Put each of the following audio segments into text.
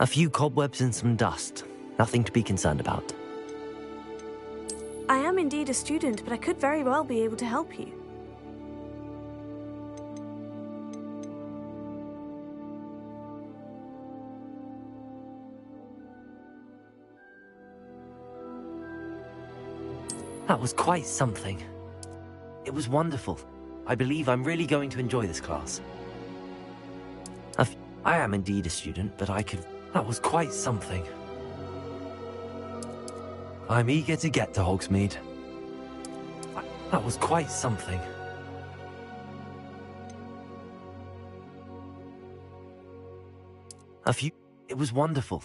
A few cobwebs and some dust. Nothing to be concerned about. I am indeed a student, but I could very well be able to help you. That was quite something. It was wonderful. I believe I'm really going to enjoy this class. I am indeed a student, but I could... That was quite something. I'm eager to get to Hogsmeade. That was quite something. It was wonderful.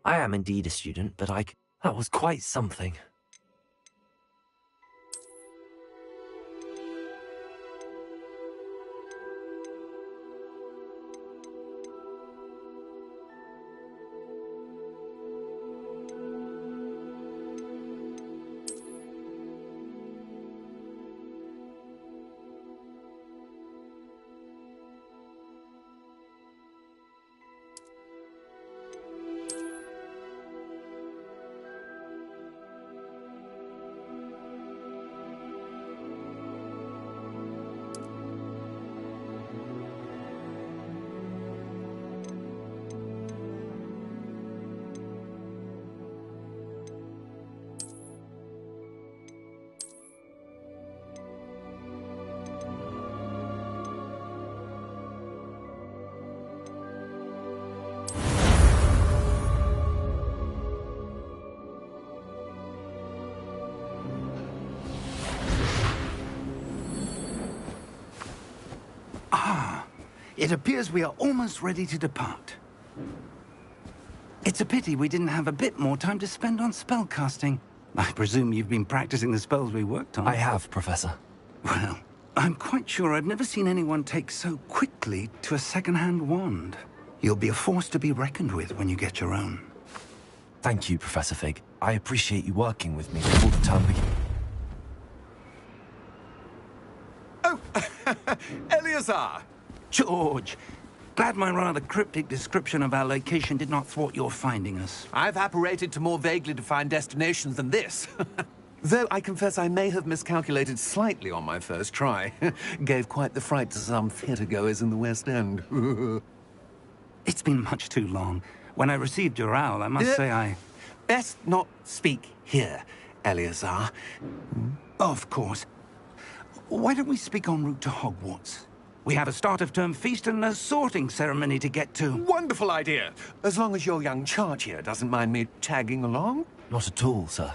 I am indeed a student, but I could... That was quite something. It appears we are almost ready to depart. It's a pity we didn't have a bit more time to spend on spellcasting. I presume you've been practicing the spells we worked on. I have, Professor. Well, I'm quite sure I've never seen anyone take so quickly to a second-hand wand. You'll be a force to be reckoned with when you get your own. Thank you, Professor Fig. I appreciate you working with me before the term begins. Oh, Eleazar! George! Glad my rather cryptic description of our location did not thwart your finding us. I've apparated to more vaguely defined destinations than this. Though I confess I may have miscalculated slightly on my first try. Gave quite the fright to some theatre-goers in the West End. It's been much too long. When I received your owl, I must say I... Best not speak here, Eleazar. Of course. Why don't we speak en route to Hogwarts? We have a start-of-term feast and a sorting ceremony to get to. Wonderful idea! As long as your young charge here doesn't mind me tagging along. Not at all, sir.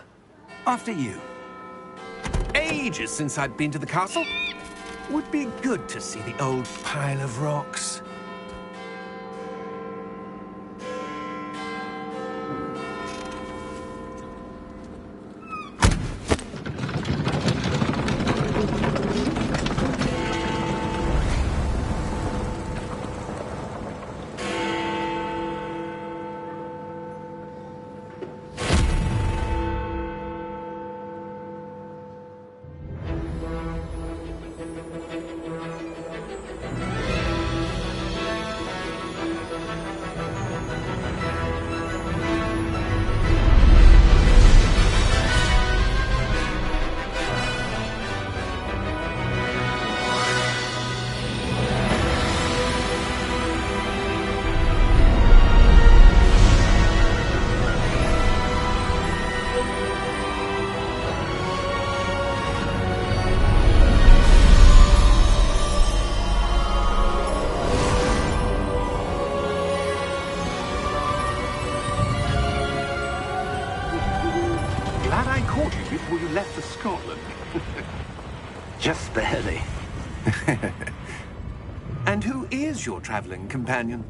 After you. Ages since I'd been to the castle. Would be good to see the old pile of rocks. Before you left for Scotland. Just barely. And who is your traveling companion?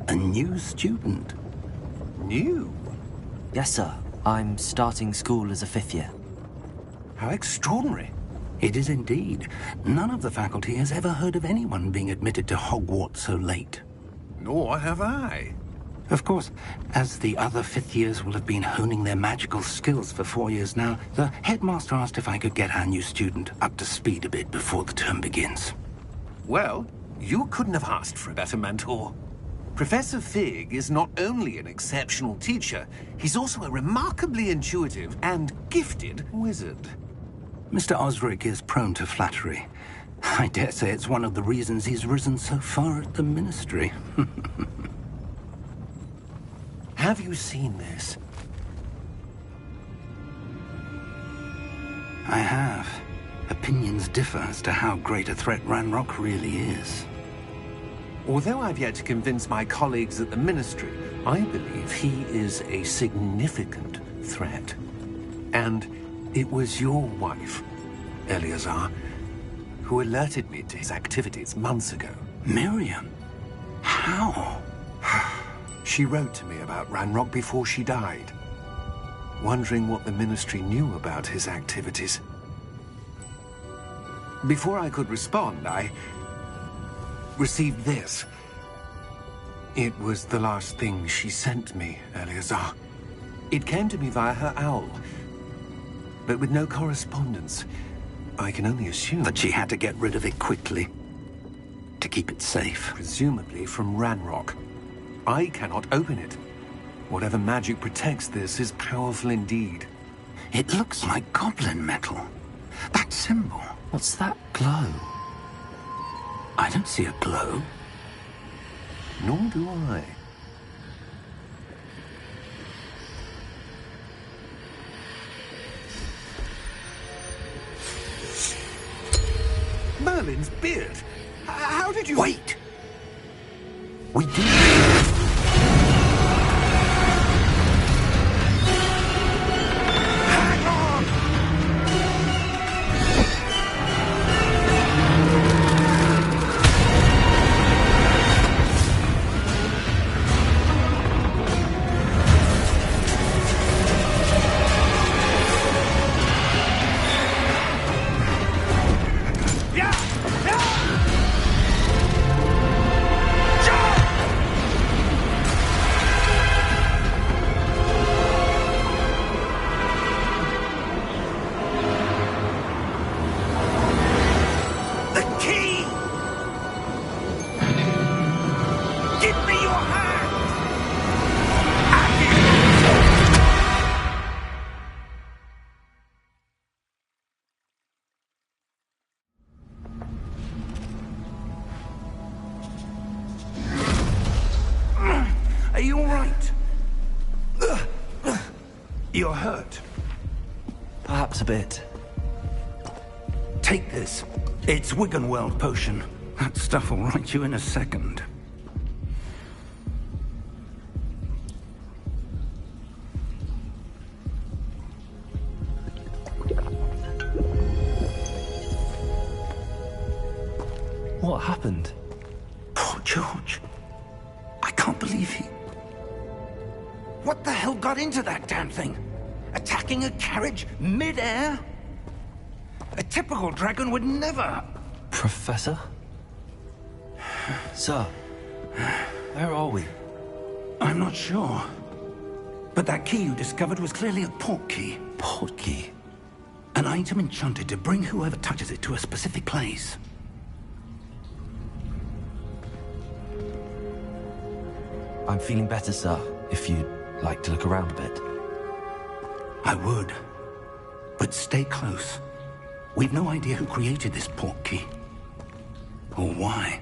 A new student. New? Yes, sir. I'm starting school as a 5th year. How extraordinary. It is indeed. None of the faculty has ever heard of anyone being admitted to Hogwarts so late. Nor have I. Of course, as the other 5th years will have been honing their magical skills for 4 years now, the headmaster asked if I could get our new student up to speed a bit before the term begins. Well, you couldn't have asked for a better mentor. Professor Fig is not only an exceptional teacher, he's also a remarkably intuitive and gifted wizard. Mr. Osric is prone to flattery. I dare say it's one of the reasons he's risen so far at the Ministry. Have you seen this? I have. Opinions differ as to how great a threat Ranrock really is. Although I've yet to convince my colleagues at the Ministry, I believe he is a significant threat. And it was your wife, Eleazar, who alerted me to his activities months ago. Miriam? How? She wrote to me about Ranrock before she died, wondering what the Ministry knew about his activities. Before I could respond, I received this. It was the last thing she sent me, Eleazar. It came to me via her owl, but with no correspondence. I can only assume That she had to get rid of it quickly, to keep it safe. presumably from Ranrock. I cannot open it. Whatever magic protects this is powerful indeed. It looks like goblin metal. That symbol. What's that glow? I don't see a glow. Nor do I. Merlin's beard. How did you... Wait! We do. Hang on! The key! Give me your hand! Are you all right? You're hurt. Perhaps a bit. Take this. It's Wiggenweld potion. That stuff will right you in a second. What happened? Poor George. I can't believe he... What the hell got into that damn thing? Attacking a carriage mid-air? A typical dragon would never... Professor? Sir, where are we? I'm not sure. But that key you discovered was clearly a port key. Port key? An item enchanted to bring whoever touches it to a specific place. I'm feeling better, sir, if you'd like to look around a bit. I would. But stay close. We've no idea who created this port key. Or why.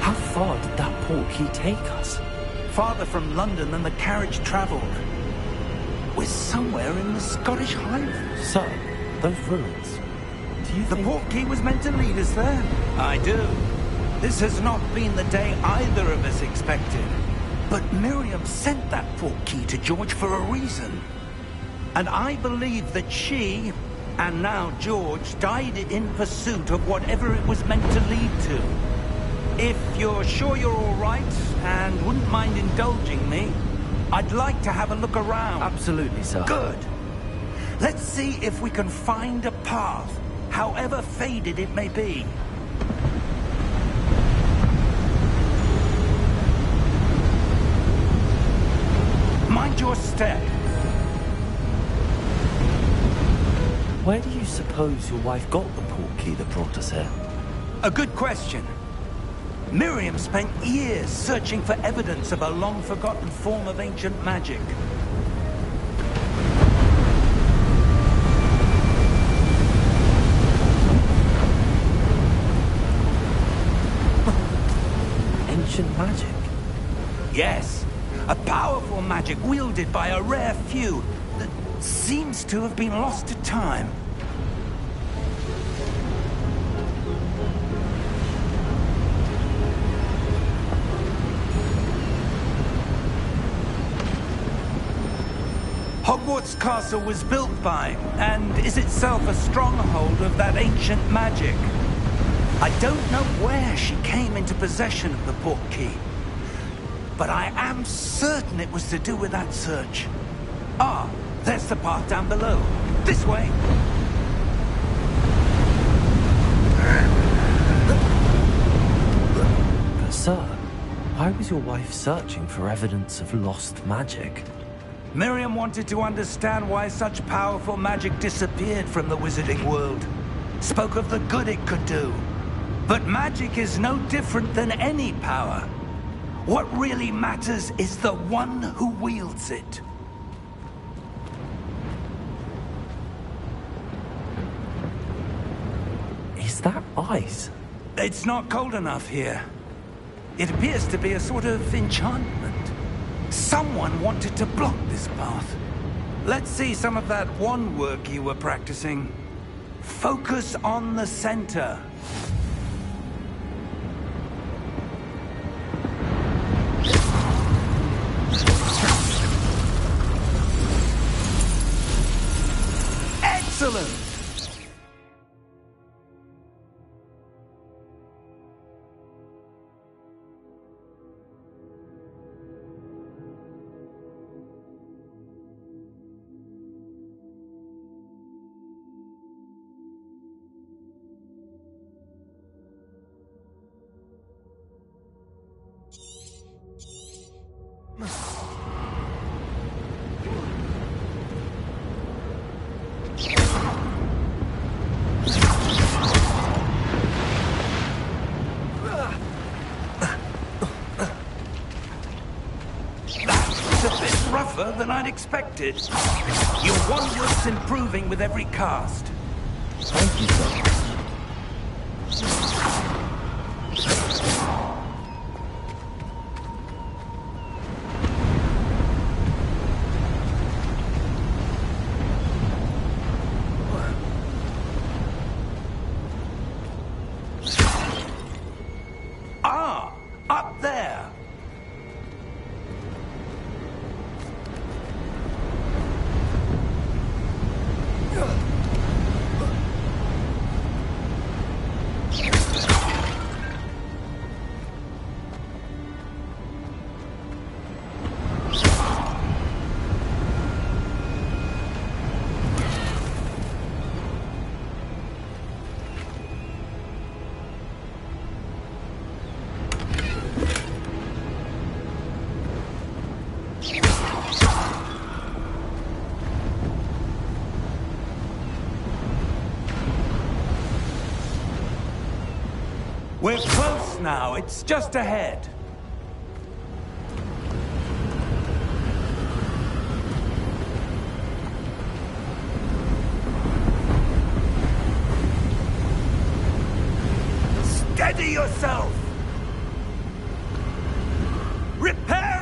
How far did that port key take us? Farther from London than the carriage traveled. We're somewhere in the Scottish Highlands. Sir, those ruins. Do you The think... port key was meant to lead us there. I do. This has not been the day either of us expected. But Miriam sent that portkey to George for a reason. And I believe that she, and now George, died in pursuit of whatever it was meant to lead to. If you're sure you're all right, and wouldn't mind indulging me, I'd like to have a look around. Absolutely, sir. Good. Let's see if we can find a path, however faded it may be. Mind your step. Where do you suppose your wife got the portkey that brought us here? A good question. Miriam spent years searching for evidence of a long-forgotten form of ancient magic. Ancient magic? Yes, a powerful magic wielded by a rare few that seems to have been lost to time. Hogwarts Castle was built by, and is itself a stronghold of that ancient magic. I don't know where she came into possession of the portkey, but I am certain it was to do with that search. Ah, there's the path down below. This way. But sir, why was your wife searching for evidence of lost magic? Miriam wanted to understand why such powerful magic disappeared from the wizarding world. Spoke of the good it could do. But magic is no different than any power. What really matters is the one who wields it. Is that ice? It's not cold enough here. It appears to be a sort of enchantment. Someone wanted to block this path. Let's see some of that wand work you were practicing. Focus on the center. Excellent! Rougher than I'd expected. Your wand work's improving with every cast. Thank you, sir. Ah, up there. We're close now. It's just ahead. Steady yourself! Reparo!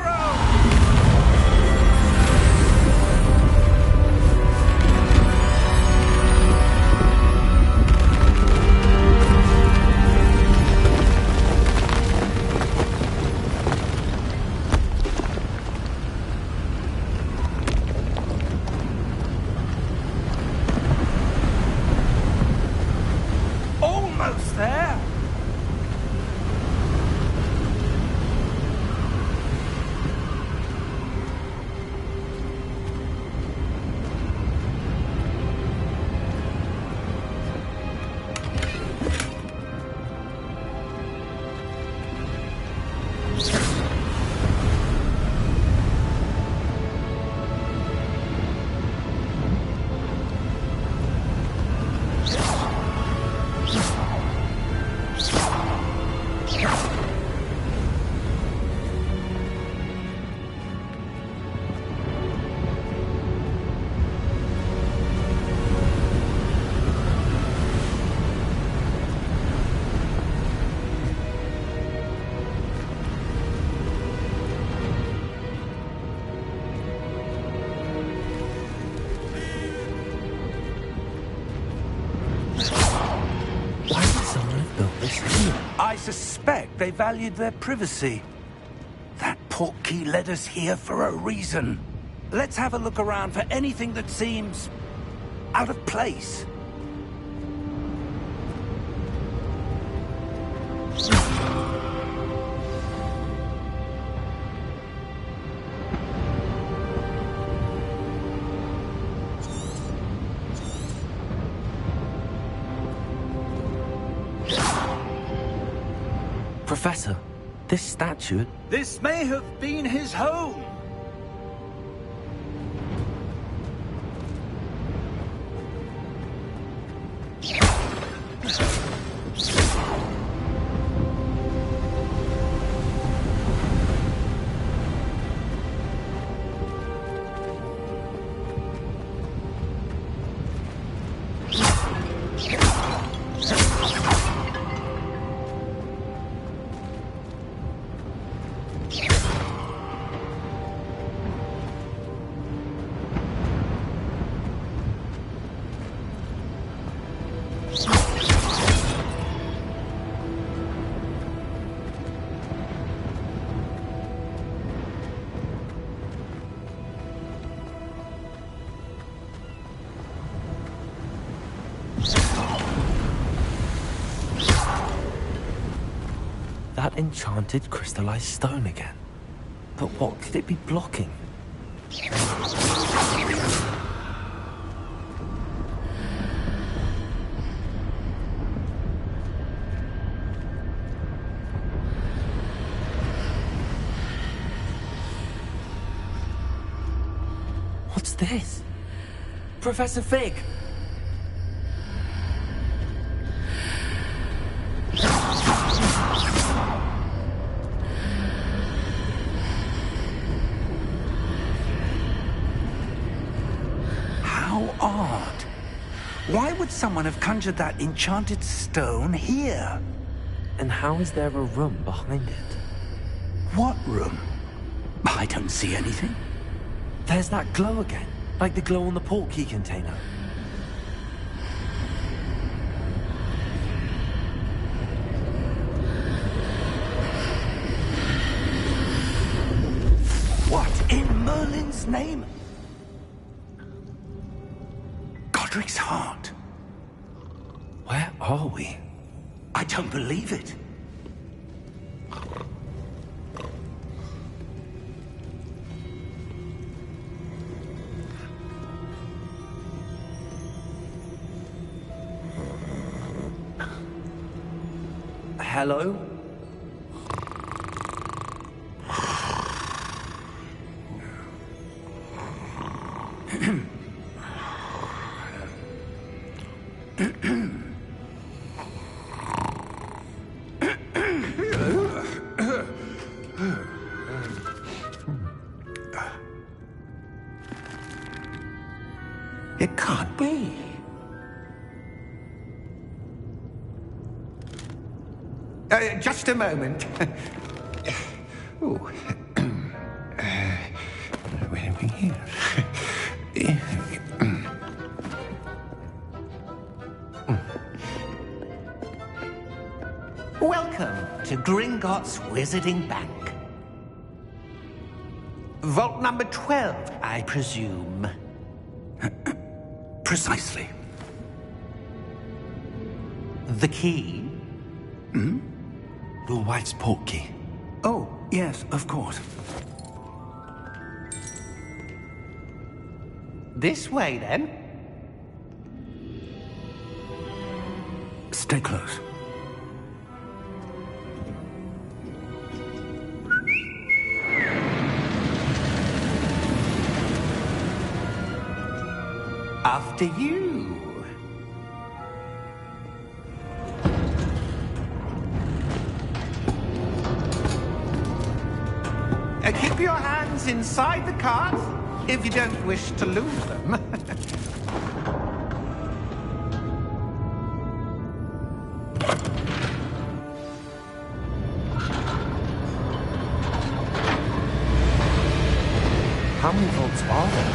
suspect they valued their privacy. That portkey led us here for a reason. Let's have a look around for anything that seems out of place. Professor, this statue... This may have been his home. That enchanted crystallized stone again. But what could it be blocking? What's this? Professor Fig! How odd. Why would someone have conjured that enchanted stone here? And how is there a room behind it? What room? I don't see anything. There's that glow again, like the glow on the portkey container. What in Merlin's name? Godric's heart. Where are we? I don't believe it. Hello? It can't be. Just a moment. Ooh. Where are we here? Welcome to Gringotts Wizarding Bank. Vault number 12, I presume. Precisely. The key? Your wife's portkey. Oh, yes, of course. This way, then. Stay close. After you. Keep your hands inside the cart if you don't wish to lose them. How many vaults are there?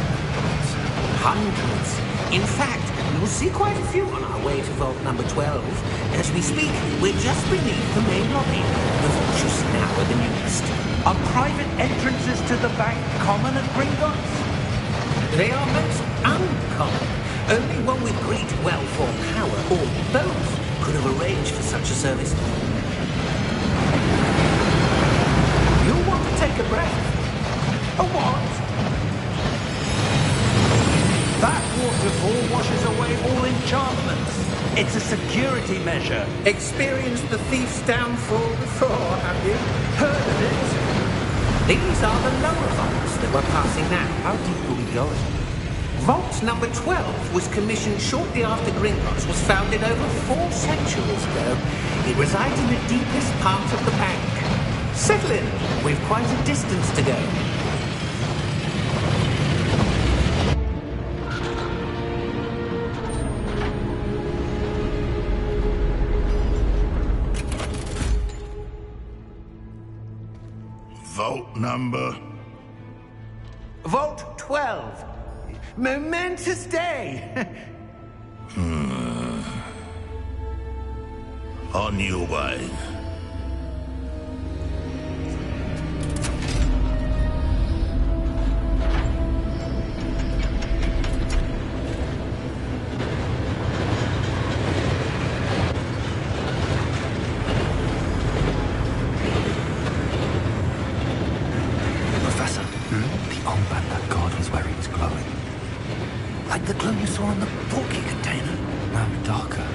Hundreds. In fact, We'll see quite a few on our way to vault number 12. As we speak, we're just beneath the main lobby. The vaults you see now are the newest. Are private entrances to the bank common at Gringotts? They are most uncommon. Only one with great wealth or power, or both, could have arranged for such a service. You'll want to take a breath. A what? That waterfall washes away all enchantments. It's a security measure. Experienced the thief's downfall before, have you? Heard of it? These are the lower vaults that we're passing now. How deep are we going? Vault number 12 was commissioned shortly after Gringotts was founded over 4 centuries ago. It resides in the deepest part of the bank. Settle in. We've quite a distance to go. Vault number? Vault 12. Momentous day. On your way. Professor, the armband that guard was wearing is glowing. Like the glow you saw on the porky container. No, darker.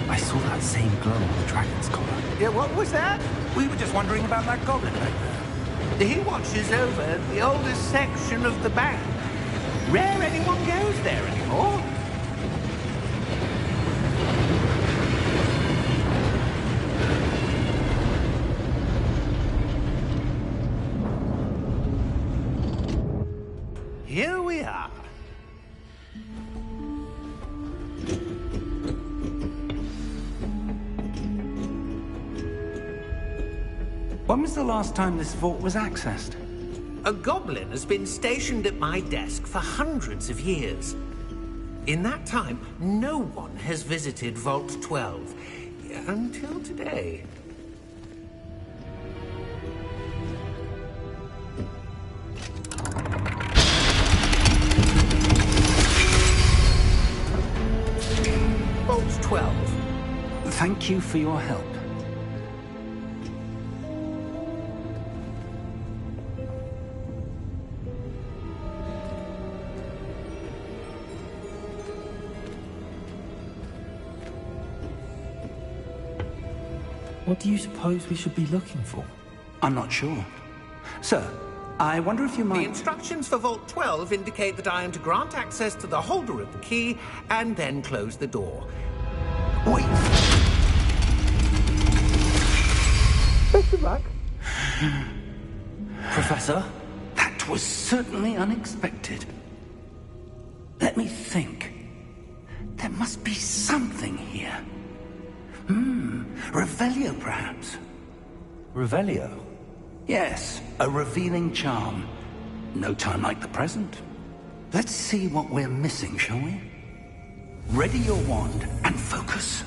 I saw that same glow on the dragon's collar. Yeah, what was that? We were just wondering about that goblin back there. He watches over the oldest section of the bank. Rare anyone goes there anymore. Here we are. When was the last time this vault was accessed? A goblin has been stationed at my desk for hundreds of years. In that time, no one has visited Vault 12. Until today. Vault 12. Thank you for your help. What do you suppose we should be looking for? I'm not sure. Sir, I wonder if you The might... instructions for Vault 12 indicate that I am to grant access to the holder of the key and then close the door. Wait! Best of luck. Professor? That was certainly unexpected. Let me think. There must be something here. Revelio, perhaps? Revelio? Yes, a revealing charm. No time like the present. Let's see what we're missing, shall we? Ready your wand and focus.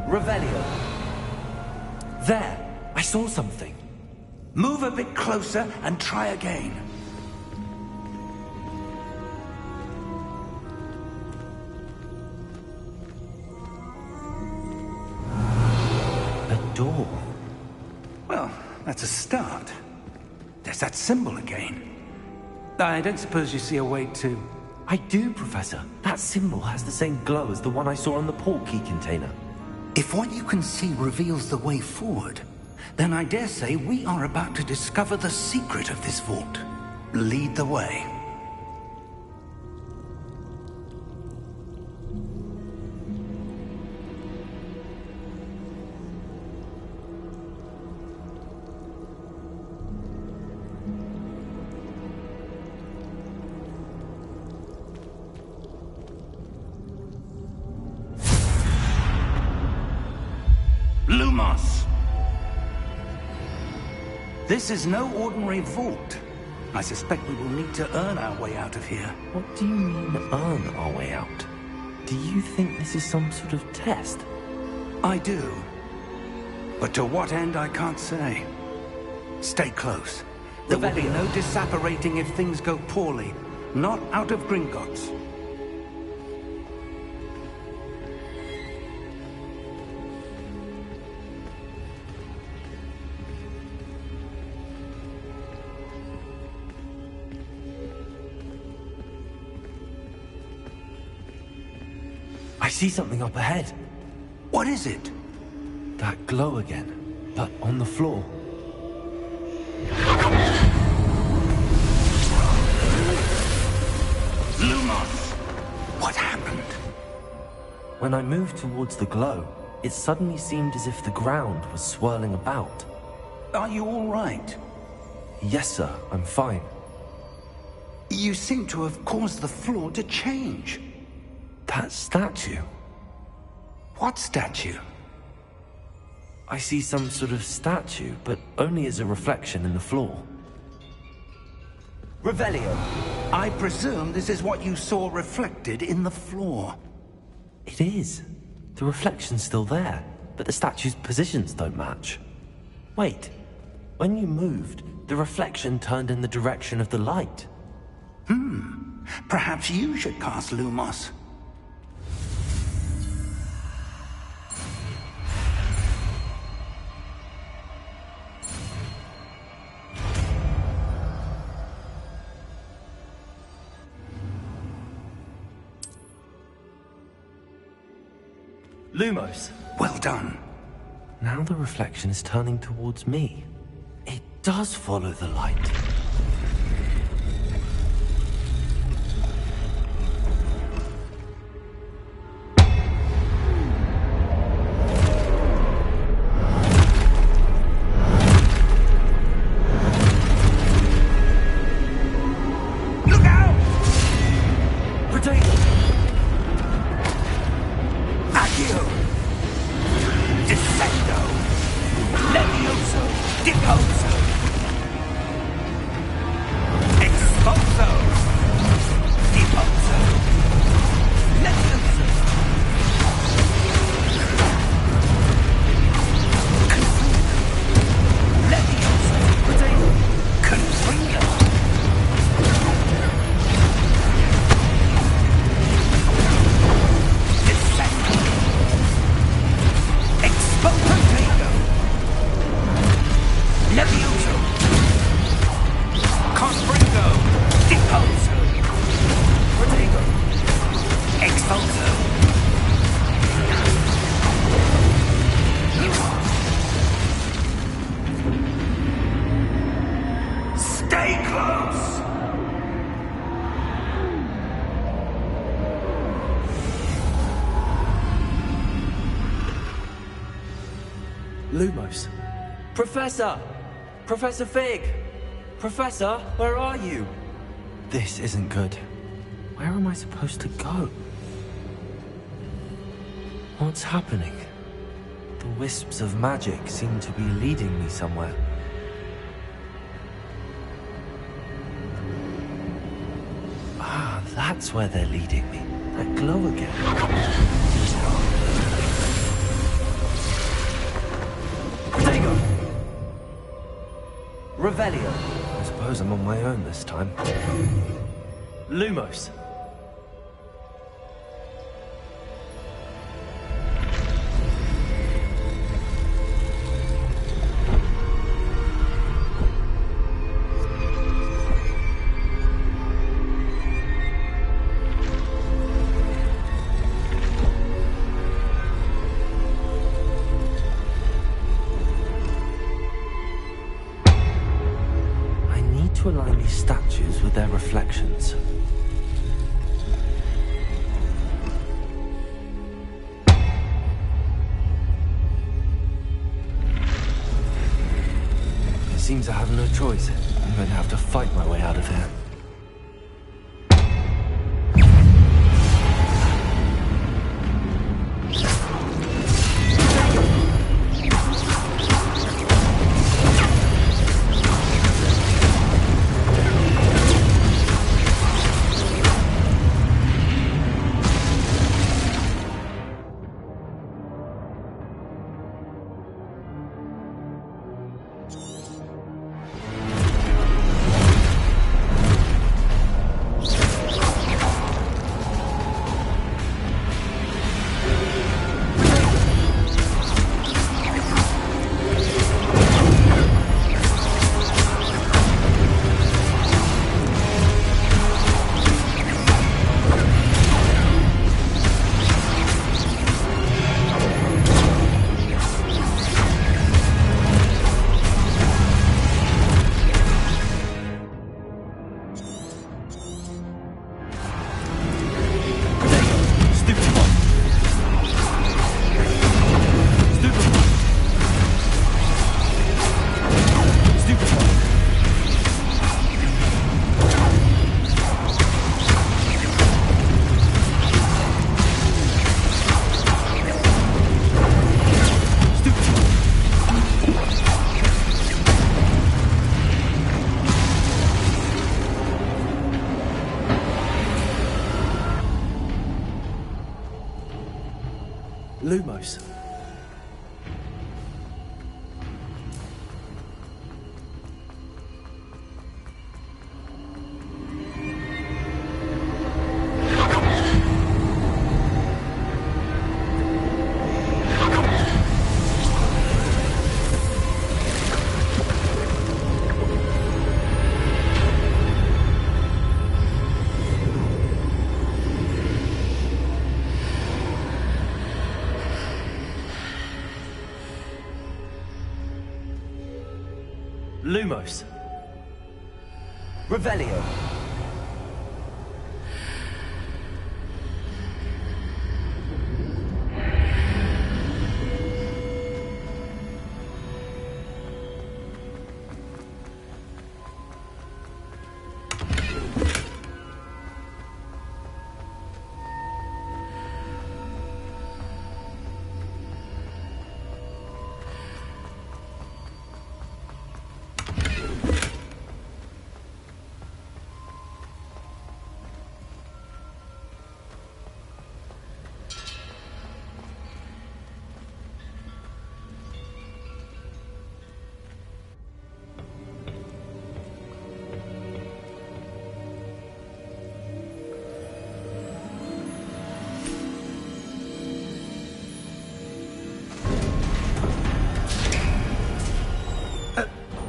Revelio. There! I saw something. Move a bit closer and try again. A door. Well, that's a start. There's that symbol again. I don't suppose you see a way to... I do, Professor. That symbol has the same glow as the one I saw on the port key container. If what you can see reveals the way forward, then I dare say we are about to discover the secret of this vault. Lead the way. This is no ordinary vault. I suspect we will need to earn our way out of here. What do you mean, earn our way out? Do you think this is some sort of test? I do. But to what end, I can't say. Stay close. There will be no disapparating if things go poorly. Not out of Gringotts. I see something up ahead. What is it? That glow again, but on the floor. Lumos! What happened? When I moved towards the glow, it suddenly seemed as if the ground was swirling about. Are you all right? Yes, sir, I'm fine. You seem to have caused the floor to change. That statue. What statue? I see some sort of statue, but only as a reflection in the floor. Revelio. I presume this is what you saw reflected in the floor. It is. The reflection's still there, but the statue's positions don't match. Wait. When you moved, the reflection turned in the direction of the light. Perhaps you should cast Lumos. Lumos. Well done. Now the reflection is turning towards me. It does follow the light. Look out! Potato! Accio! Descendo! Levioso! Deposo! Exposo! Deposo! Levioso! Levioso! Potato! Confringo! Descendo! Expotato! Levioso! Confringo! Deposo! Potato! Exposo! Stay close! Lumos. Professor! Professor Fig! Professor, where are you? This isn't good. Where am I supposed to go? What's happening? The wisps of magic seem to be leading me somewhere. Ah, that's where they're leading me. That glow again. Potato! Revelio. I suppose I'm on my own this time. Lumos. To align these statues with their reflections. It seems I have no choice. I'm going to have to fight my way out of here. Lumos. Lumos. Revelio.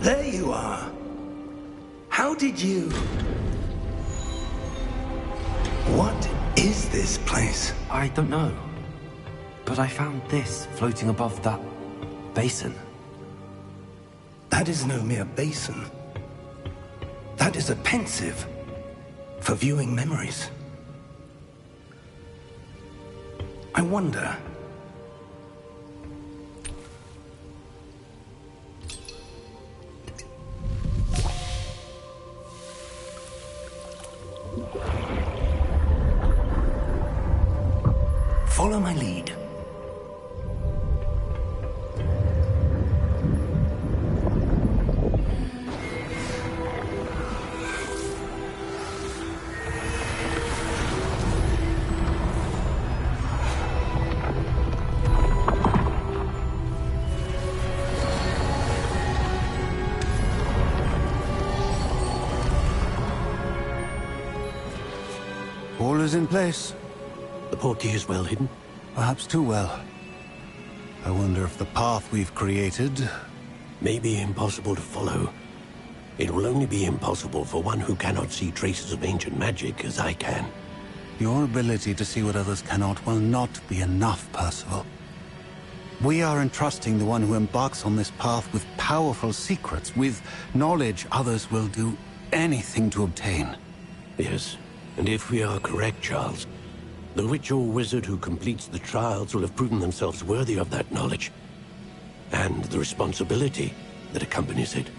There you are. How did you... What is this place? I don't know. But I found this floating above that basin. That is no mere basin. That is a pensive for viewing memories. I wonder... Follow my lead. All is in place. The portkey is well hidden. Perhaps too well. I wonder if the path we've created... May be impossible to follow. It will only be impossible for one who cannot see traces of ancient magic as I can. Your ability to see what others cannot will not be enough, Percival. We are entrusting the one who embarks on this path with powerful secrets, with knowledge others will do anything to obtain. Yes, and if we are correct, Charles, the witch or wizard who completes the trials will have proven themselves worthy of that knowledge, and the responsibility that accompanies it.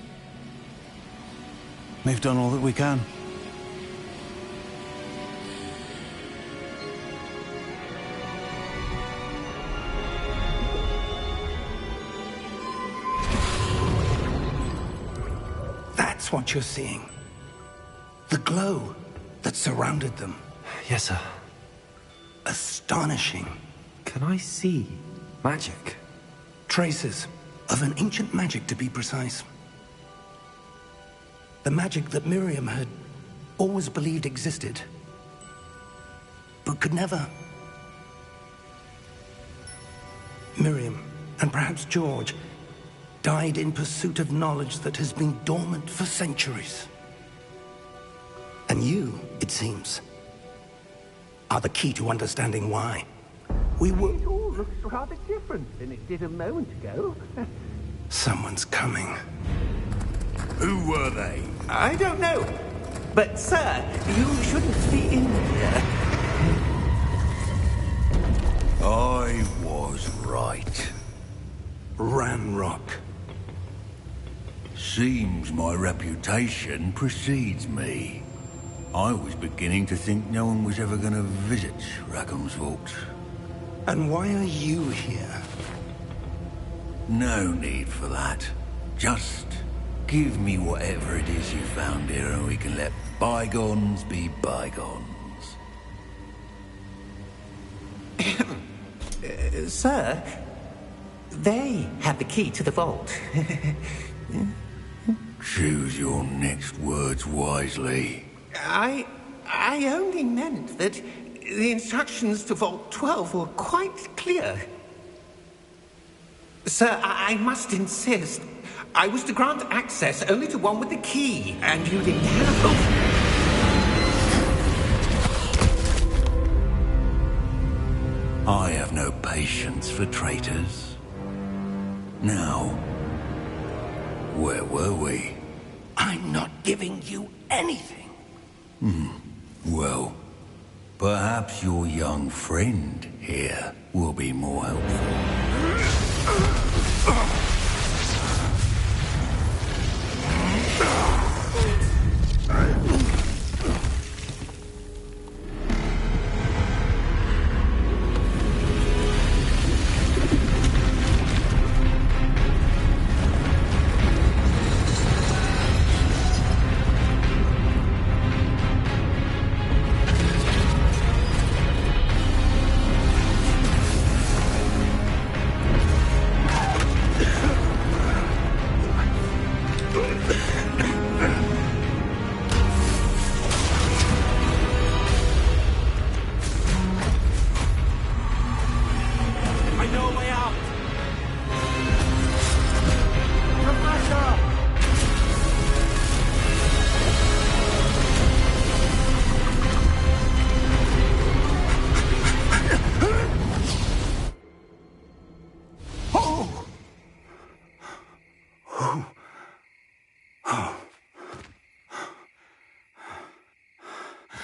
We've done all that we can. That's what you're seeing. The glow that surrounded them. Yes, sir. Astonishing. Can I see magic? Traces of an ancient magic, to be precise. The magic that Miriam had always believed existed, but could never. Miriam, and perhaps George, died in pursuit of knowledge that has been dormant for centuries. And you, it seems, are the key to understanding why. We were... It all looks rather different than it did a moment ago. Someone's coming. Who were they? I don't know. But, sir, you shouldn't be in here. I was right. Ranrock. Seems my reputation precedes me. I was beginning to think no one was ever going to visit Rackham's Vault. And why are you here? No need for that. Just give me whatever it is you found here and we can let bygones be bygones. Sir, they had the key to the vault. Choose your next words wisely. I only meant that the instructions to Vault 12 were quite clear. Sir, I must insist. I was to grant access only to one with the key, and you didn't have... I have no patience for traitors. Now, where were we? I'm not giving you anything. Well, perhaps your young friend here will be more helpful.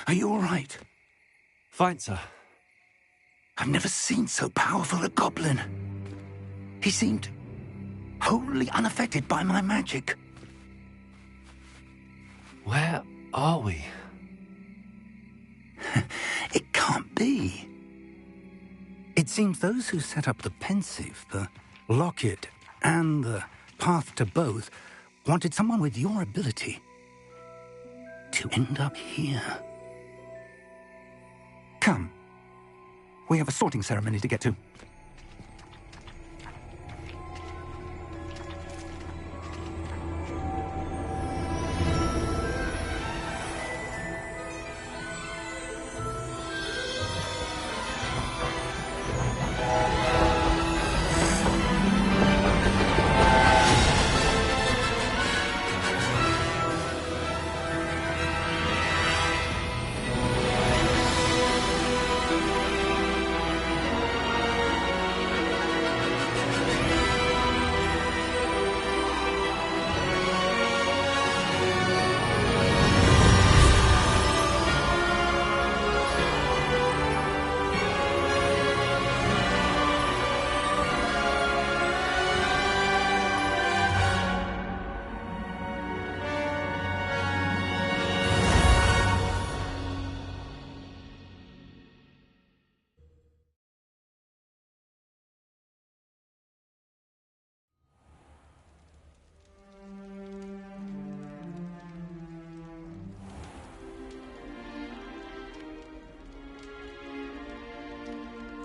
Are you all right? Fine, sir. I've never seen so powerful a goblin. He seemed wholly unaffected by my magic. Where are we? It can't be. It seems those who set up the pensive, the locket, and the path to both wanted someone with your ability to end up here. Come. We have a sorting ceremony to get to.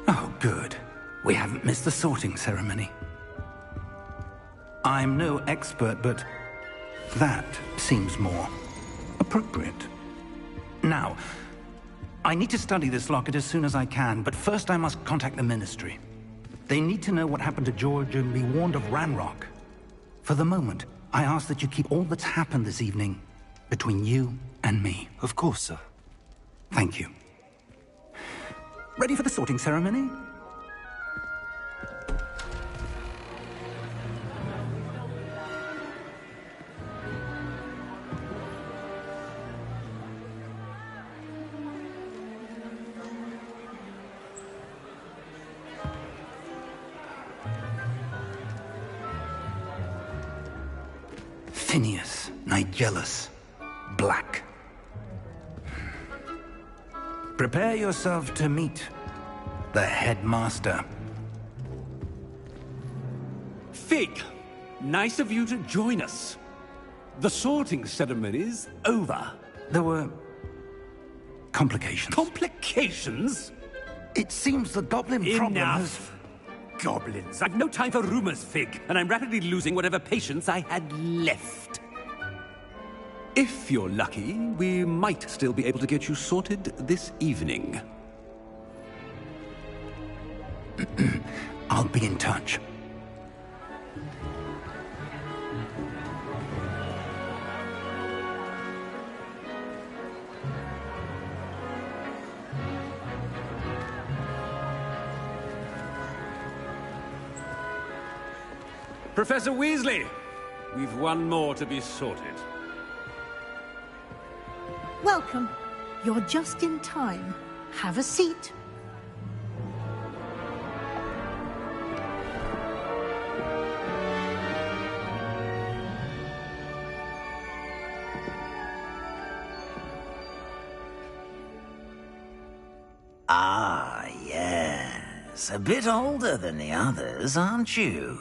Oh, good. We haven't missed the sorting ceremony. I'm no expert, but that seems more appropriate. Now, I need to study this locket as soon as I can, but first I must contact the Ministry. They need to know what happened to George and be warned of Ranrock. For the moment, I ask that you keep all that's happened this evening between you and me. Of course, sir. Thank you. Ready for the sorting ceremony? Phineas, Nigellus, Black. Prepare yourself to meet the headmaster. Fig, nice of you to join us. The sorting ceremony's over. There were complications. Complications? It seems the goblin problem has... Enough! Goblins. I've no time for rumors, Fig, and I'm rapidly losing whatever patience I had left. If you're lucky, we might still be able to get you sorted this evening. I'll be in touch. Professor Weasley, we've one more to be sorted. Welcome. You're just in time. Have a seat. Ah, yes. A bit older than the others, aren't you?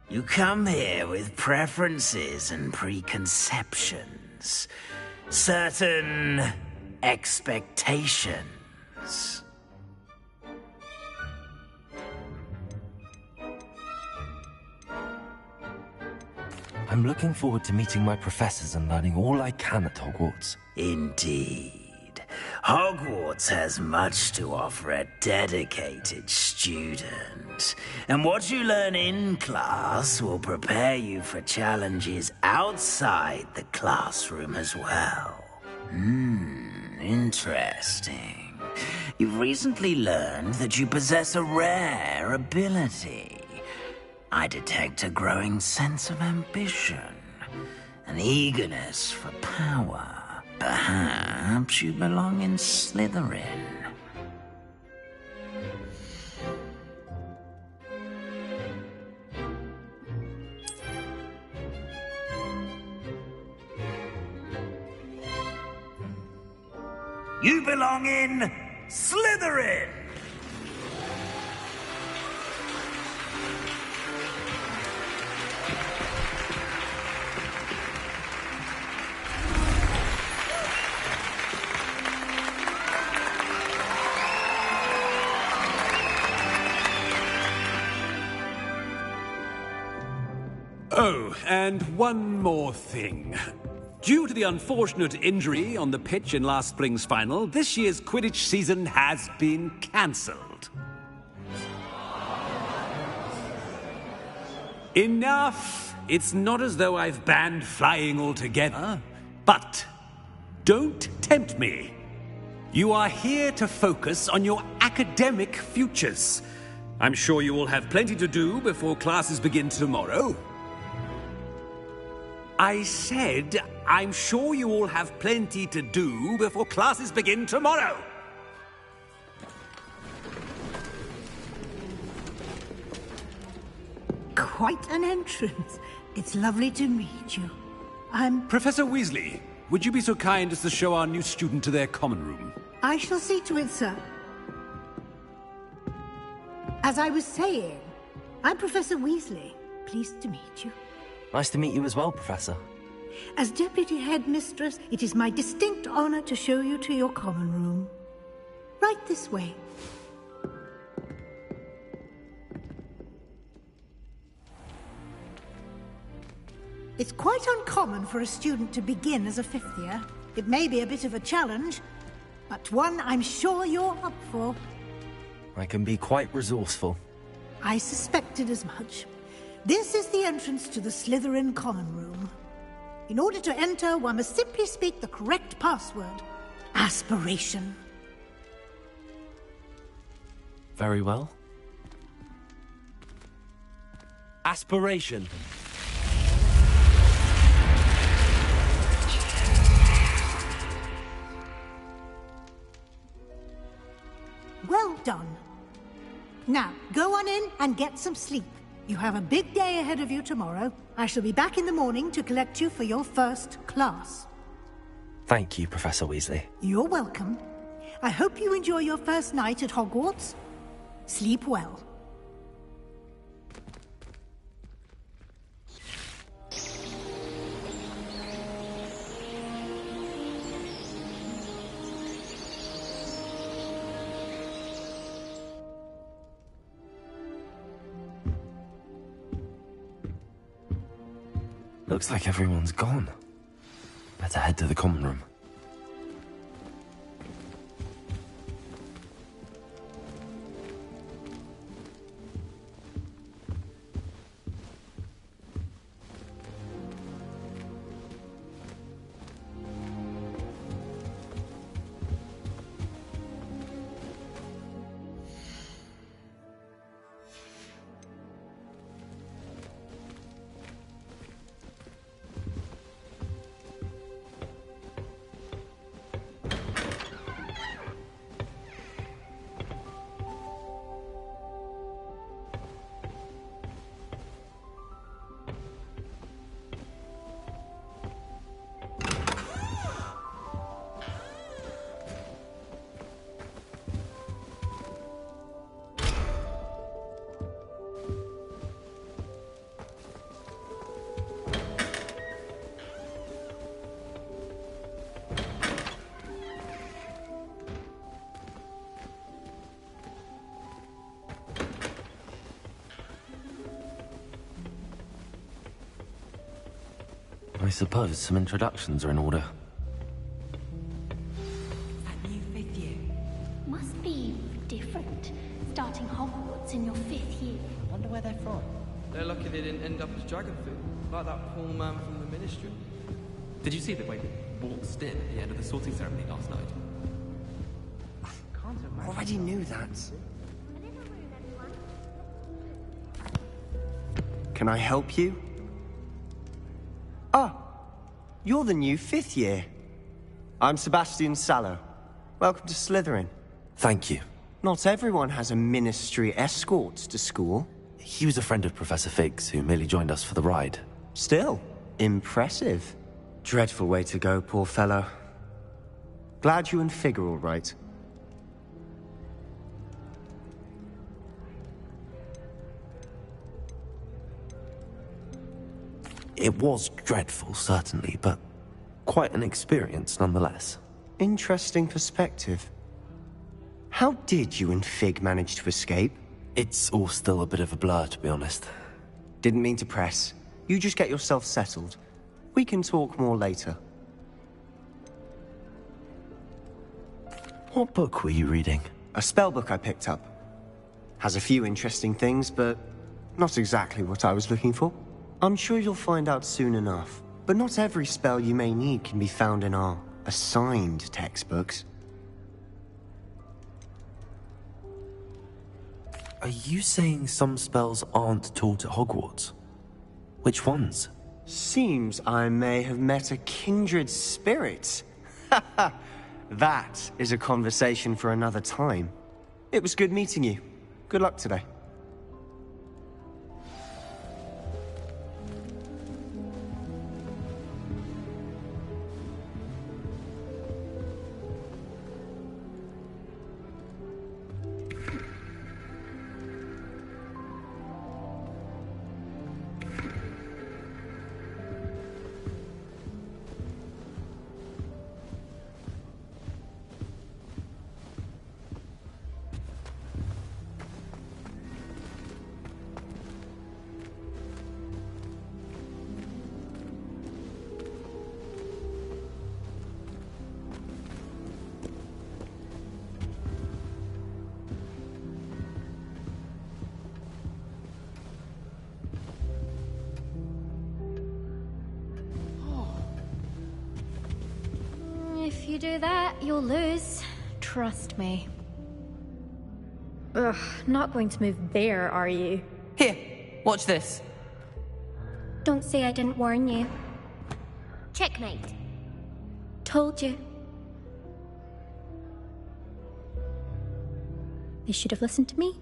You come here with preferences and preconceptions. Certain expectations. I'm looking forward to meeting my professors and learning all I can at Hogwarts. Indeed. Hogwarts has much to offer a dedicated student. And what you learn in class will prepare you for challenges outside the classroom as well. Interesting. You've recently learned that you possess a rare ability. I detect a growing sense of ambition, an eagerness for power. Perhaps you belong in Slytherin. You belong in Slytherin! Oh, and one more thing. Due to the unfortunate injury on the pitch in last spring's final, this year's Quidditch season has been cancelled. Enough! It's not as though I've banned flying altogether. But don't tempt me. You are here to focus on your academic futures. I'm sure you will have plenty to do before classes begin tomorrow. I said, I'm sure you all have plenty to do before classes begin tomorrow. Quite an entrance. It's lovely to meet you. I'm... Professor Weasley, would you be so kind as to show our new student to their common room? I shall see to it, sir. As I was saying, I'm Professor Weasley. Pleased to meet you. Nice to meet you as well, Professor. As Deputy Headmistress, it is my distinct honor to show you to your common room. Right this way. It's quite uncommon for a student to begin as a fifth year. It may be a bit of a challenge, but one I'm sure you're up for. I can be quite resourceful. I suspected as much. This is the entrance to the Slytherin common room. In order to enter, one must simply speak the correct password. Aspiration. Very well. Aspiration. Well done. Now, go on in and get some sleep. You have a big day ahead of you tomorrow. I shall be back in the morning to collect you for your first class. Thank you, Professor Weasley. You're welcome. I hope you enjoy your first night at Hogwarts. Sleep well. Looks like everyone's gone. Better head to the common room. I suppose some introductions are in order. That new fifth year. Must be different. Starting Hogwarts in your 5th year. I wonder where they're from. They're lucky they didn't end up as dragon food, like that poor man from the Ministry. Did you see the way they waltzed in at the end of the sorting ceremony last night? Already knew that. Can I help you? Ah, you're the new 5th year. I'm Sebastian Sallow. Welcome to Slytherin. Thank you. Not everyone has a ministry escort to school. He was a friend of Professor Fig's, who merely joined us for the ride. Still, impressive. Dreadful way to go, poor fellow. Glad you and Fig are all right. It was dreadful, certainly, but quite an experience nonetheless. Interesting perspective. How did you and Fig manage to escape? It's all still a bit of a blur, to be honest. Didn't mean to press. You just get yourself settled. We can talk more later. What book were you reading? A spell book I picked up. Has a few interesting things, but not exactly what I was looking for. I'm sure you'll find out soon enough. But not every spell you may need can be found in our assigned textbooks. Are you saying some spells aren't taught at Hogwarts? Which ones? Seems I may have met a kindred spirit. That is a conversation for another time. It was good meeting you. Good luck today. If you do that, you'll lose. Trust me. Ugh, not going to move there, are you? Here, watch this. Don't say I didn't warn you. Checkmate. Told you. They should have listened to me.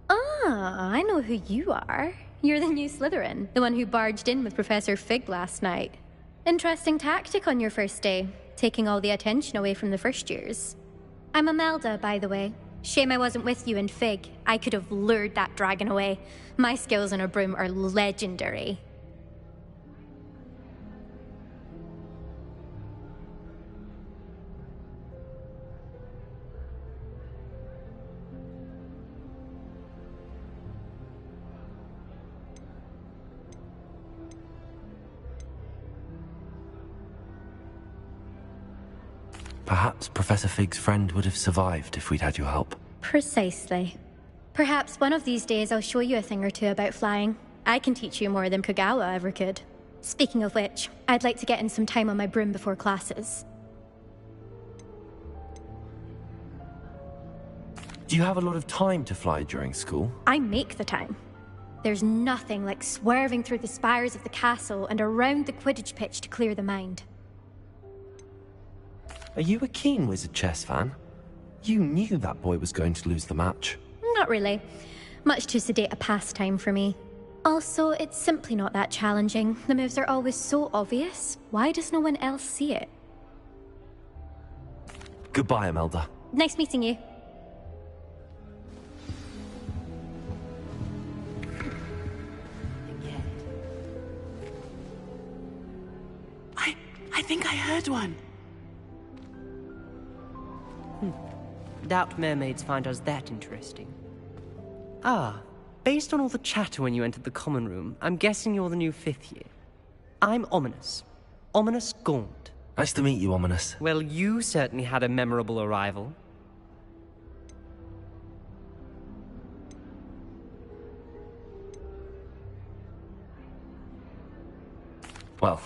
Ah, I know who you are. You're the new Slytherin, the one who barged in with Professor Fig last night. Interesting tactic on your first day, taking all the attention away from the first years. I'm Imelda, by the way. Shame I wasn't with you and Fig. I could have lured that dragon away. My skills on a broom are legendary. Perhaps Professor Fig's friend would have survived if we'd had your help. Precisely. Perhaps one of these days I'll show you a thing or two about flying. I can teach you more than Kagawa ever could. Speaking of which, I'd like to get in some time on my broom before classes. Do you have a lot of time to fly during school? I make the time. There's nothing like swerving through the spires of the castle and around the Quidditch pitch to clear the mind. Are you a keen Wizard chess fan? You knew that boy was going to lose the match. Not really. Much too sedate a pastime for me. Also, it's simply not that challenging. The moves are always so obvious. Why does no one else see it? Goodbye, Imelda. Nice meeting you. I think I heard one. Doubt mermaids find us that interesting. Ah, based on all the chatter when you entered the common room, I'm guessing you're the new 5th year. I'm Ominous. Ominous Gaunt. Nice to meet you, Ominous. Well, you certainly had a memorable arrival. Well,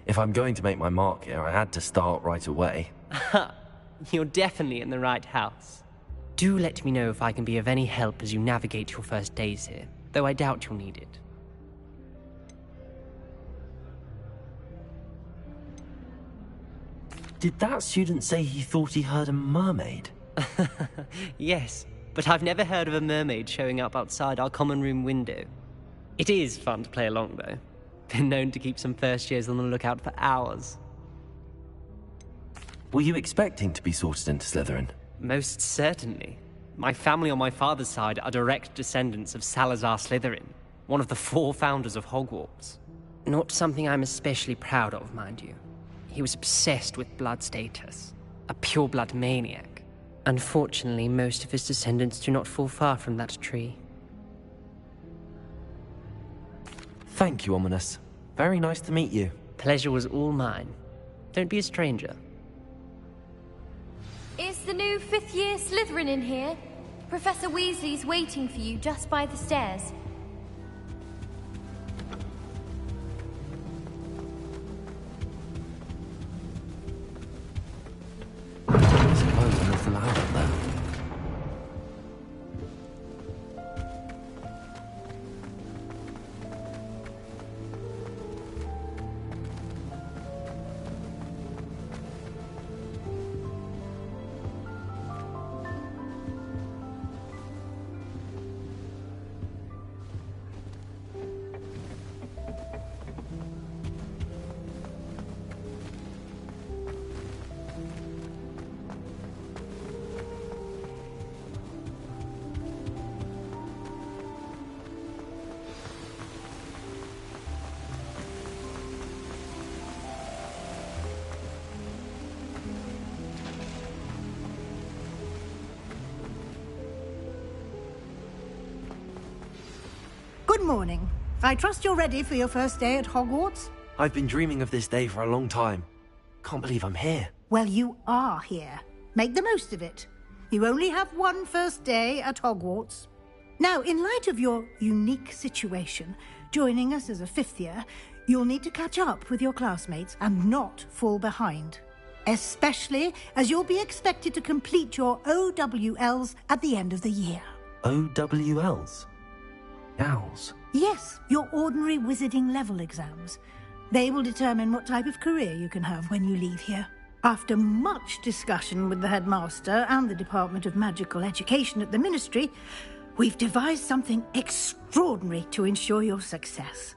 if I'm going to make my mark here, I had to start right away. You're definitely in the right house. Do let me know if I can be of any help as you navigate your first days here, though I doubt you'll need it. Did that student say he thought he heard a mermaid? Yes, but I've never heard of a mermaid showing up outside our common room window. It is fun to play along, though. Been known to keep some first years on the lookout for hours. Were you expecting to be sorted into Slytherin? Most certainly. My family on my father's side are direct descendants of Salazar Slytherin, one of the 4 founders of Hogwarts. Not something I'm especially proud of, mind you. He was obsessed with blood status, a pure-blood maniac. Unfortunately, most of his descendants do not fall far from that tree. Thank you, Ominous. Very nice to meet you. Pleasure was all mine. Don't be a stranger. Is the new 5th year Slytherin in here? Professor Weasley's waiting for you just by the stairs. I suppose nothing out there. Good morning. I trust you're ready for your first day at Hogwarts? I've been dreaming of this day for a long time. Can't believe I'm here. Well, you are here. Make the most of it. You only have one first day at Hogwarts. Now, in light of your unique situation, joining us as a 5th year, you'll need to catch up with your classmates and not fall behind. Especially as you'll be expected to complete your OWLs at the end of the year. OWLs? Owls? Yes, your ordinary wizarding level exams. They will determine what type of career you can have when you leave here. After much discussion with the headmaster and the Department of Magical Education at the Ministry, we've devised something extraordinary to ensure your success.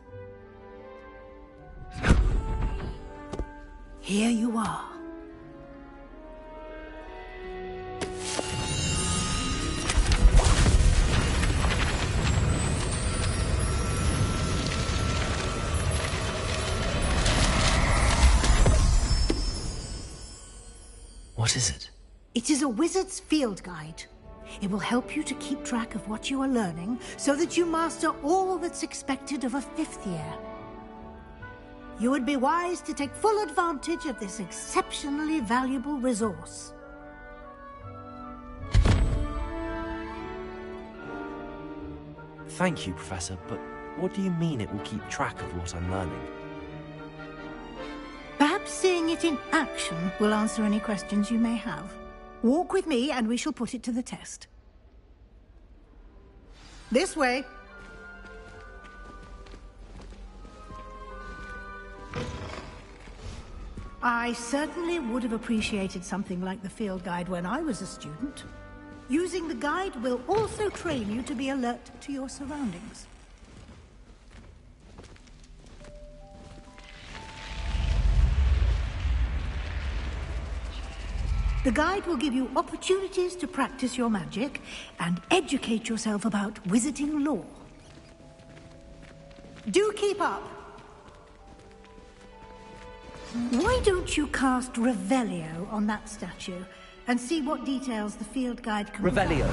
Here you are. What is it? It is a wizard's field guide. It will help you to keep track of what you are learning so that you master all that's expected of a 5th year. you would be wise to take full advantage of this exceptionally valuable resource. Thank you, Professor, but what do you mean it will keep track of what I'm learning? Perhaps seeing it in action will answer any questions you may have. Walk with me and we shall put it to the test. This way. I certainly would have appreciated something like the field guide when I was a student. Using the guide will also train you to be alert to your surroundings. The guide will give you opportunities to practice your magic and educate yourself about wizarding lore. Do keep up! Why don't you cast Revelio on that statue and see what details the field guide can Revelio.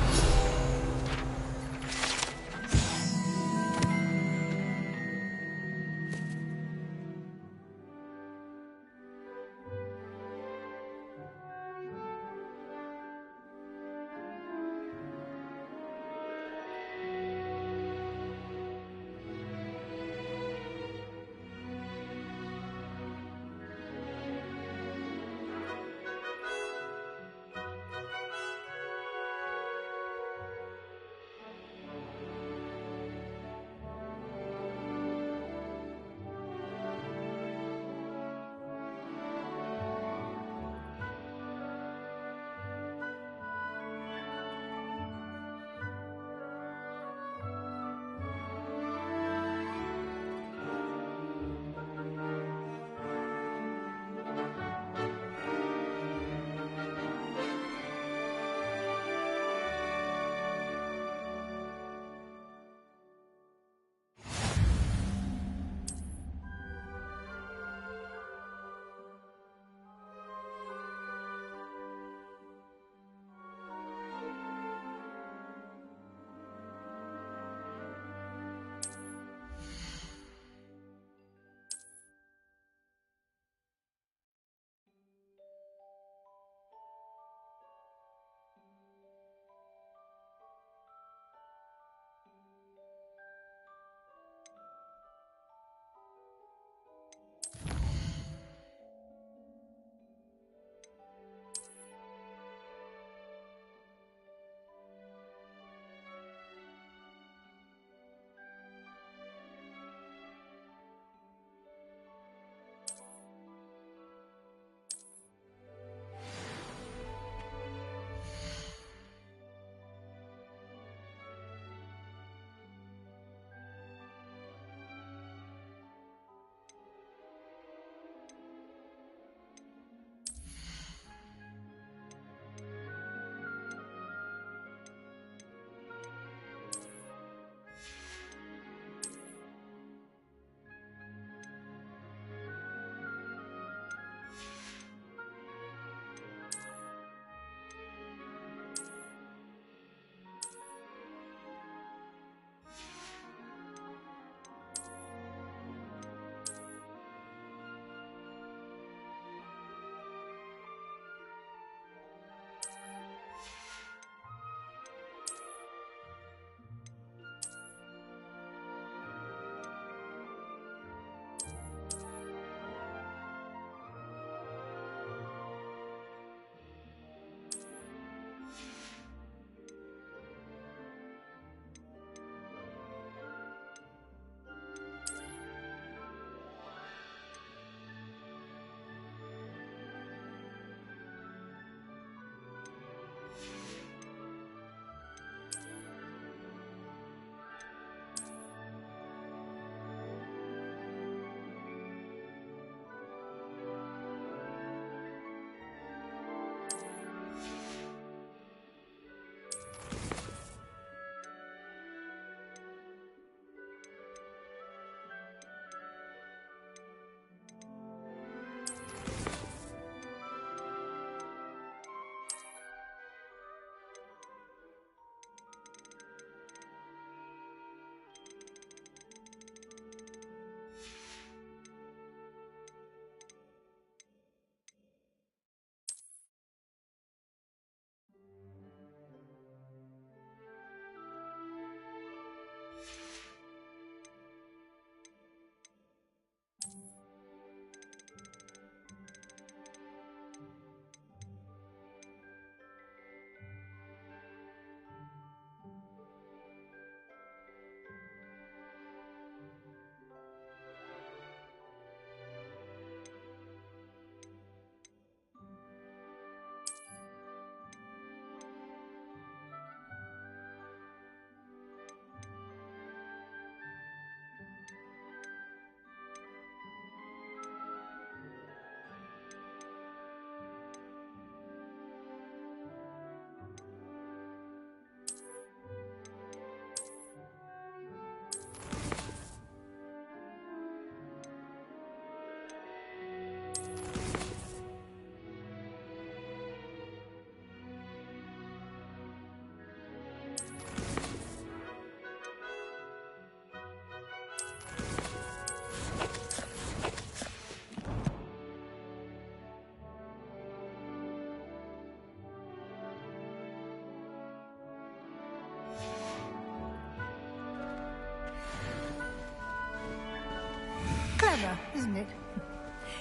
isn't it?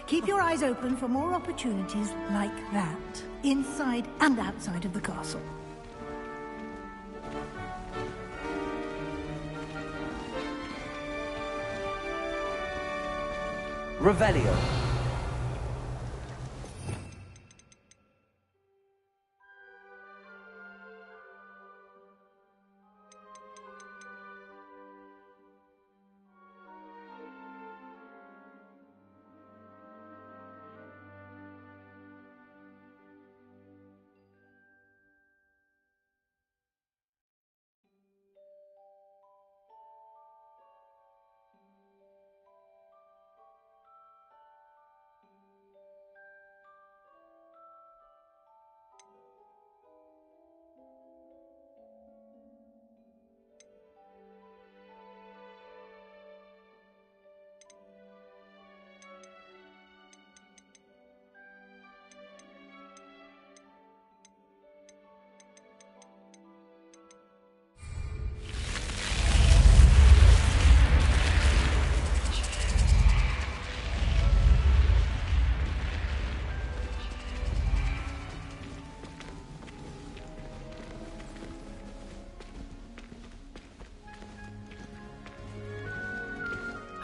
Keep your eyes open for more opportunities like that, inside and outside of the castle. Revelio.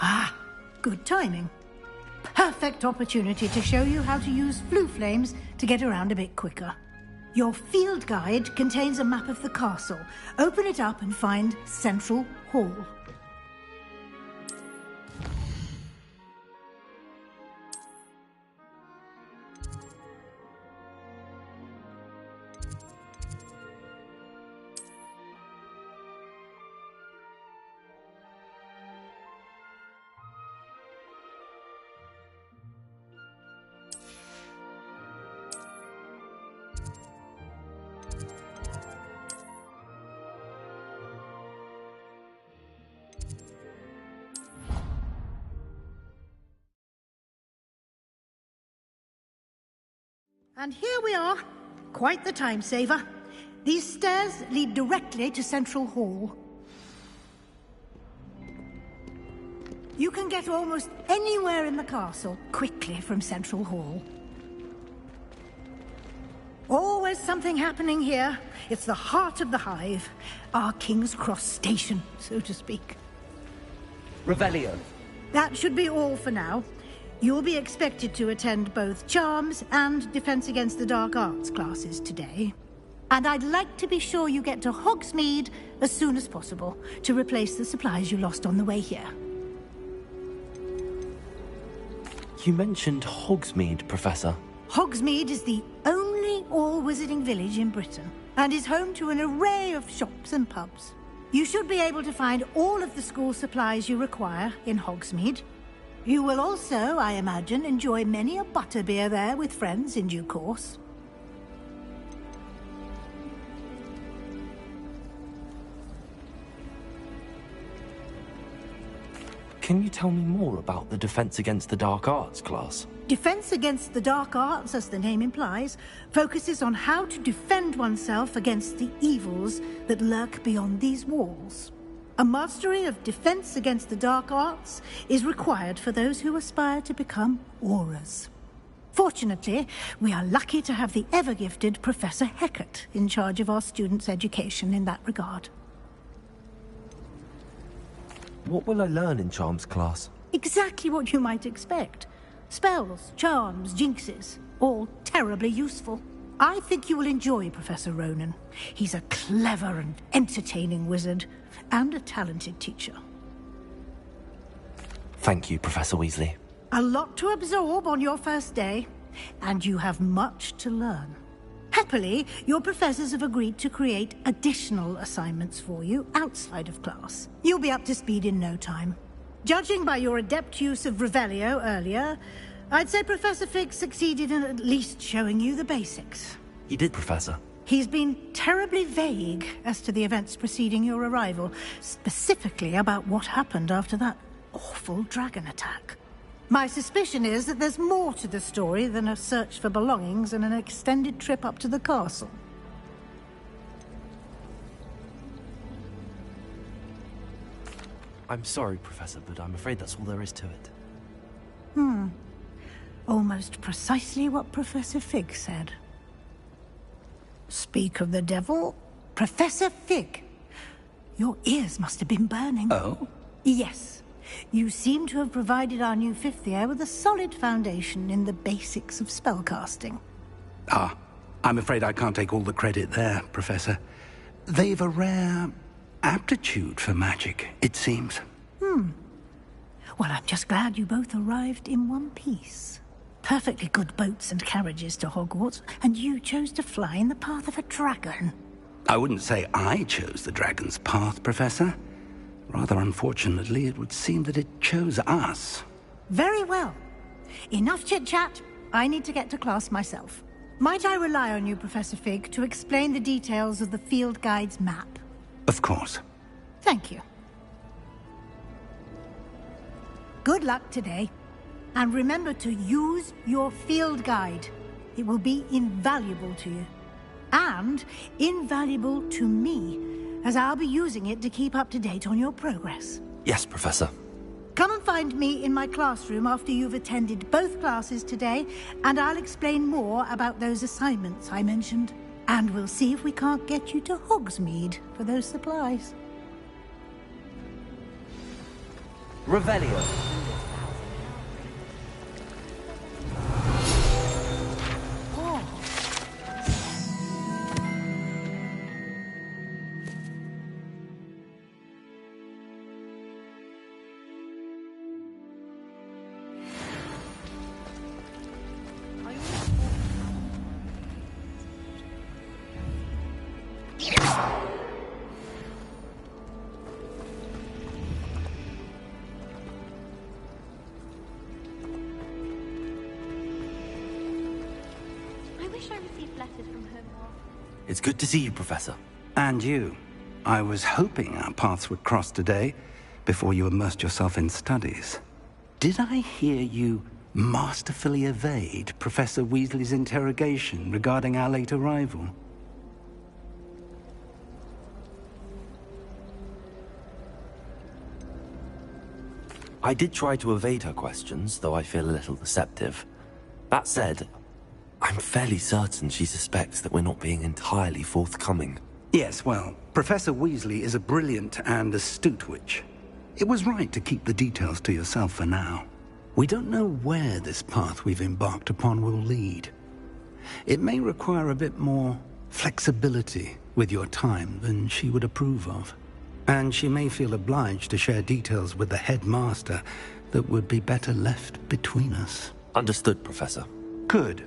Ah, good timing. Perfect opportunity to show you how to use flue flames to get around a bit quicker. Your field guide contains a map of the castle. Open it up and find Central Hall. And here we are. Quite the time saver. These stairs lead directly to Central Hall. You can get almost anywhere in the castle quickly from Central Hall. Always something happening here. It's the heart of the hive. Our King's Cross station, so to speak. Revelio. That should be all for now. You'll be expected to attend both Charms and Defense Against the Dark Arts classes today. And I'd like to be sure you get to Hogsmeade as soon as possible to replace the supplies you lost on the way here. You mentioned Hogsmeade, Professor. Hogsmeade is the only all-wizarding village in Britain and is home to an array of shops and pubs. You should be able to find all of the school supplies you require in Hogsmeade. You will also, I imagine, enjoy many a butterbeer there with friends in due course. Can you tell me more about the Defense Against the Dark Arts class? Defense Against the Dark Arts, as the name implies, focuses on how to defend oneself against the evils that lurk beyond these walls. A mastery of Defense Against the Dark Arts is required for those who aspire to become Aurors. Fortunately, we are lucky to have the ever-gifted Professor Hecat in charge of our students' education in that regard. What will I learn in Charms class? Exactly what you might expect. Spells, charms, jinxes, all terribly useful. I think you will enjoy Professor Ronan. He's a clever and entertaining wizard, and a talented teacher. Thank you, Professor Weasley. A lot to absorb on your first day, and you have much to learn. Happily, your professors have agreed to create additional assignments for you outside of class. You'll be up to speed in no time. Judging by your adept use of Revelio earlier, I'd say Professor Fig succeeded in at least showing you the basics. He did, Professor. He's been terribly vague as to the events preceding your arrival, specifically about what happened after that awful dragon attack. My suspicion is that there's more to the story than a search for belongings and an extended trip up to the castle. I'm sorry, Professor, but I'm afraid that's all there is to it. Almost precisely what Professor Fig said. Speak of the devil, Professor Fig. Your ears must have been burning. Oh? Yes. You seem to have provided our new fifth year with a solid foundation in the basics of spellcasting. Ah, I'm afraid I can't take all the credit there, Professor. They've a rare aptitude for magic, it seems. Well, I'm just glad you both arrived in one piece. Perfectly good boats and carriages to Hogwarts, and you chose to fly in the path of a dragon. I wouldn't say I chose the dragon's path, Professor. Rather unfortunately, it would seem that it chose us. Very well. Enough chit-chat. I need to get to class myself. Might I rely on you, Professor Fig, to explain the details of the field guide's map? Of course. Thank you. Good luck today. And remember to use your field guide. It will be invaluable to you. And invaluable to me, as I'll be using it to keep up to date on your progress. Yes, Professor. Come and find me in my classroom after you've attended both classes today, and I'll explain more about those assignments I mentioned. And we'll see if we can't get you to Hogsmeade for those supplies. Revelio. It's good to see you, Professor. And you. I was hoping our paths would cross today, before you immersed yourself in studies. Did I hear you masterfully evade Professor Weasley's interrogation regarding our late arrival? I did try to evade her questions, though I feel a little deceptive. That said, I'm fairly certain she suspects that we're not being entirely forthcoming. Yes, well, Professor Weasley is a brilliant and astute witch. It was right to keep the details to yourself for now. We don't know where this path we've embarked upon will lead. It may require a bit more flexibility with your time than she would approve of. And she may feel obliged to share details with the headmaster that would be better left between us. Understood, Professor. Good.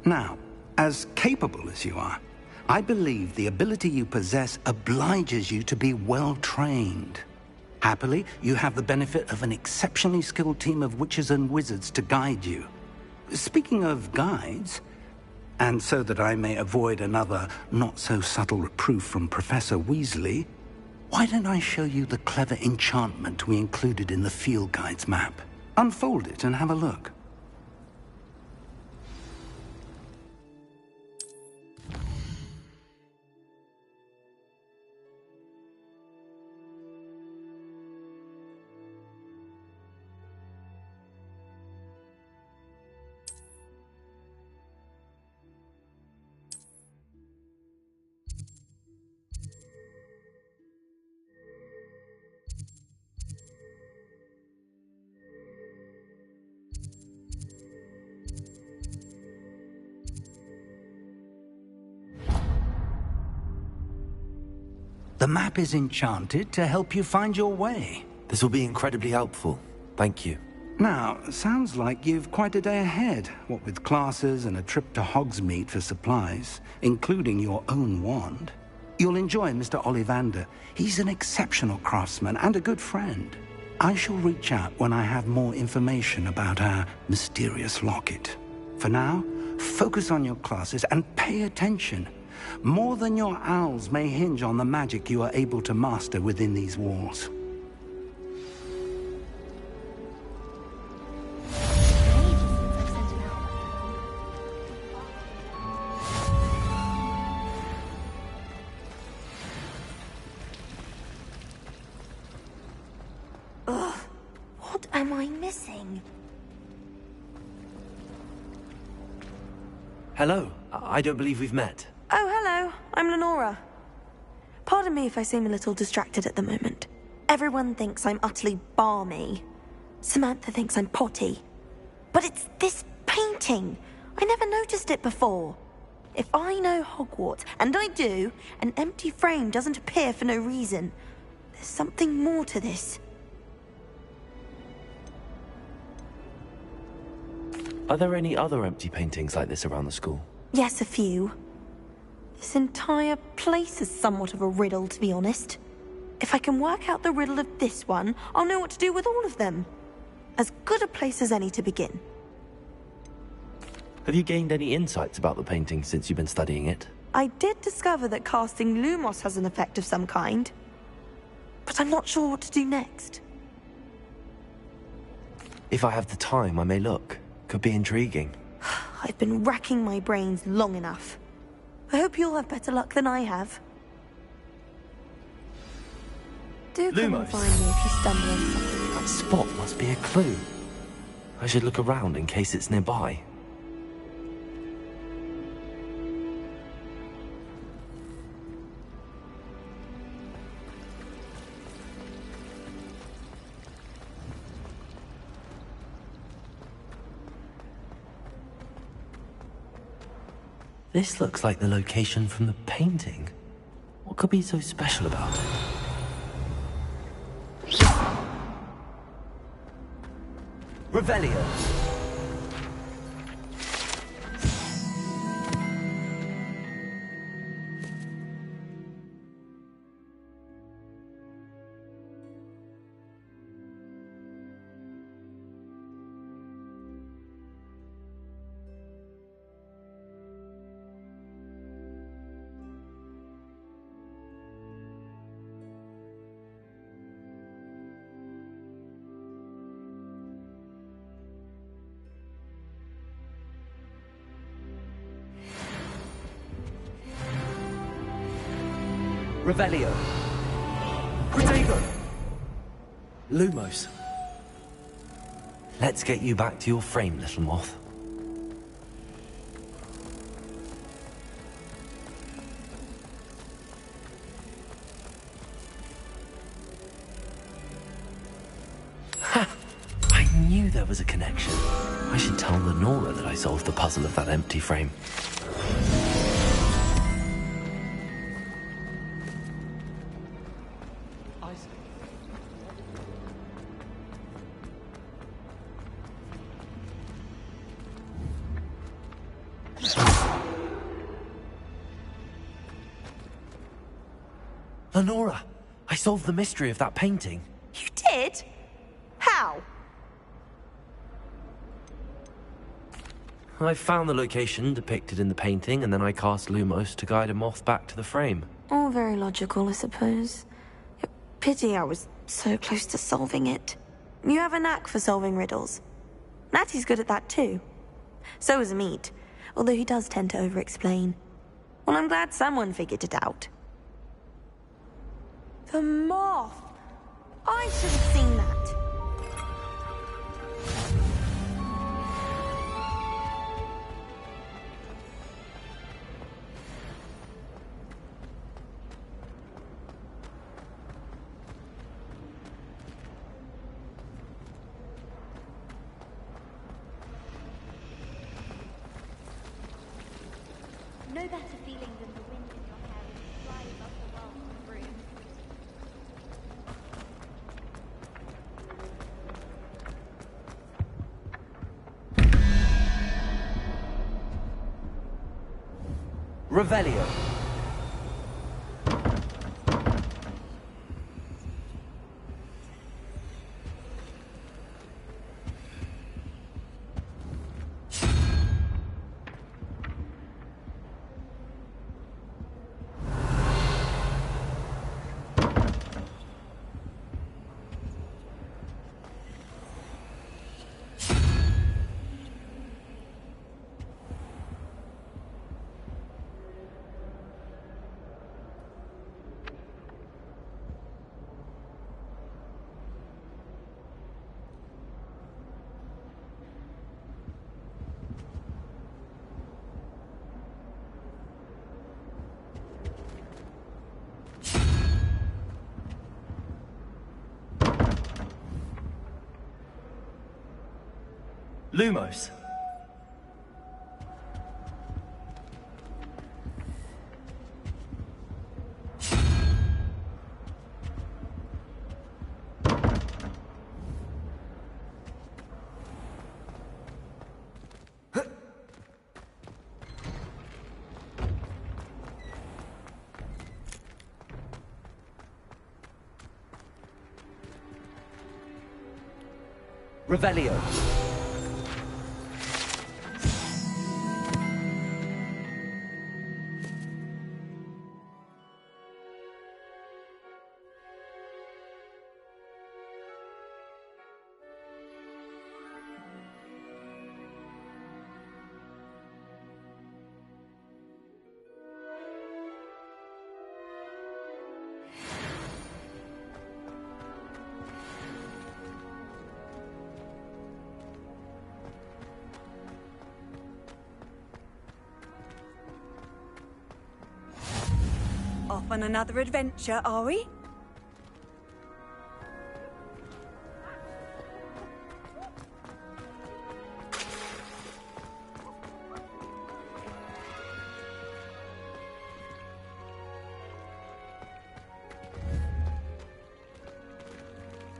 Now, as capable as you are, I believe the ability you possess obliges you to be well trained. Happily, you have the benefit of an exceptionally skilled team of witches and wizards to guide you. Speaking of guides, and so that I may avoid another not-so-subtle reproof from Professor Weasley, why don't I show you the clever enchantment we included in the field guide's map? Unfold it and have a look. The map is enchanted to help you find your way. This will be incredibly helpful. Thank you. Now, sounds like you've quite a day ahead, what with classes and a trip to Hogsmeade for supplies, including your own wand. You'll enjoy Mr. Ollivander. He's an exceptional craftsman and a good friend. I shall reach out when I have more information about our mysterious locket. For now, focus on your classes and pay attention. More than your owls may hinge on the magic you are able to master within these walls. Ugh, what am I missing? Hello. I don't believe we've met. Oh, hello. I'm Lenora. Pardon me if I seem a little distracted at the moment. Everyone thinks I'm utterly balmy. Samantha thinks I'm potty. But it's this painting. I never noticed it before. If I know Hogwarts, and I do, an empty frame doesn't appear for no reason. There's something more to this. Are there any other empty paintings like this around the school? Yes, a few. This entire place is somewhat of a riddle, to be honest. If I can work out the riddle of this one, I'll know what to do with all of them. As good a place as any to begin. Have you gained any insights about the painting since you've been studying it? I did discover that casting Lumos has an effect of some kind. But I'm not sure what to do next. If I have the time, I may look. Could be intriguing. I've been racking my brains long enough. I hope you'll have better luck than I have. Do come and find me if you stumble on something. That spot must be a clue. I should look around in case it's nearby. This looks like the location from the painting. What could be so special about it? Revelio. Revelio. Protego. Lumos. Let's get you back to your frame, little moth. Ha! I knew there was a connection. I should tell Lenora that I solved the puzzle of that empty frame. Lenora, I solved the mystery of that painting. You did? How? I found the location depicted in the painting, and then I cast Lumos to guide a moth back to the frame. All very logical, I suppose. Pity I was so close to solving it. You have a knack for solving riddles. Natty's good at that too. So is Meat, although he does tend to over-explain. Well, I'm glad someone figured it out. The moth! I should have seen that. No better feeling than the wind in your hair as you fly above the world on a broom. Revelio. Lumos. Revelio. Off on another adventure, are we?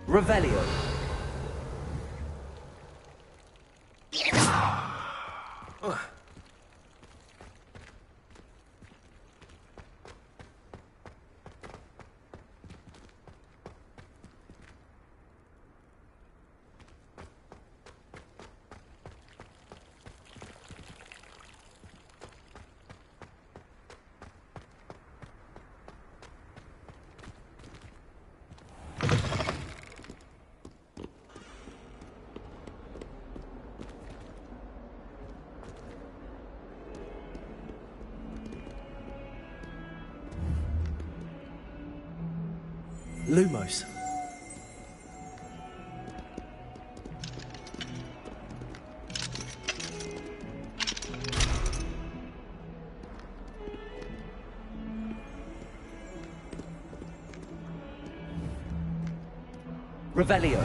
Revelio. Lumos. Revelio.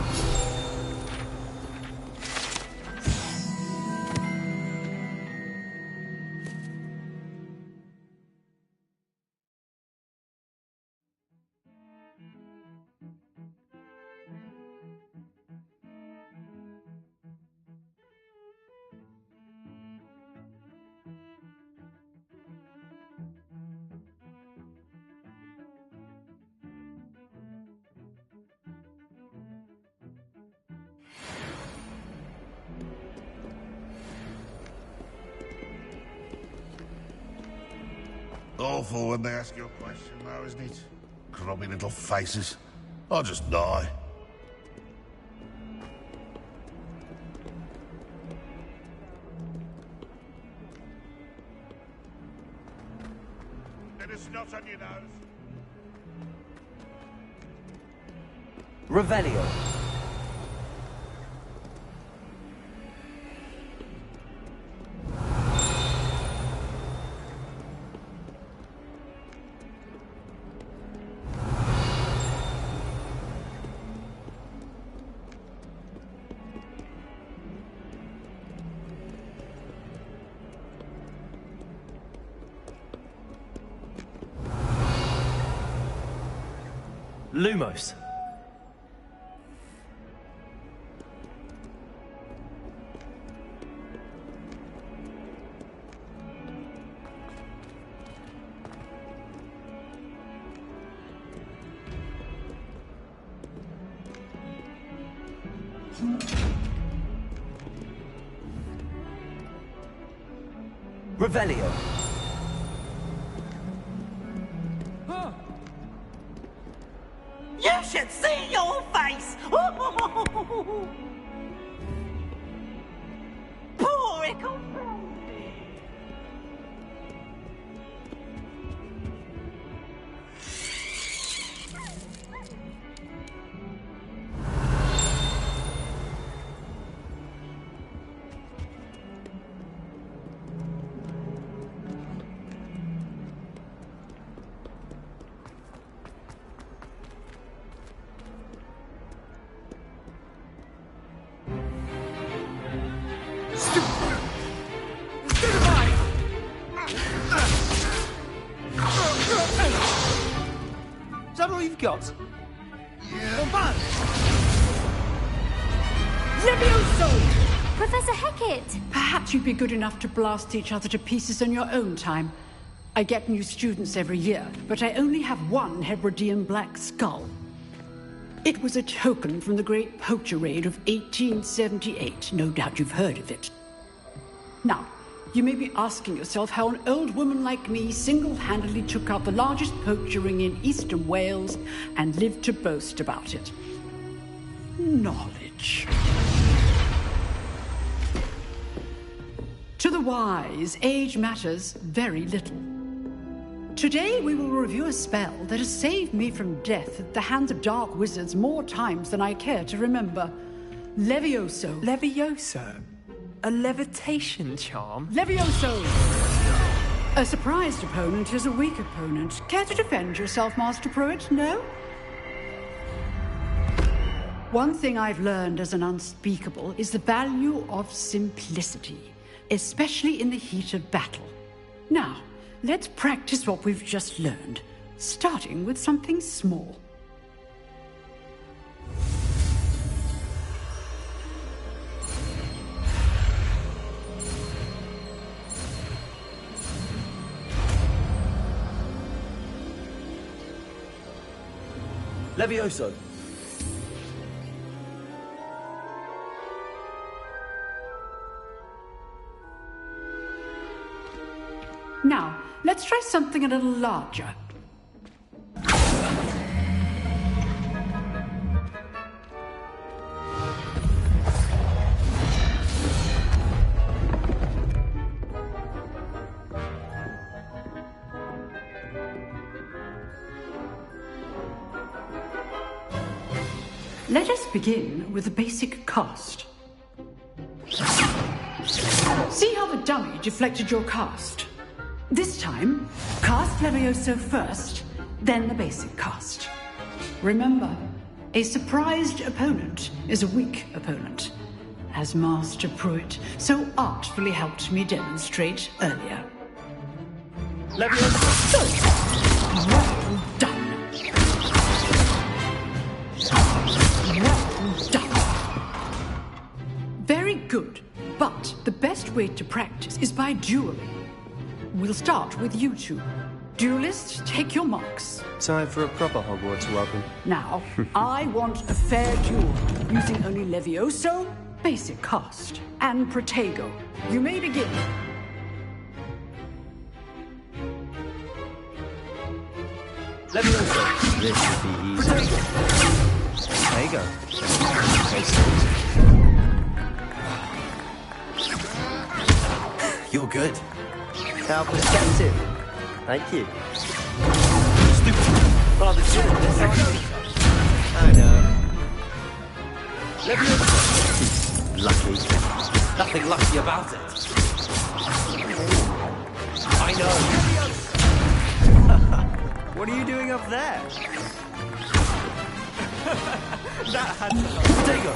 Awful when they ask you a question, though, isn't it? Grubby little faces. I'll just die. Bit of snot on your nose. Revelio. Lumos. Revelio. You should see your face! Poor Ickle! that all you've got? Yeah. Levioso! Professor Hecat! Perhaps you'd be good enough to blast each other to pieces in your own time. I get new students every year, but I only have one Hebridean black skull. It was a token from the Great Poacher Raid of 1878. No doubt you've heard of it. Now, you may be asking yourself how an old woman like me single-handedly took out the largest poacher ring in eastern Wales and lived to boast about it. Knowledge. To the wise, age matters very little. Today we will review a spell that has saved me from death at the hands of dark wizards more times than I care to remember. Levioso. Levioso? A levitation charm? Levioso! A surprised opponent is a weak opponent. Care to defend yourself, Master Pruitt? No? One thing I've learned as an unspeakable is the value of simplicity, especially in the heat of battle. Now, let's practice what we've just learned, starting with something small. Levioso. Now, let's try something a little larger. Let us begin with the basic cast. See how the dummy deflected your cast? This time, cast Levioso first, then the basic cast. Remember, a surprised opponent is a weak opponent, as Master Pruitt so artfully helped me demonstrate earlier. Levioso! Well done. Well done. Very good, but the best way to practice is by dueling. We'll start with you two. Duelists, take your marks. Time for a proper Hogwarts welcome. Now, I want a fair duel, using only Levioso, basic cast, and Protego. You may begin. Levioso. This should be easy. There you go. You're good. How perspective. Thank you. Rather good this, aren't you? I know. Levioso. Lucky. Nothing lucky about it. I know. What are you doing up there? That had to help. There you go.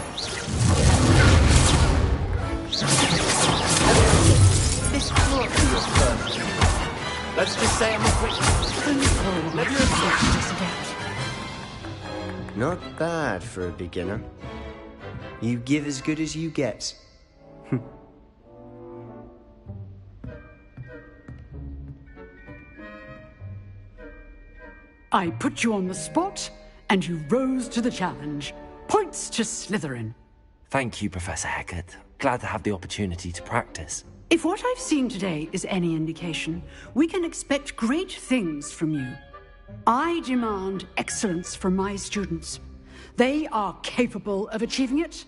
This can't be your first. Let's just say I'm a quick. Not bad for a beginner. You give as good as you get. I put you on the spot, and you rose to the challenge. Points to Slytherin. Thank you, Professor Hecat. Glad to have the opportunity to practice. If what I've seen today is any indication, we can expect great things from you. I demand excellence from my students. They are capable of achieving it,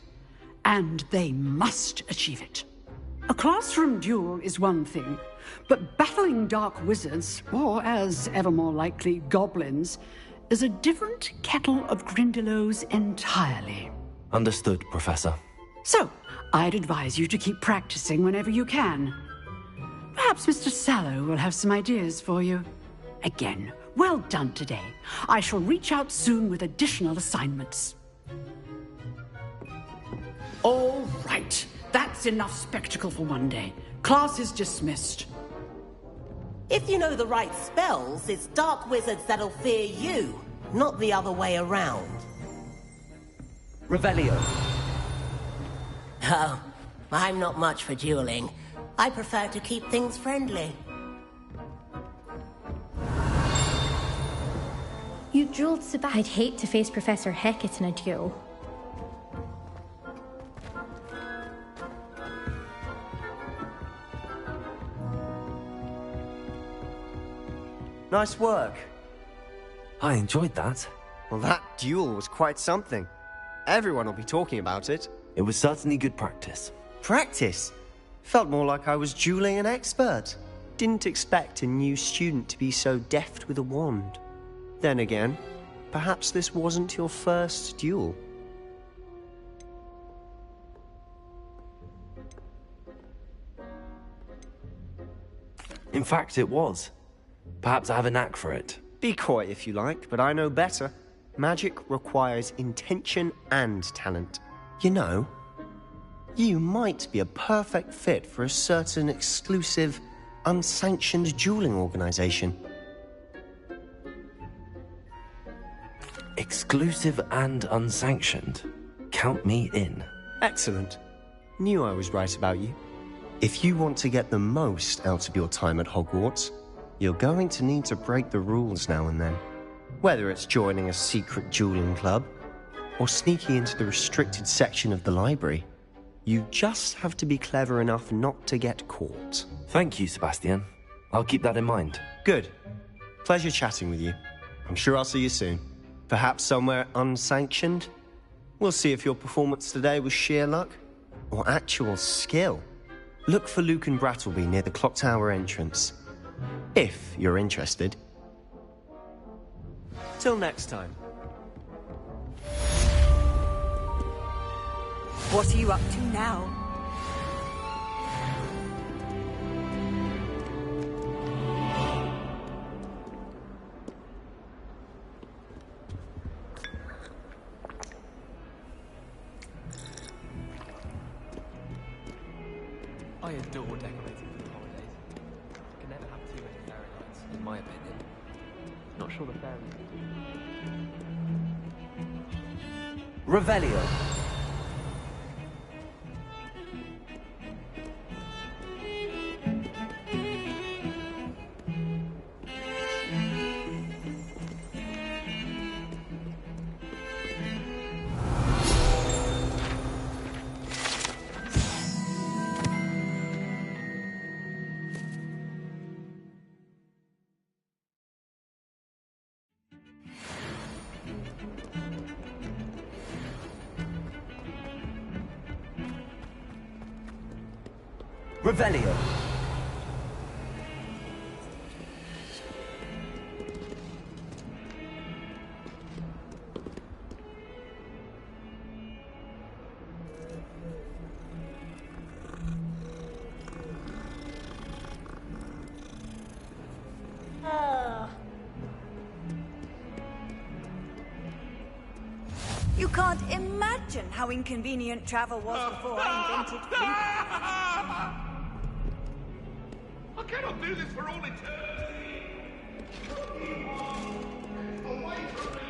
and they must achieve it. A classroom duel is one thing, but battling dark wizards, or as ever more likely, goblins, is a different kettle of Grindylows entirely. Understood, Professor. So, I'd advise you to keep practicing whenever you can. Perhaps Mr. Sallow will have some ideas for you. Again, well done today. I shall reach out soon with additional assignments. All right. That's enough spectacle for one day. Class is dismissed. If you know the right spells, it's dark wizards that'll fear you. not the other way around. Revelio. Oh, I'm not much for dueling. I prefer to keep things friendly. You dueled Sebastian. I'd hate to face Professor Hecat in a duel. Nice work. I enjoyed that. Well, that duel was quite something. Everyone will be talking about it. It was certainly good practice. Practice? Felt more like I was dueling an expert. Didn't expect a new student to be so deft with a wand. Then again, perhaps this wasn't your first duel. In fact, it was. Perhaps I have a knack for it. Be coy if you like, but I know better. Magic requires intention and talent. You know, you might be a perfect fit for a certain exclusive, unsanctioned dueling organization. Exclusive and unsanctioned. Count me in. Excellent. Knew I was right about you. If you want to get the most out of your time at Hogwarts, you're going to need to break the rules now and then. Whether it's joining a secret dueling club, or sneaking into the restricted section of the library, you just have to be clever enough not to get caught. Thank you, Sebastian. I'll keep that in mind. Good. Pleasure chatting with you. I'm sure I'll see you soon. Perhaps somewhere unsanctioned? We'll see if your performance today was sheer luck, or actual skill. Look for Luke and Brattleby near the clock tower entrance. If you're interested. Till next time. What are you up to now? I adore decorating for the holidays. Can never have too many fairy lights, in my opinion. Not sure the fairies do. Revelio. Revelio. You can't imagine how inconvenient travel was before I invented food. I cannot do this for all eternity! Away from me!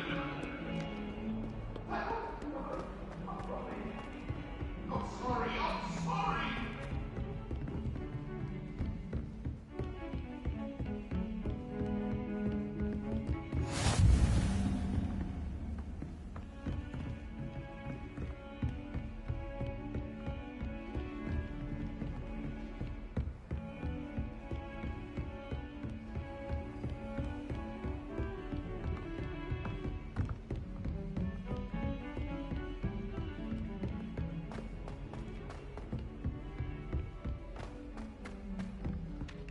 I'm sorry, I'm sorry!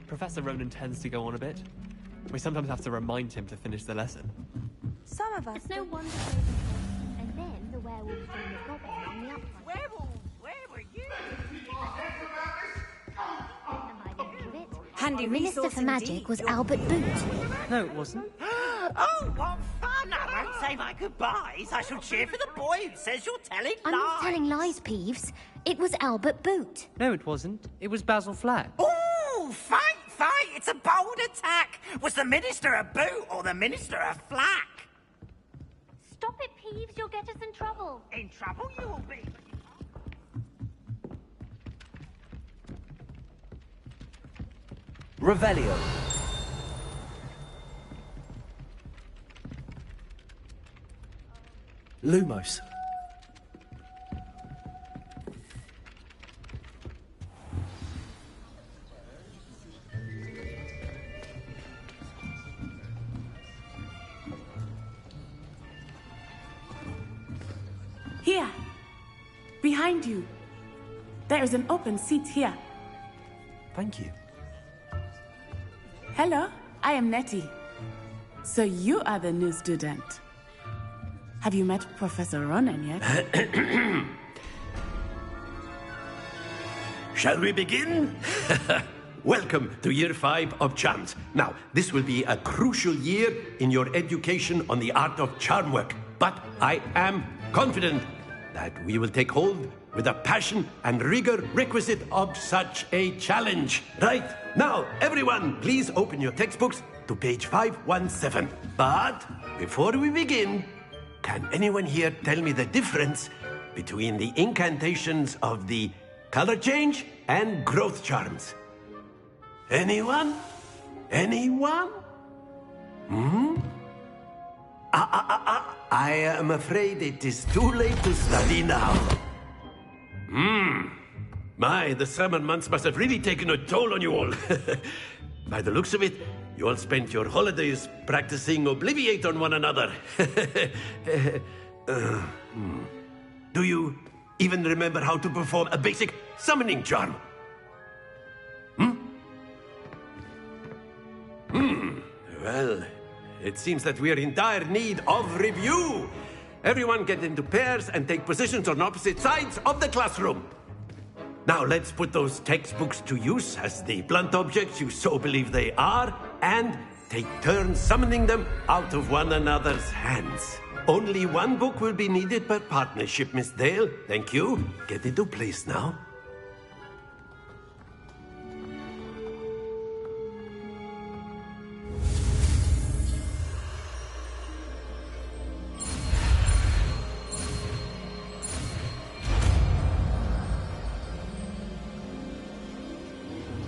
Professor Ronan tends to go on a bit. We sometimes have to remind him to finish the lesson. Some of us. It's no wonder they were and then the werewolves joined the goblins on the upfront. Werewolves, where were you? Handy The Minister resource for Magic indeed. was Albert Boot. No, it wasn't. Oh, what fun! I won't say my goodbyes. I shall cheer for the boy who says you're telling I'm lies. not telling lies, Peeves. It was Albert Boot. No, it wasn't. It was Basil Flack. Ooh, fight! It's a bold attack. Was the Minister a boot or the Minister a flack? leaves, you'll get us in trouble. In trouble you will be. Revelio. Lumos. Here. Behind you. There is an open seat here. Thank you. Hello, I am Nettie. So you are the new student. Have you met Professor Ronan yet? Shall we begin? Welcome to Year 5 of Charms. Now, this will be a crucial year in your education on the art of charm work. But I am confident that we will take hold with the passion and rigor requisite of such a challenge. Right, now, everyone, please open your textbooks to page 517. But before we begin, can anyone here tell me the difference between the incantations of the color change and growth charms? Anyone? Anyone? I am afraid it is too late to study now. My, the summer months must have really taken a toll on you all. By the looks of it, you all spent your holidays practicing Obliviate on one another. Do you even remember how to perform a basic summoning charm? Well, it seems that we are in dire need of review. Everyone get into pairs and take positions on opposite sides of the classroom. Now let's put those textbooks to use as the blunt objects you so believe they are, and take turns summoning them out of one another's hands. Only one book will be needed per partnership, Miss Dale. Thank you. Get into place now.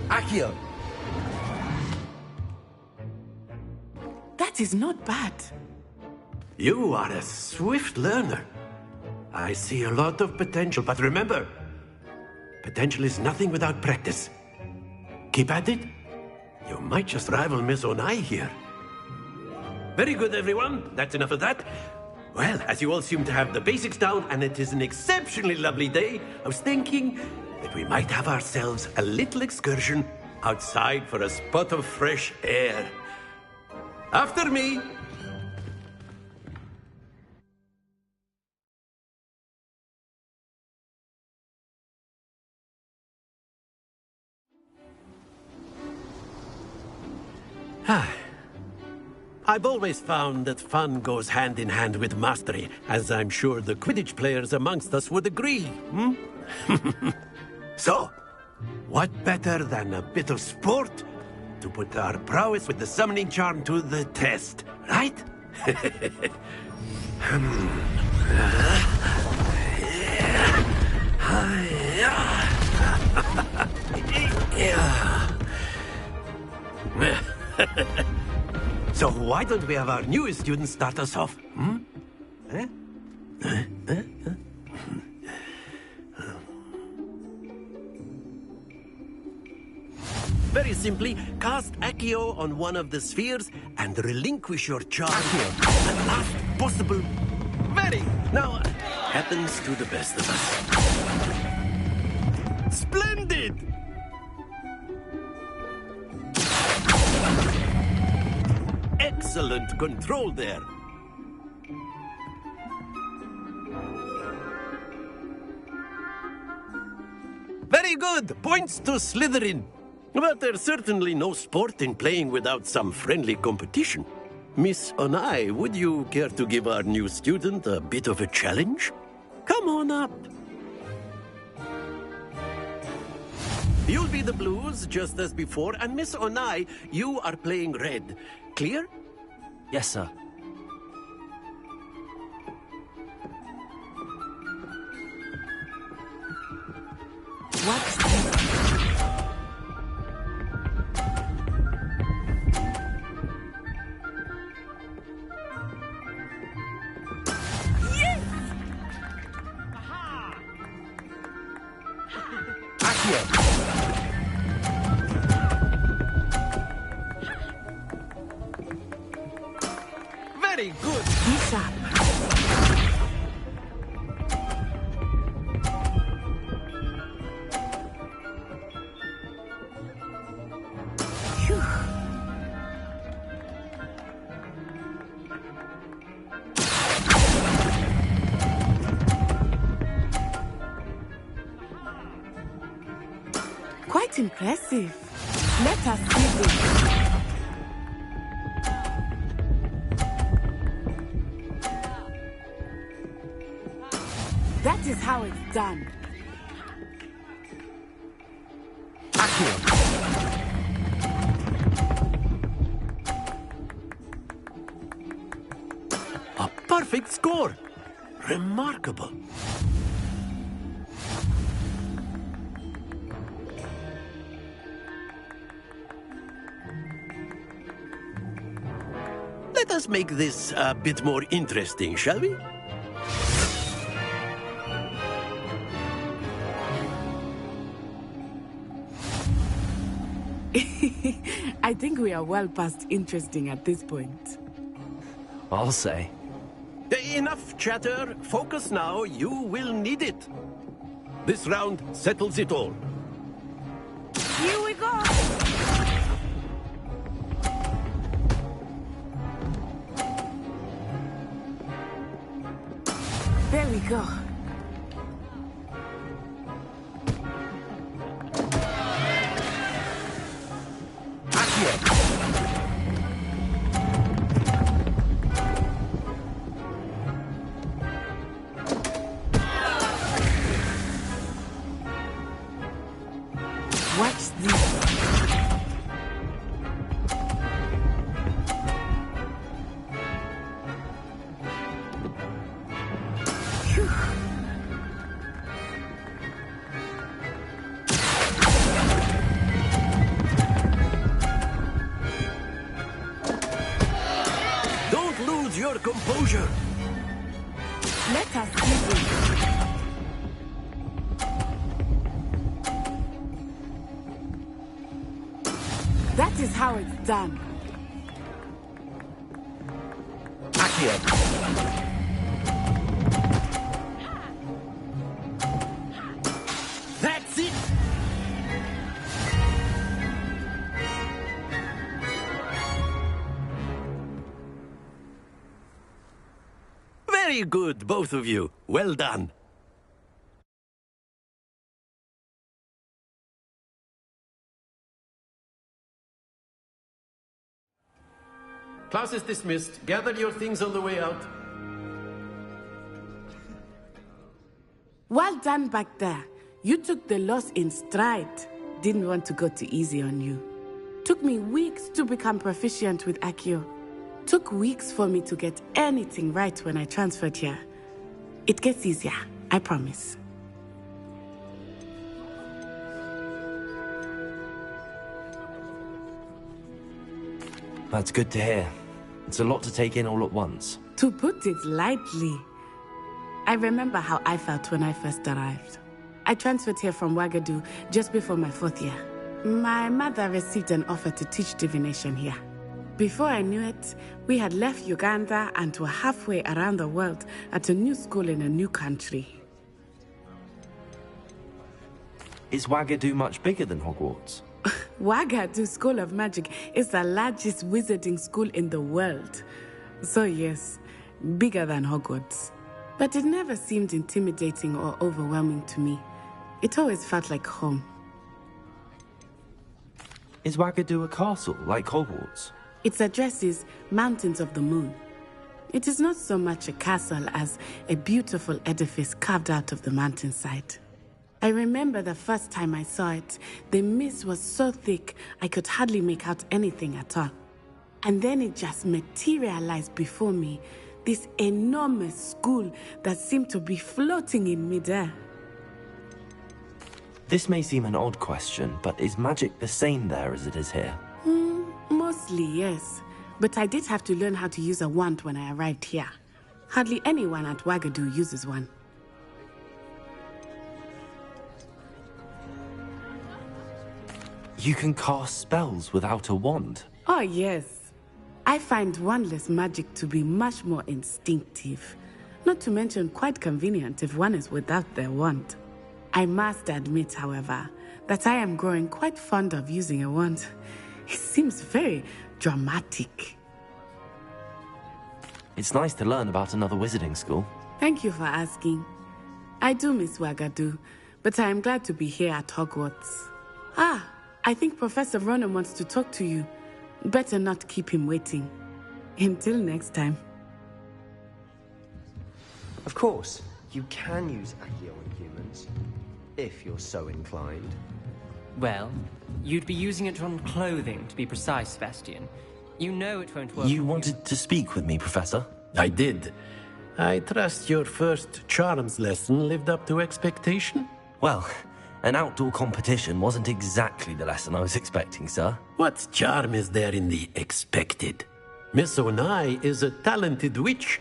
Accio. That is not bad. You are a swift learner. I see a lot of potential, but remember, potential is nothing without practice. Keep at it. You might just rival Miss Onai here. Very good, everyone. That's enough of that. Well, as you all seem to have the basics down, and it is an exceptionally lovely day, I was thinking that we might have ourselves a little excursion outside for a spot of fresh air. After me. I've always found that fun goes hand in hand with mastery, as I'm sure the Quidditch players amongst us would agree. So, what better than a bit of sport to put our prowess with the summoning charm to the test, right? So why don't we have our newest student start us off? Very simply, cast Accio on one of the spheres and relinquish your charge at the last possible. Very. Now, happens to the best of us. Splendid! Excellent control there. Very good. Points to Slytherin. But there's certainly no sport in playing without some friendly competition. Miss Onai, would you care to give our new student a bit of a challenge? Come on up. You'll be the blues, just as before, and Miss Onai, you are playing red. Clear? Yes, sir. What's this? Very good. Lisa. Quite impressive. Let us see this. That is how it's done. A perfect score. Remarkable. Let us make this a bit more interesting, shall we? I think we are well past interesting at this point. I'll say. Enough chatter. Focus now. You will need it. This round settles it all. Here we go! There we go. Watch this. Phew. Don't lose your composure. Let us see this. That is how it's done. That's it. Very good, both of you. Well done. Class is dismissed. Gather your things on the way out. Well done back there. You took the loss in stride. Didn't want to go too easy on you. Took me weeks to become proficient with Accio. Took weeks for me to get anything right when I transferred here. It gets easier, I promise. That's good to hear. It's a lot to take in all at once. To put it lightly, I remember how I felt when I first arrived. I transferred here from Ouagadougou just before my 4th year. My mother received an offer to teach divination here. Before I knew it, we had left Uganda and were halfway around the world at a new school in a new country. Is Ouagadougou much bigger than Hogwarts? Ouagadougou School of Magic is the largest wizarding school in the world. So yes, bigger than Hogwarts. But it never seemed intimidating or overwhelming to me. It always felt like home. Is Ouagadougou a castle, like Hogwarts? Its address is Mountains of the Moon. It is not so much a castle as a beautiful edifice carved out of the mountainside. I remember the first time I saw it, the mist was so thick I could hardly make out anything at all. And then it just materialized before me, this enormous school that seemed to be floating in midair. This may seem an odd question, but is magic the same there as it is here? Mostly, yes. But I did have to learn how to use a wand when I arrived here. Hardly anyone at Wagadu uses one. You can cast spells without a wand? Oh, yes. I find wandless magic to be much more instinctive. Not to mention quite convenient if one is without their wand. I must admit, however, that I am growing quite fond of using a wand. It seems very dramatic. It's nice to learn about another wizarding school. Thank you for asking. I do miss Wagadu, but I am glad to be here at Hogwarts. I think Professor Ronan wants to talk to you. Better not keep him waiting. Until next time. Of course, you can use Accio on humans, if you're so inclined. Well, you'd be using it on clothing, to be precise, Sebastian. You know it won't work. You wanted to speak with me, Professor? I did. I trust your first charms lesson lived up to expectation? Well, an outdoor competition wasn't exactly the lesson I was expecting, sir. What charm is there in the expected? Miss Onai is a talented witch.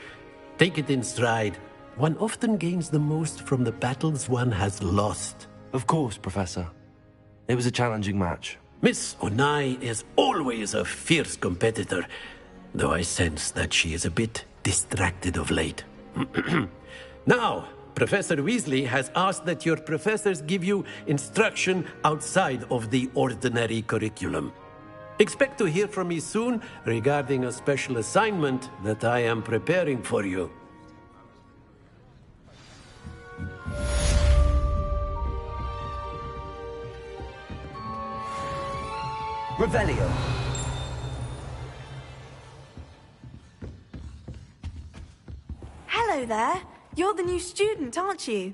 Take it in stride. One often gains the most from the battles one has lost. Of course, Professor. It was a challenging match. Miss Onai is always a fierce competitor, though I sense that she is a bit distracted of late. Now, Professor Weasley has asked that your professors give you instruction outside of the ordinary curriculum. Expect to hear from me soon regarding a special assignment that I am preparing for you. Revelio. Hello there. You're the new student, aren't you?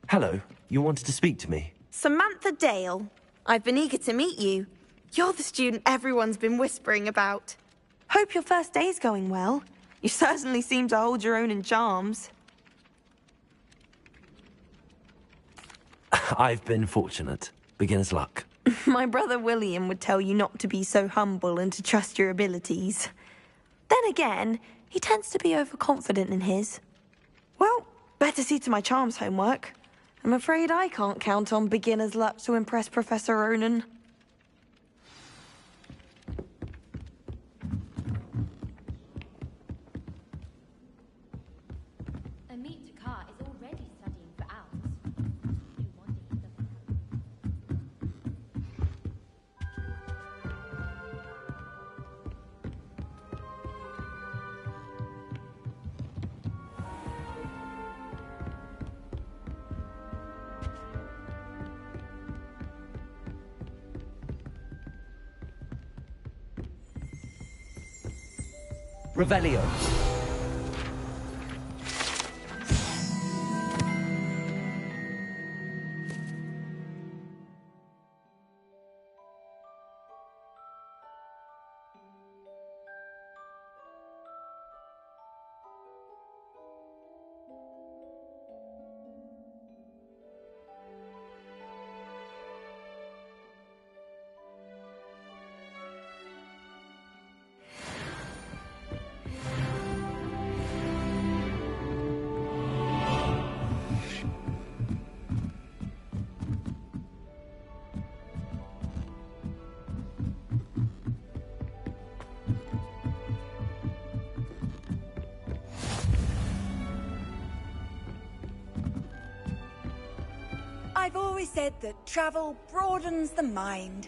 Hello. You wanted to speak to me? Samantha Dale. I've been eager to meet you. You're the student everyone's been whispering about. Hope your first day's going well. You certainly seem to hold your own in charms. I've been fortunate. Beginner's luck. My brother William would tell you not to be so humble and to trust your abilities. Then again, he tends to be overconfident in his. Well, better see to my charms homework. I'm afraid I can't count on beginner's luck to impress Professor Ronan. Amit Takar is already studying for owls. Revelio. I've always said that travel broadens the mind.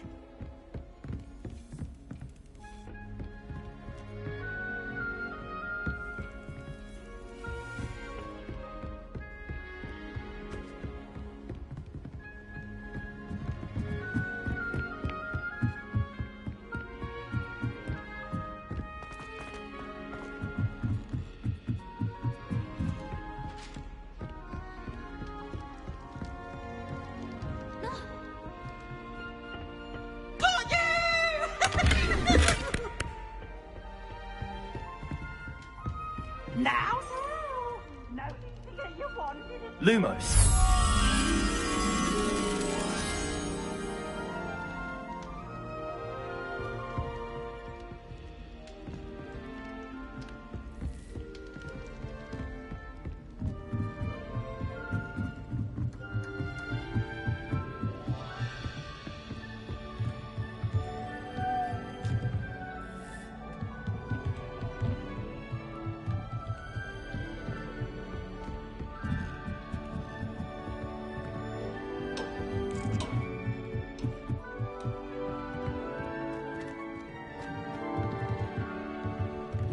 Now? No need to get you wanted. Lumos.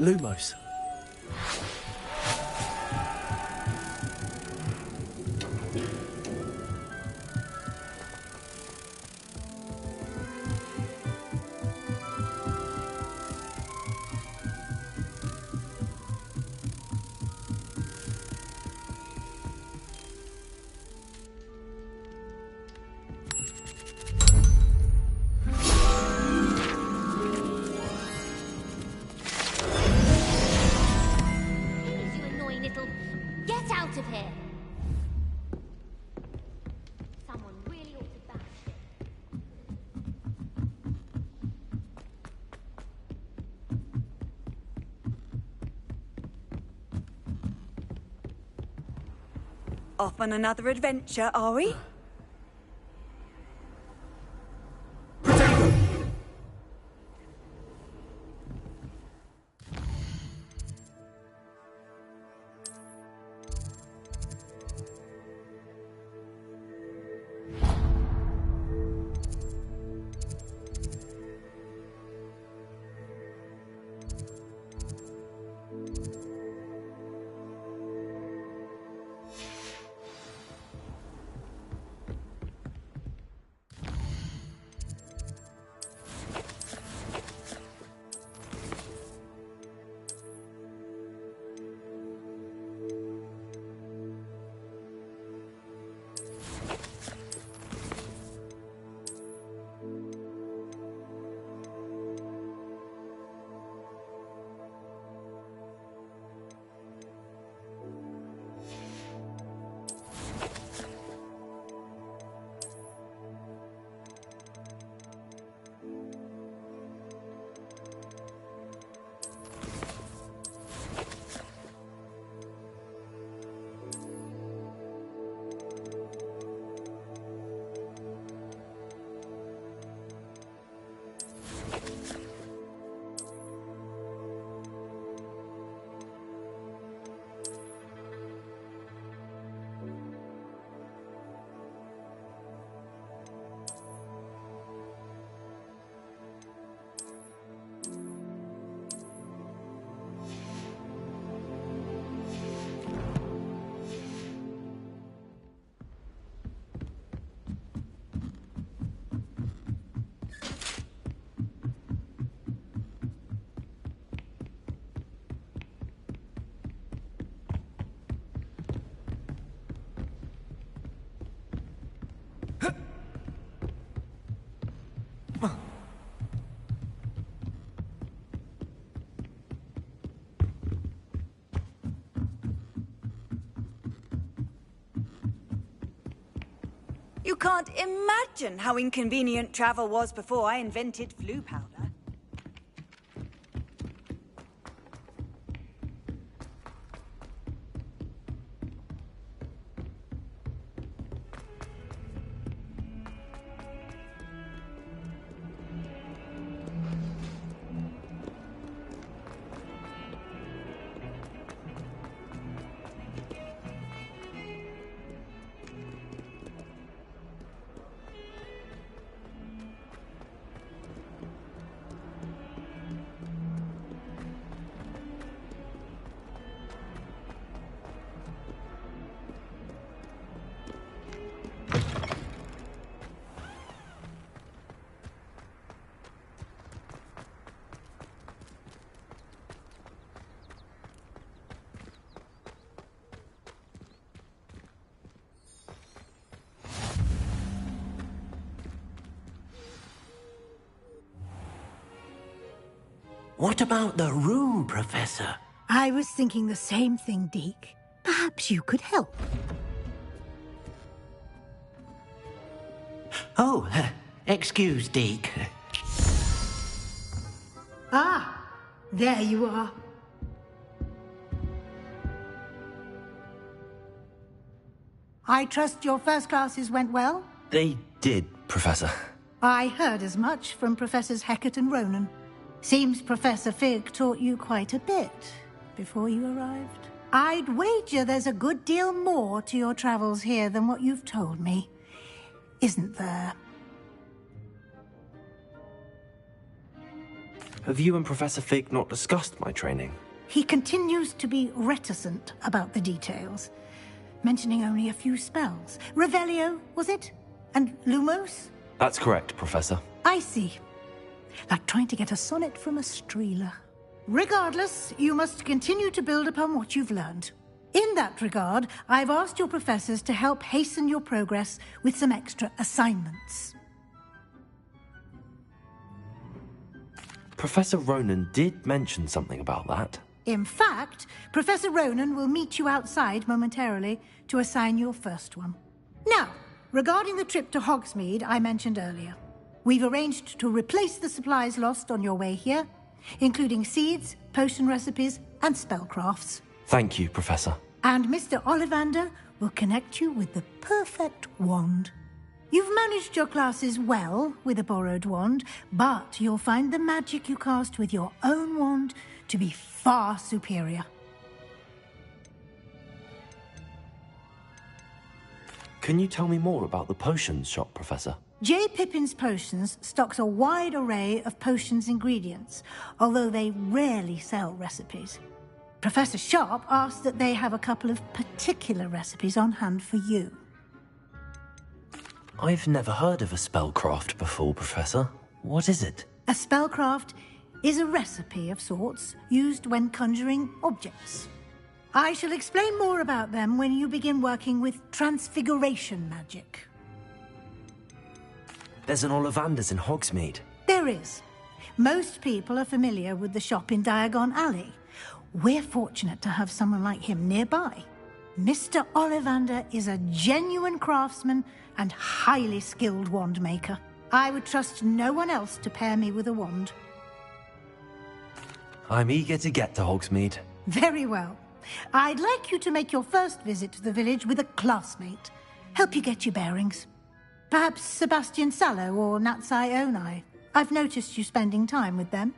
Lumos. You annoying little... Get out of here! Someone really ought to bash it. Off on another adventure, are we? You can't imagine how inconvenient travel was before I invented flu powder. What about the room, Professor? I was thinking the same thing, Deke. Perhaps you could help. Oh, excuse, Deke. Ah, there you are. I trust your first classes went well? They did, Professor. I heard as much from Professors Hecat and Ronan. Seems Professor Fig taught you quite a bit before you arrived. I'd wager there's a good deal more to your travels here than what you've told me. Isn't there? Have you and Professor Fig not discussed my training? He continues to be reticent about the details, mentioning only a few spells. Revelio, was it? And Lumos? That's correct, Professor. I see. Like trying to get a sonnet from a streeler. Regardless, you must continue to build upon what you've learned. In that regard, I've asked your professors to help hasten your progress with some extra assignments. Professor Ronan did mention something about that. In fact, Professor Ronan will meet you outside momentarily to assign your first one. Now, regarding the trip to Hogsmeade I mentioned earlier, we've arranged to replace the supplies lost on your way here, including seeds, potion recipes, and spellcrafts. Thank you, Professor. And Mr. Ollivander will connect you with the perfect wand. You've managed your classes well with a borrowed wand, but you'll find the magic you cast with your own wand to be far superior. Can you tell me more about the potions shop, Professor? J. Pippin's Potions stocks a wide array of potions ingredients, although they rarely sell recipes. Professor Sharp asked that they have a couple of particular recipes on hand for you. I've never heard of a spellcraft before, Professor. What is it? A spellcraft is a recipe of sorts used when conjuring objects. I shall explain more about them when you begin working with transfiguration magic. There's an Ollivander's in Hogsmeade. There is. Most people are familiar with the shop in Diagon Alley. We're fortunate to have someone like him nearby. Mr. Ollivander is a genuine craftsman and highly skilled wand maker. I would trust no one else to pair me with a wand. I'm eager to get to Hogsmeade. Very well. I'd like you to make your first visit to the village with a classmate. Help you get your bearings. Perhaps Sebastian Sallow or Natsai Onai. I've noticed you spending time with them.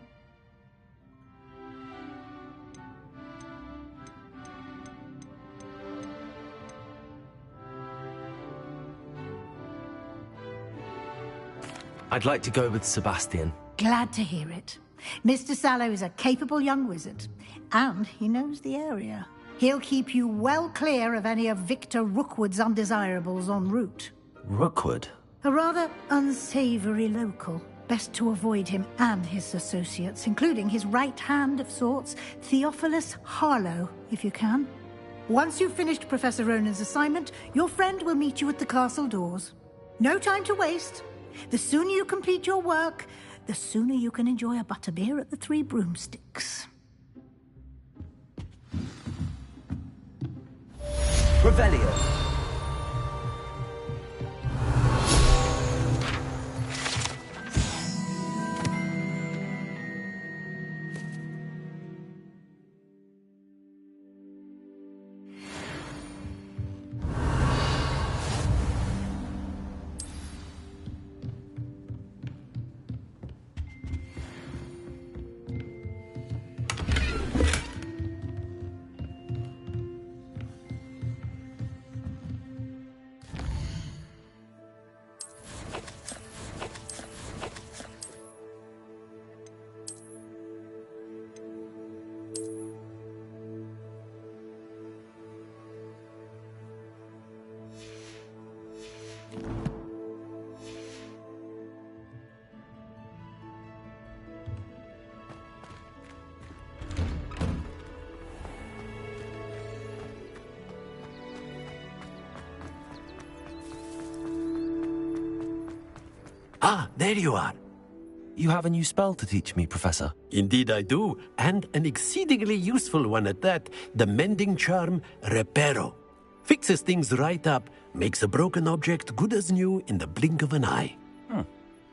I'd like to go with Sebastian. Glad to hear it. Mr. Sallow is a capable young wizard, and he knows the area. He'll keep you well clear of any of Victor Rookwood's undesirables en route. Rookwood? A rather unsavory local. Best to avoid him and his associates, including his right hand of sorts, Theophilus Harlow, if you can. Once you've finished Professor Ronan's assignment, your friend will meet you at the castle doors. No time to waste. The sooner you complete your work, the sooner you can enjoy a butterbeer at the Three Broomsticks. Revelio. Ah, there you are. You have a new spell to teach me, Professor. Indeed I do, and an exceedingly useful one at that, the mending charm Reparo. Fixes things right up, makes a broken object good as new in the blink of an eye.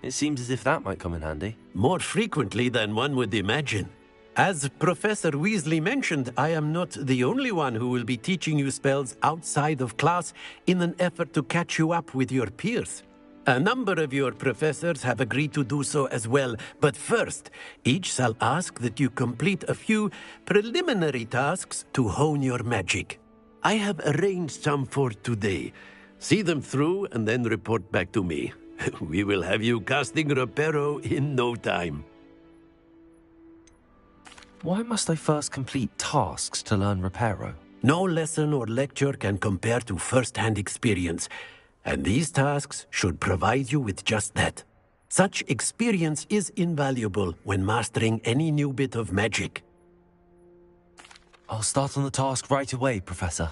It seems as if that might come in handy. More frequently than one would imagine. As Professor Weasley mentioned, I am not the only one who will be teaching you spells outside of class in an effort to catch you up with your peers. A number of your professors have agreed to do so as well, but first, each shall ask that you complete a few preliminary tasks to hone your magic. I have arranged some for today. See them through and then report back to me. We will have you casting Reparo in no time. Why must I first complete tasks to learn Reparo? No lesson or lecture can compare to first-hand experience, and these tasks should provide you with just that. Such experience is invaluable when mastering any new bit of magic. I'll start on the task right away, Professor.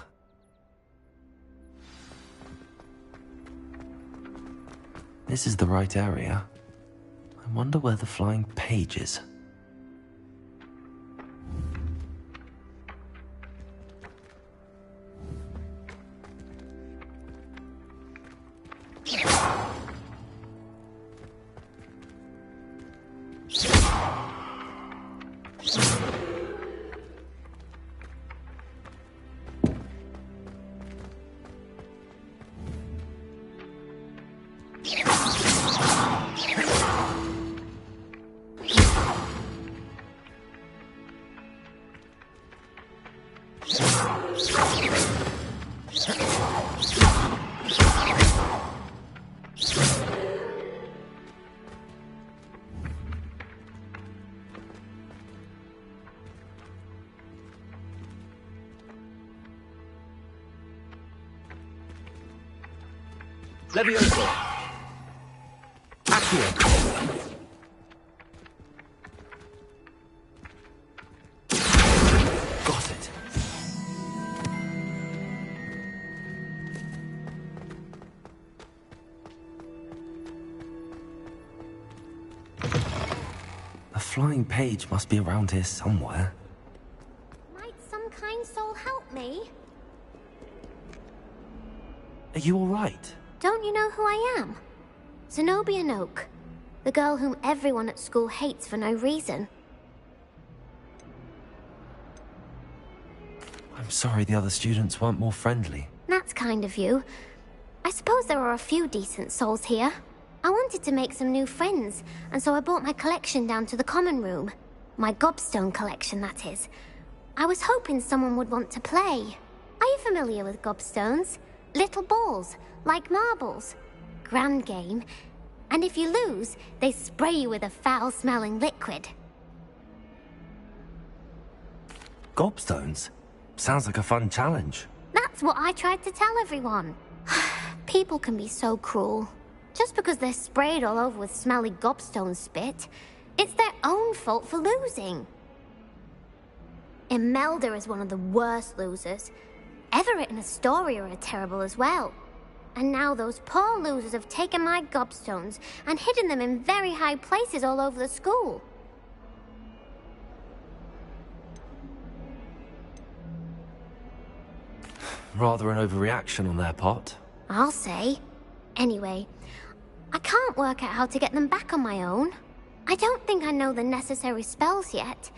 This is the right area. I wonder where the flying page is. Levioso! Accio! Got it. The flying page must be around here somewhere. Might some kind soul help me? Are you all right? Don't you know who I am? Zenobia Noak, the girl whom everyone at school hates for no reason. I'm sorry the other students weren't more friendly. That's kind of you. I suppose there are a few decent souls here. I wanted to make some new friends, and so I brought my collection down to the common room. My gobstone collection, that is. I was hoping someone would want to play. Are you familiar with gobstones? Little balls, like marbles. Grand game. And if you lose, they spray you with a foul-smelling liquid. Gobstones? Sounds like a fun challenge. That's what I tried to tell everyone. People can be so cruel. Just because they're sprayed all over with smelly gobstone spit, it's their own fault for losing. Imelda is one of the worst losers. Everett and Astoria are terrible as well. And now those poor losers have taken my gobstones and hidden them in very high places all over the school. Rather an overreaction on their part. I'll say. Anyway, I can't work out how to get them back on my own. I don't think I know the necessary spells yet.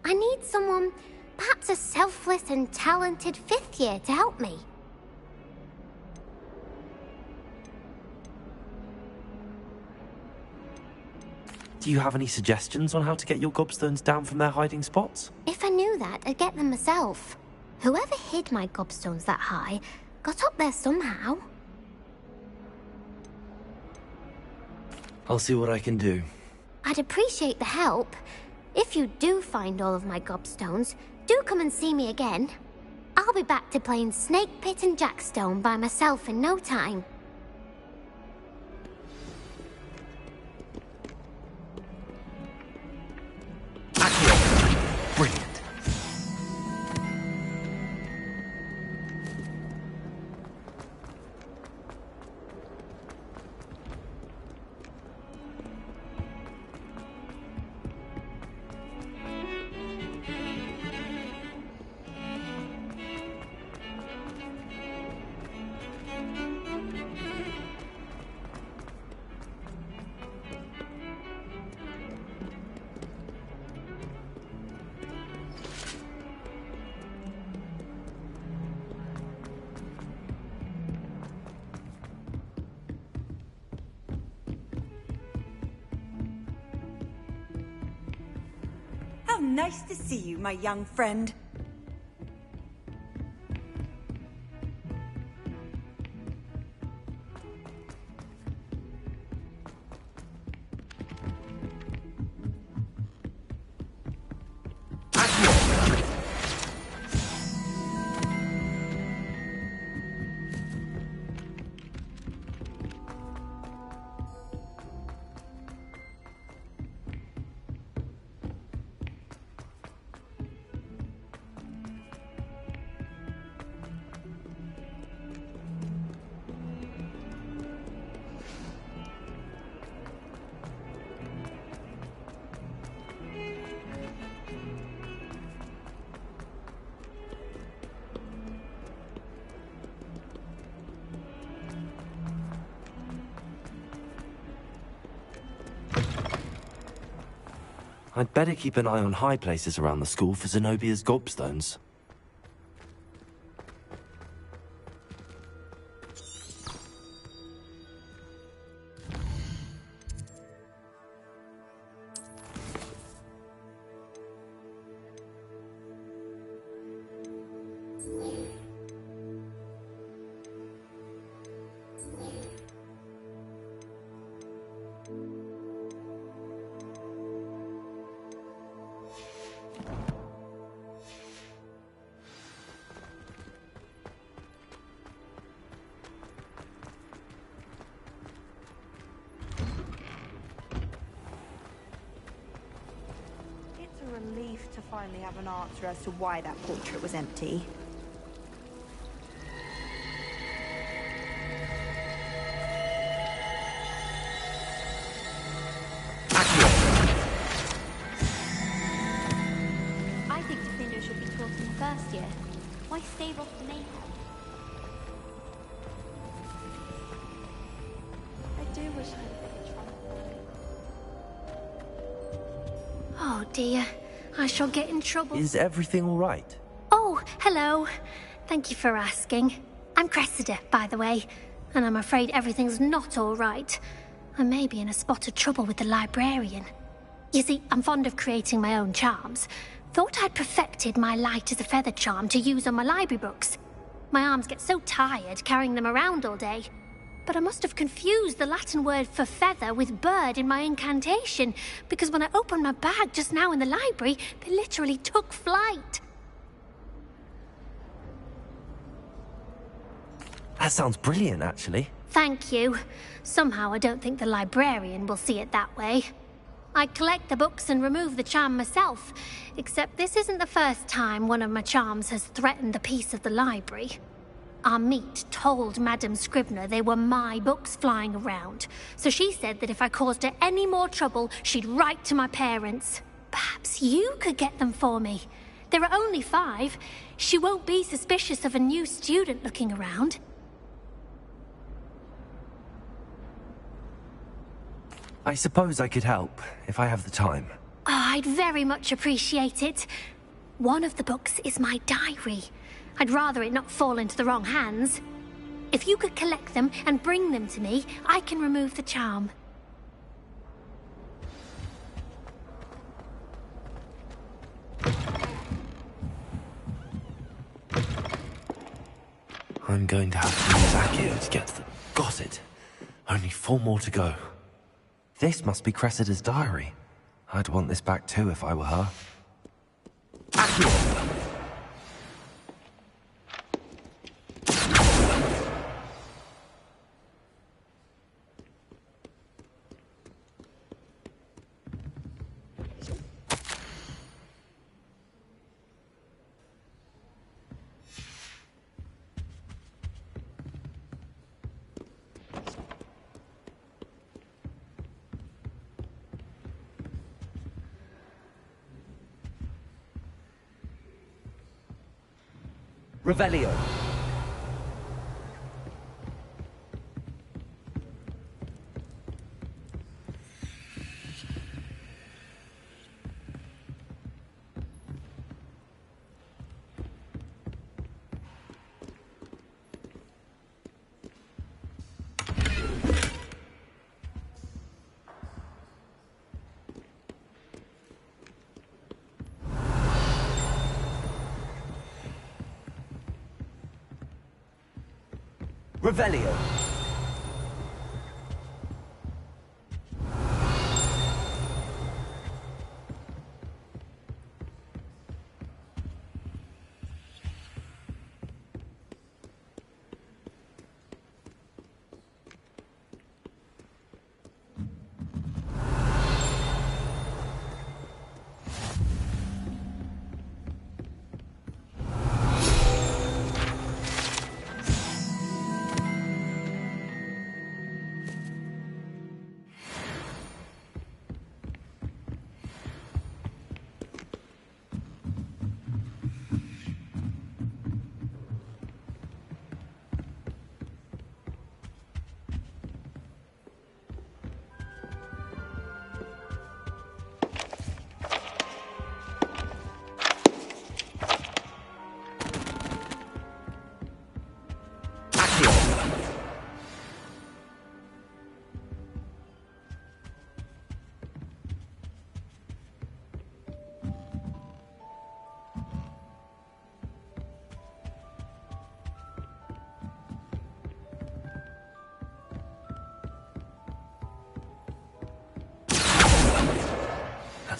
I need someone, perhaps a selfless and talented 5th year to help me. Do you have any suggestions on how to get your gobstones down from their hiding spots? If I knew that, I'd get them myself. Whoever hid my gobstones that high got up there somehow. I'll see what I can do. I'd appreciate the help. If you do find all of my gobstones, do come and see me again. I'll be back to playing Snake Pit and Jackstone by myself in no time. Brilliant. Nice to see you, my young friend. I'd better keep an eye on high places around the school for Zenobia's gobstones. It's a relief to finally have an answer as to why that portrait was empty. I think Defender should be taught in the first year. Why stave off the mayhem? I do wish I had a bigger trouble. Oh dear, I shall get in trouble. Is everything all right? Oh, hello. Thank you for asking. I'm Cressida, by the way, and I'm afraid everything's not all right. I may be in a spot of trouble with the librarian. You see, I'm fond of creating my own charms. Thought I'd perfected my light as a feather charm to use on my library books. My arms get so tired carrying them around all day. But I must have confused the Latin word for feather with bird in my incantation, because when I opened my bag just now in the library, they literally took flight. That sounds brilliant, actually. Thank you. Somehow I don't think the librarian will see it that way. I collect the books and remove the charm myself, except this isn't the first time one of my charms has threatened the peace of the library. Our meet told Madame Scribner they were my books flying around, so she said that if I caused her any more trouble, she'd write to my parents. Perhaps you could get them for me. There are only 5. She won't be suspicious of a new student looking around. I suppose I could help, if I have the time. Oh, I'd very much appreciate it. One of the books is my diary. I'd rather it not fall into the wrong hands. If you could collect them and bring them to me, I can remove the charm. I'm going to have to use Accio to get to them. Got it. Only 4 more to go. This must be Cressida's diary. I'd want this back too if I were her. Accio! Revelio. Revelio.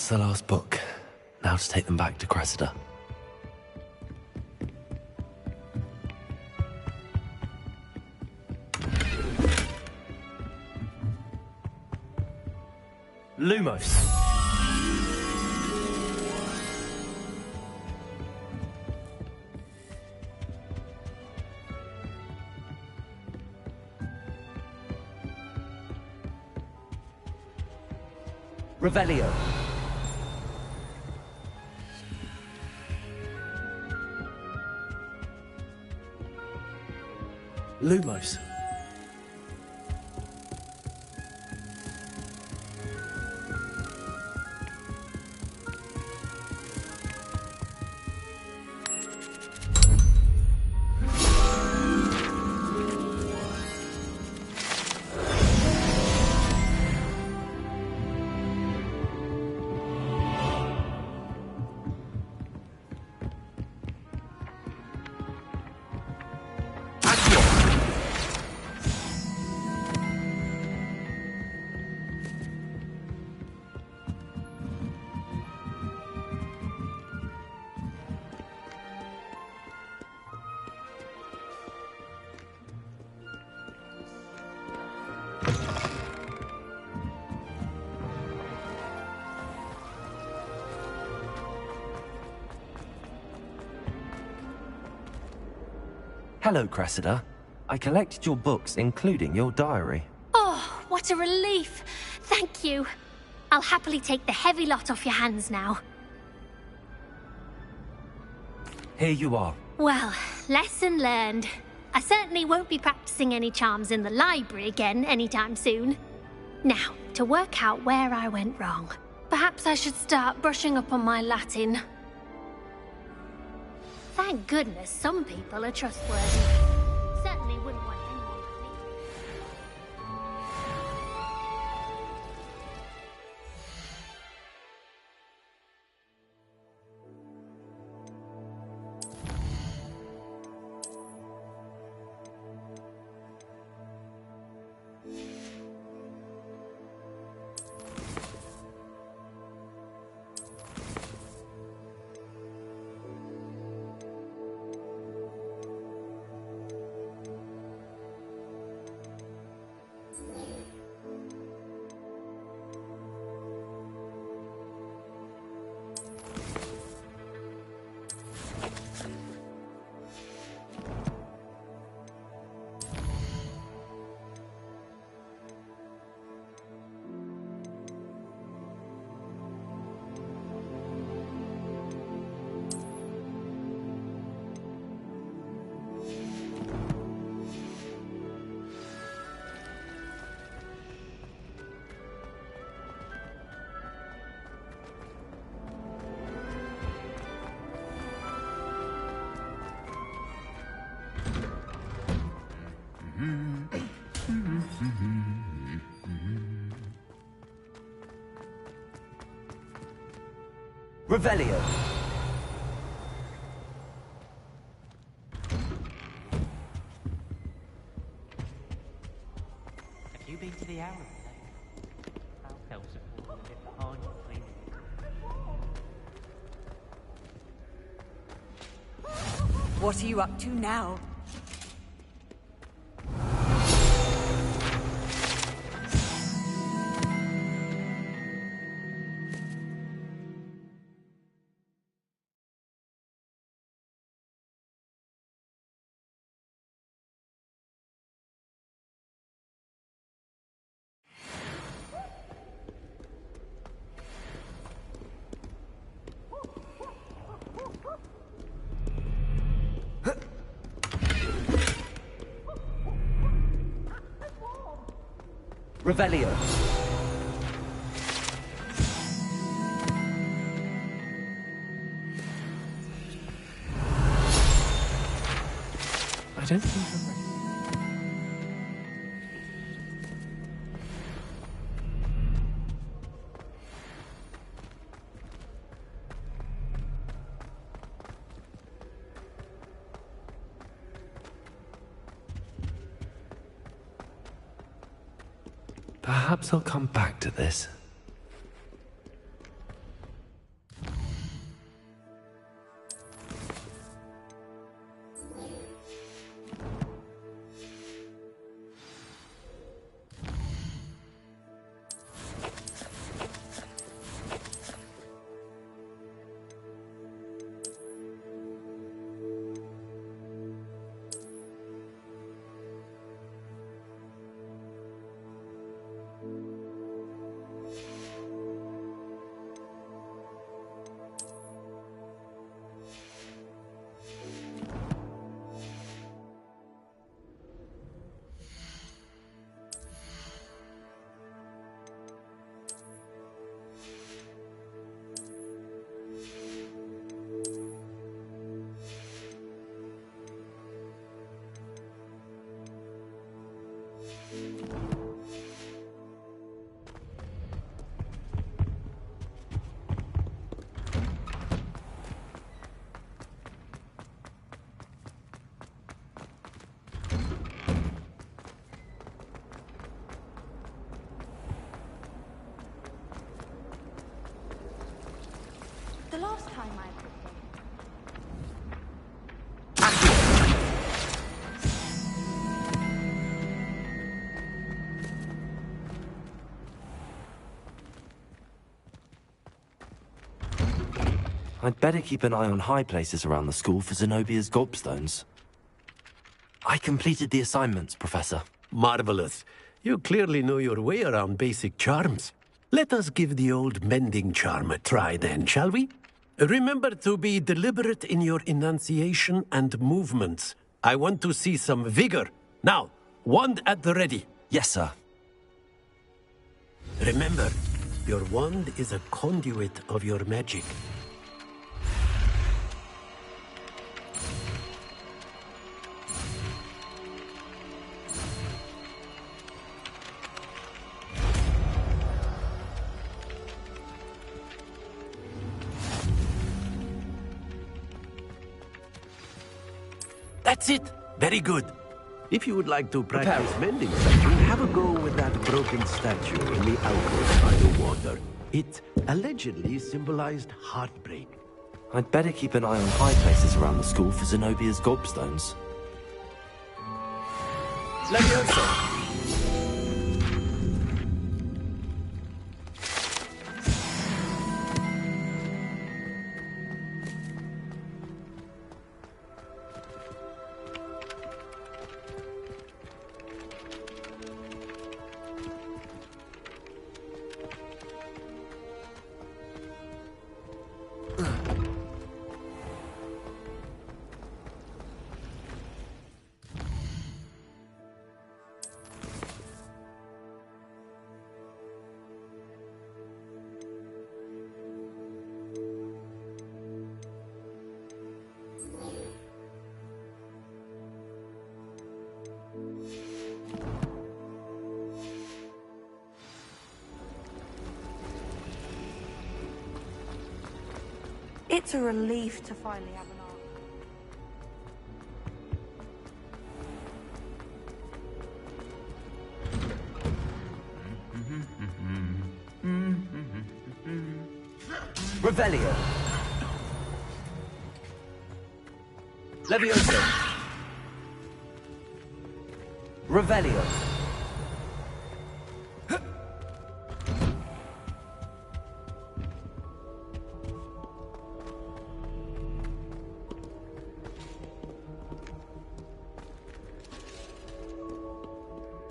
That's the last book. Now to take them back to Cressida. Lumos. Revelio. Lumos. Hello, Cressida. I collected your books, including your diary. Oh, what a relief. Thank you. I'll happily take the heavy lot off your hands now. Here you are. Well, lesson learned. I certainly won't be practicing any charms in the library again anytime soon. Now, to work out where I went wrong. Perhaps I should start brushing up on my Latin. Thank goodness some people are trustworthy. Certainly wouldn't want anyone to leave. Revelio. Have you been to the owl? How else have you been behind you cleaning it? What are you up to now? Revelio. I don't think I'm ready. Perhaps I'll come back to this. last time I put them. I'd better keep an eye on high places around the school for Zenobia's gobstones. I completed the assignments, Professor. Marvelous. You clearly know your way around basic charms. Let us give the old mending charm a try then, shall we? Remember to be deliberate in your enunciation and movements. I want to see some vigor. Now, wand at the ready. Yes, sir. Remember, your wand is a conduit of your magic. That's it. Very good. If you would like to practice mending something, have a go with that broken statue in the alcove by the water. It allegedly symbolized heartbreak. I'd better keep an eye on high places around the school for Zenobia's gobstones. Levioso! It's a relief to finally have an arc. Revelio. Levioso. Revelio.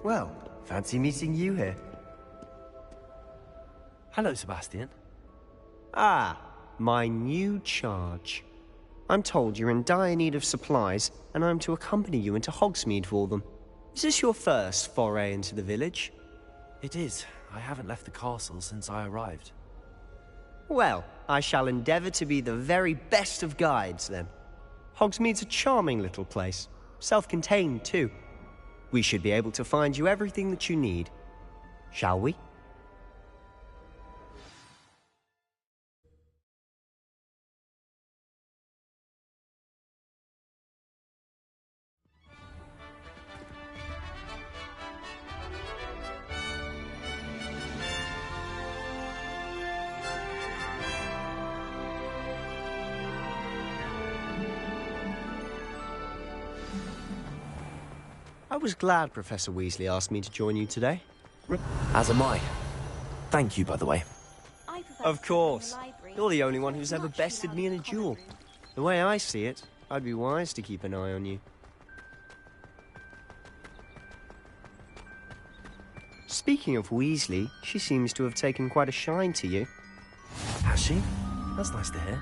Well, fancy meeting you here. Hello, Sebastian. Ah, my new charge. I'm told you're in dire need of supplies, and I'm to accompany you into Hogsmeade for them. Is this your first foray into the village? It is. I haven't left the castle since I arrived. Well, I shall endeavour to be the very best of guides, then. Hogsmeade's a charming little place. Self-contained, too. We should be able to find you everything that you need. Shall we? I was glad Professor Weasley asked me to join you today. As am I. Thank you, by the way. Of course. You're the only one who's ever bested me in a duel. The way I see it, I'd be wise to keep an eye on you. Speaking of Weasley, she seems to have taken quite a shine to you. Has she? That's nice to hear.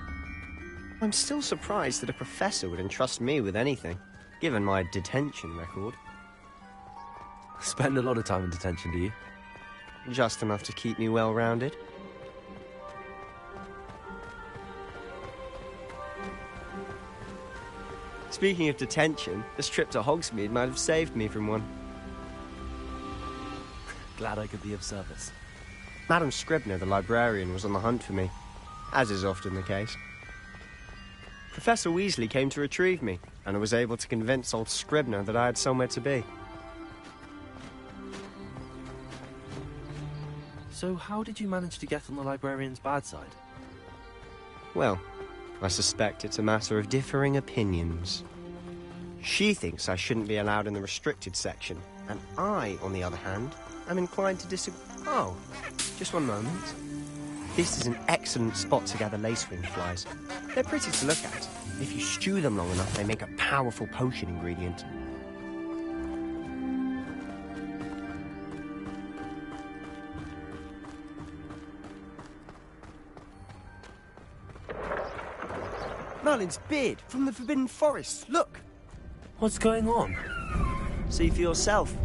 I'm still surprised that a professor would entrust me with anything, given my detention record. Spend a lot of time in detention, do you? Just enough to keep me well-rounded. Speaking of detention, this trip to Hogsmeade might have saved me from one. Glad I could be of service. Madam Scribner, the librarian, was on the hunt for me, as is often the case. Professor Weasley came to retrieve me, and I was able to convince old Scribner that I had somewhere to be. So how did you manage to get on the librarian's bad side? Well, I suspect it's a matter of differing opinions. She thinks I shouldn't be allowed in the restricted section, and I, on the other hand, am inclined to disagree. Oh, just one moment. This is an excellent spot to gather lacewing flies. They're pretty to look at. If you stew them long enough, they make a powerful potion ingredient. Merlin's beard from the Forbidden Forest. Look! What's going on? See for yourself.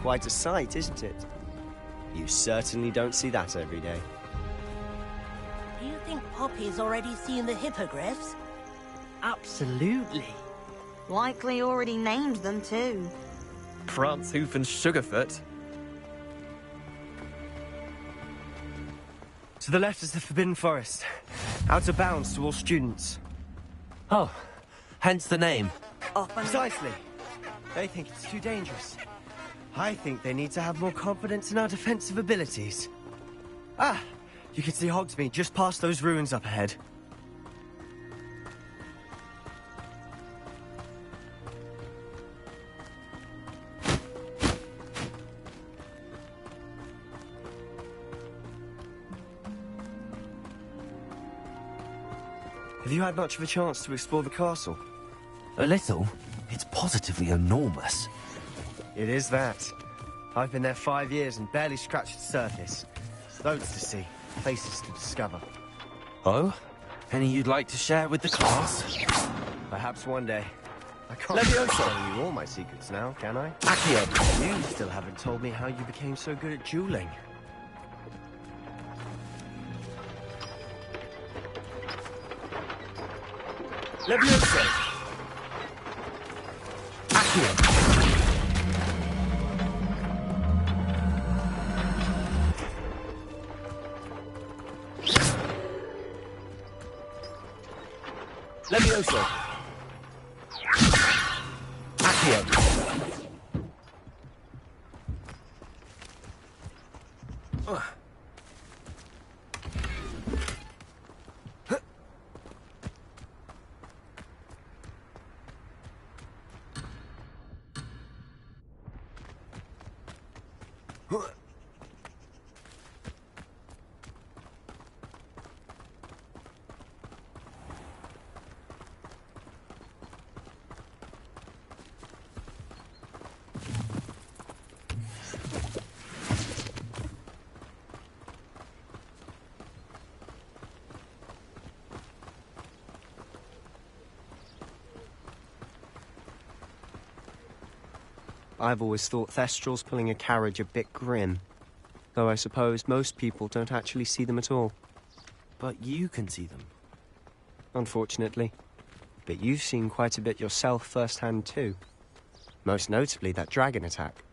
Quite a sight, isn't it? You certainly don't see that every day. Do you think Poppy's already seen the hippogriffs? Absolutely. Likely already named them too. Prance, Hoof and Sugarfoot. To the left is the Forbidden Forest. Out of bounds to all students. Oh, hence the name. Precisely. They think it's too dangerous. I think they need to have more confidence in our defensive abilities. Ah, you can see Hogsmeade just past those ruins up ahead. Have you had much of a chance to explore the castle? A little. It's positively enormous. It is that. I've been there 5 years and barely scratched the surface. Loads to see, places to discover. Oh? Any you'd like to share with the class? Perhaps one day. I can't tell you all my secrets now, can I? Accio! You still haven't told me how you became so good at dueling. Levioso! Accio! Levioso! Accio! I've always thought Thestrals pulling a carriage a bit grim. Though I suppose most people don't actually see them at all. But you can see them. Unfortunately. But you've seen quite a bit yourself firsthand too. Most notably that dragon attack.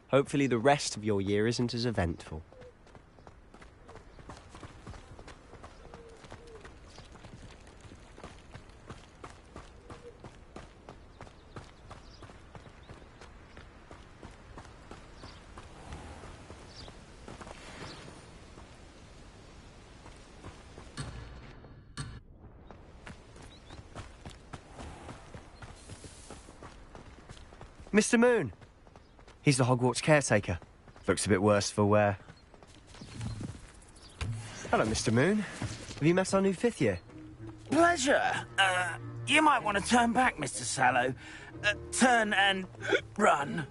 Hopefully the rest of your year isn't as eventful. Mr. Moon! He's the Hogwarts caretaker. Looks a bit worse for wear. Hello, Mr. Moon. Have you met our new 5th year? Pleasure. You might want to turn back, Mr. Sallow. Turn and run.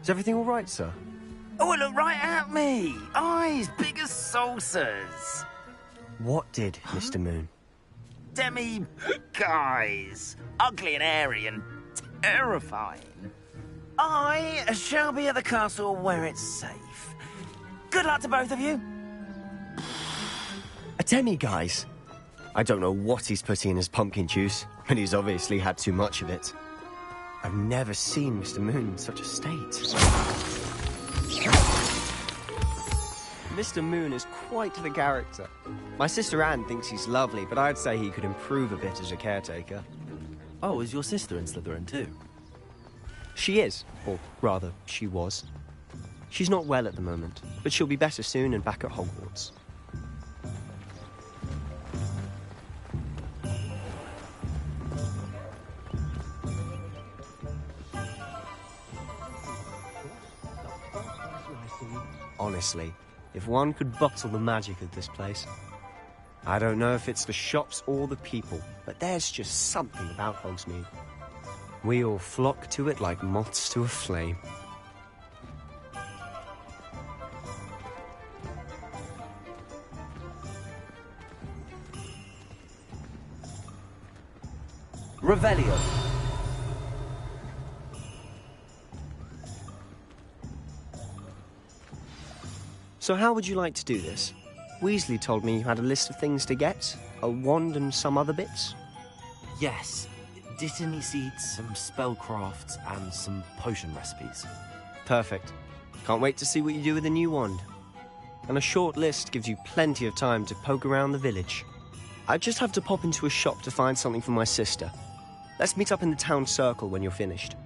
Is everything all right, sir? Oh, look right at me. Eyes big as saucers. What did, Mr. Moon? Guys. Ugly and airy and terrifying. I shall be at the castle where it's safe. Good luck to both of you. A demi-guise? I don't know what he's putting in his pumpkin juice, but he's obviously had too much of it. I've never seen Mr. Moon in such a state. Mr. Moon is quite the character. My sister Anne thinks he's lovely, but I'd say he could improve a bit as a caretaker. Oh, is your sister in Slytherin too? She is, or rather, she was. She's not well at the moment, but she'll be better soon and back at Hogwarts. Honestly, if one could bottle the magic of this place. I don't know if it's the shops or the people, but there's just something about Hogsmeade. We all flock to it like moths to a flame. Revelio. So how would you like to do this? Weasley told me you had a list of things to get, a wand and some other bits. Yes. Dittany seeds, some spellcrafts, and some potion recipes. Perfect. Can't wait to see what you do with the new wand. And a short list gives you plenty of time to poke around the village. I just have to pop into a shop to find something for my sister. Let's meet up in the town circle when you're finished.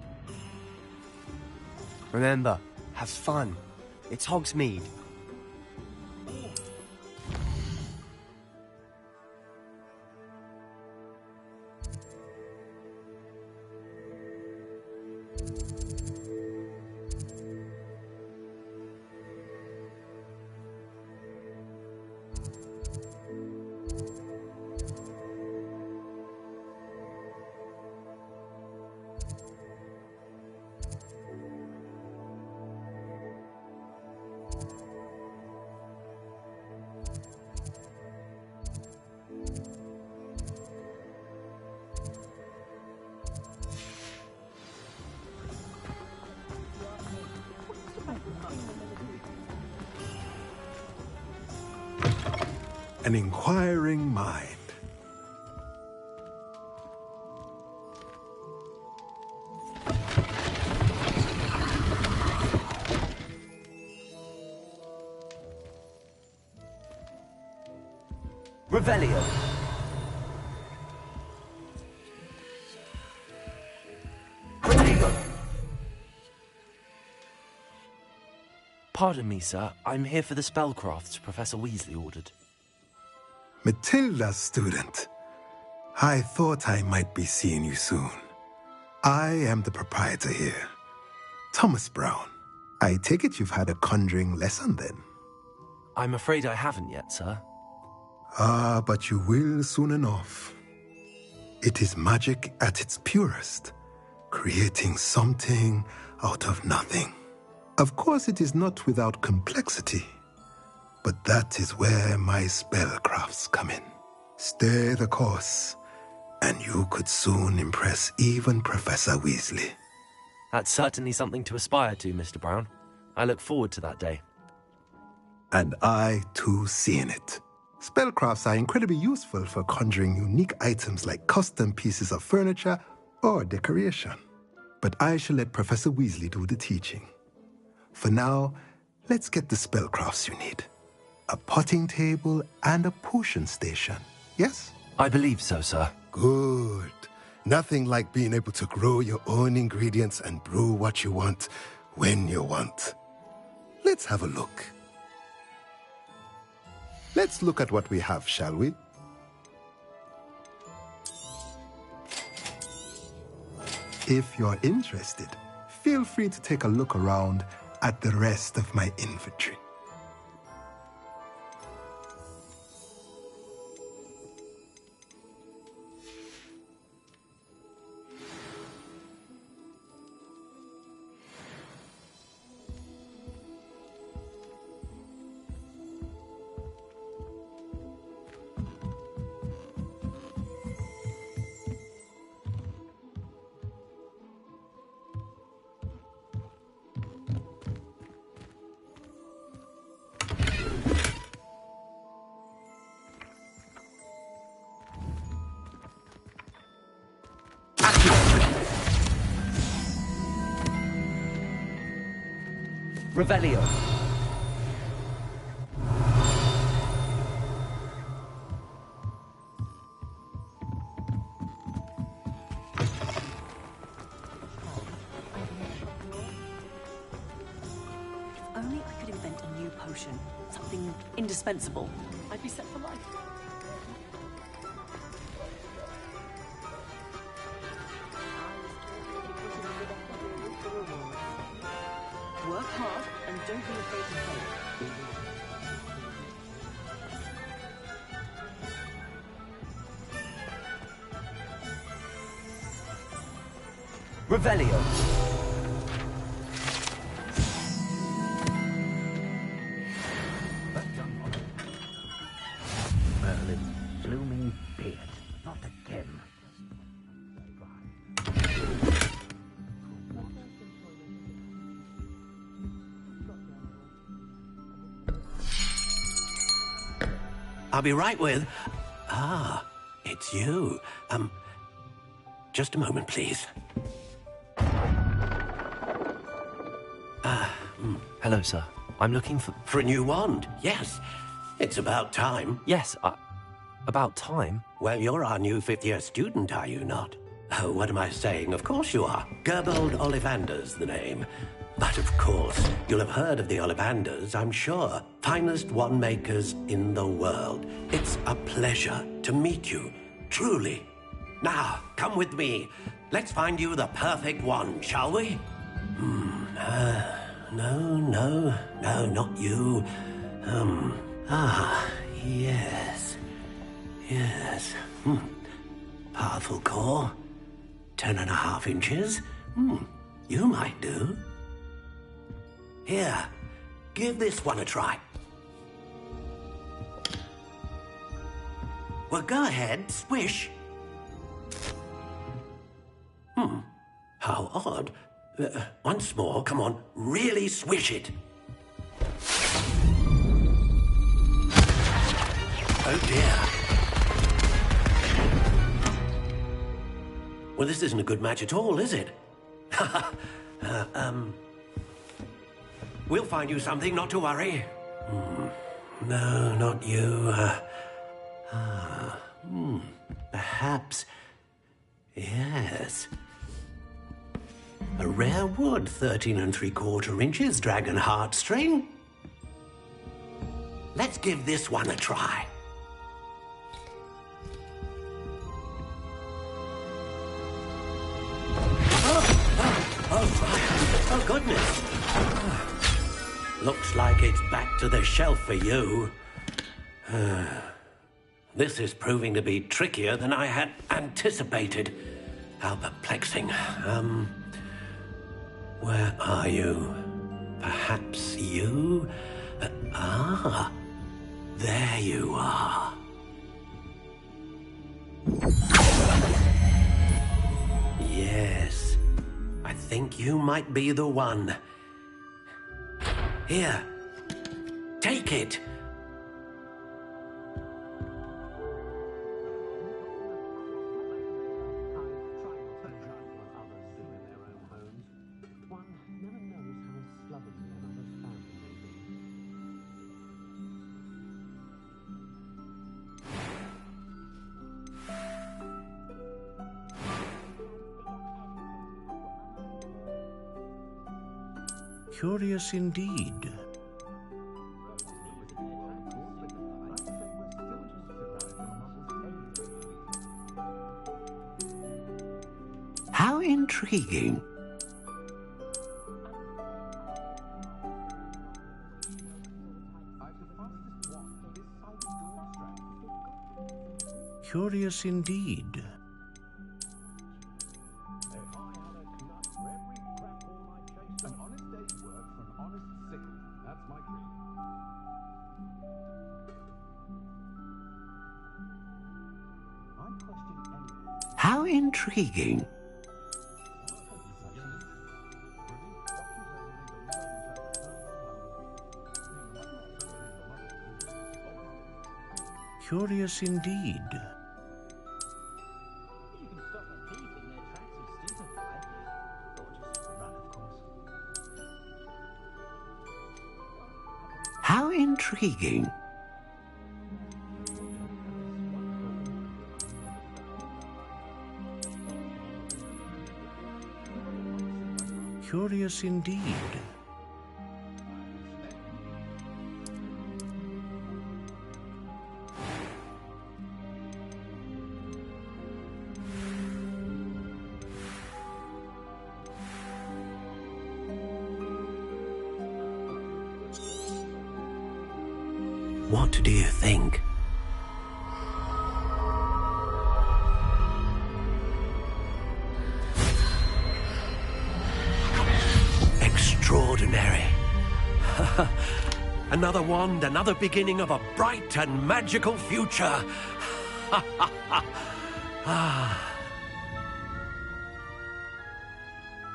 Remember, have fun. It's Hogsmeade. An inquiring mind. Revelio. Pardon me, sir. I'm here for the spellcrafts Professor Weasley ordered. Matilda's student. I thought I might be seeing you soon. I am the proprietor here, Thomas Brown. I take it you've had a conjuring lesson then? I'm afraid I haven't yet, sir. Ah, but you will soon enough. It is magic at its purest, creating something out of nothing. Of course, it is not without complexity. But that is where my spellcrafts come in. Stay the course, and you could soon impress even Professor Weasley. That's certainly something to aspire to, Mr. Brown. I look forward to that day. And I, too, see in it. Spellcrafts are incredibly useful for conjuring unique items like custom pieces of furniture or decoration. But I shall let Professor Weasley do the teaching. For now, let's get the spellcrafts you need. A potting table and a potion station, yes? I believe so, sir. Good. Nothing like being able to grow your own ingredients and brew what you want when you want. Let's have a look. Let's look at what we have, shall we? If you're interested, feel free to take a look around at the rest of my inventory. Revelio. If only I could invent a new potion, something indispensable, I'd be set for life. Work hard and don't be afraid to fail. Revelio. Merlin's blooming beard. Not again. I'll be right with... Ah, it's you. Just a moment, please. Hello, sir. I'm looking for... For a new wand, yes. It's about time. Yes, about time? Well, you're our new fifth-year student, are you not? Oh, what am I saying? Of course you are. Gerbold Ollivander's the name. But of course, you'll have heard of the Ollivanders, I'm sure. Finest wand makers in the world. It's a pleasure to meet you, truly. Now, come with me. Let's find you the perfect wand, shall we? No, not you. Yes. Powerful core. 10.5 inches. You might do. Here, give this one a try. Well, go ahead, swish. How odd. Once more, come on, really swish it. Oh dear. Well, this isn't a good match at all, is it? We'll find you something, not to worry. No, not you. Perhaps... Yes. A rare wood, 13 3/4 inches, dragon heartstring. Let's give this one a try. Oh, goodness. Looks like it's back to the shelf for you. This is proving to be trickier than I had anticipated. How perplexing. Where are you? Perhaps you? There you are. Yes, I think you might be the one. Here, take it. Curious indeed. How intriguing. Curious indeed. How intriguing. Curious indeed. How intriguing. Curious indeed. What do you think? Extraordinary. Another wand, another beginning of a bright and magical future.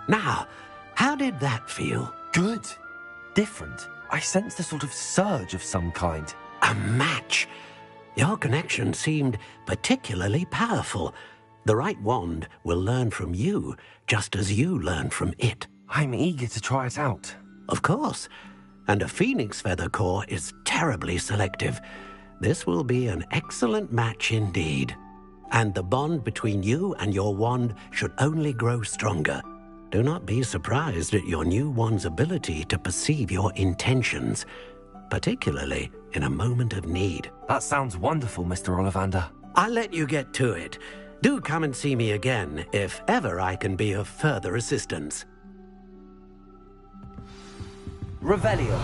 Now, how did that feel? Good. Different. I sensed a sort of surge of some kind. A match. Your connection seemed particularly powerful. The right wand will learn from you, just as you learn from it. I'm eager to try it out. Of course. And a phoenix feather core is terribly selective. This will be an excellent match indeed. And the bond between you and your wand should only grow stronger. Do not be surprised at your new wand's ability to perceive your intentions, particularly in a moment of need. That sounds wonderful, Mr. Ollivander. I'll let you get to it. Do come and see me again if ever I can be of further assistance. Revelio.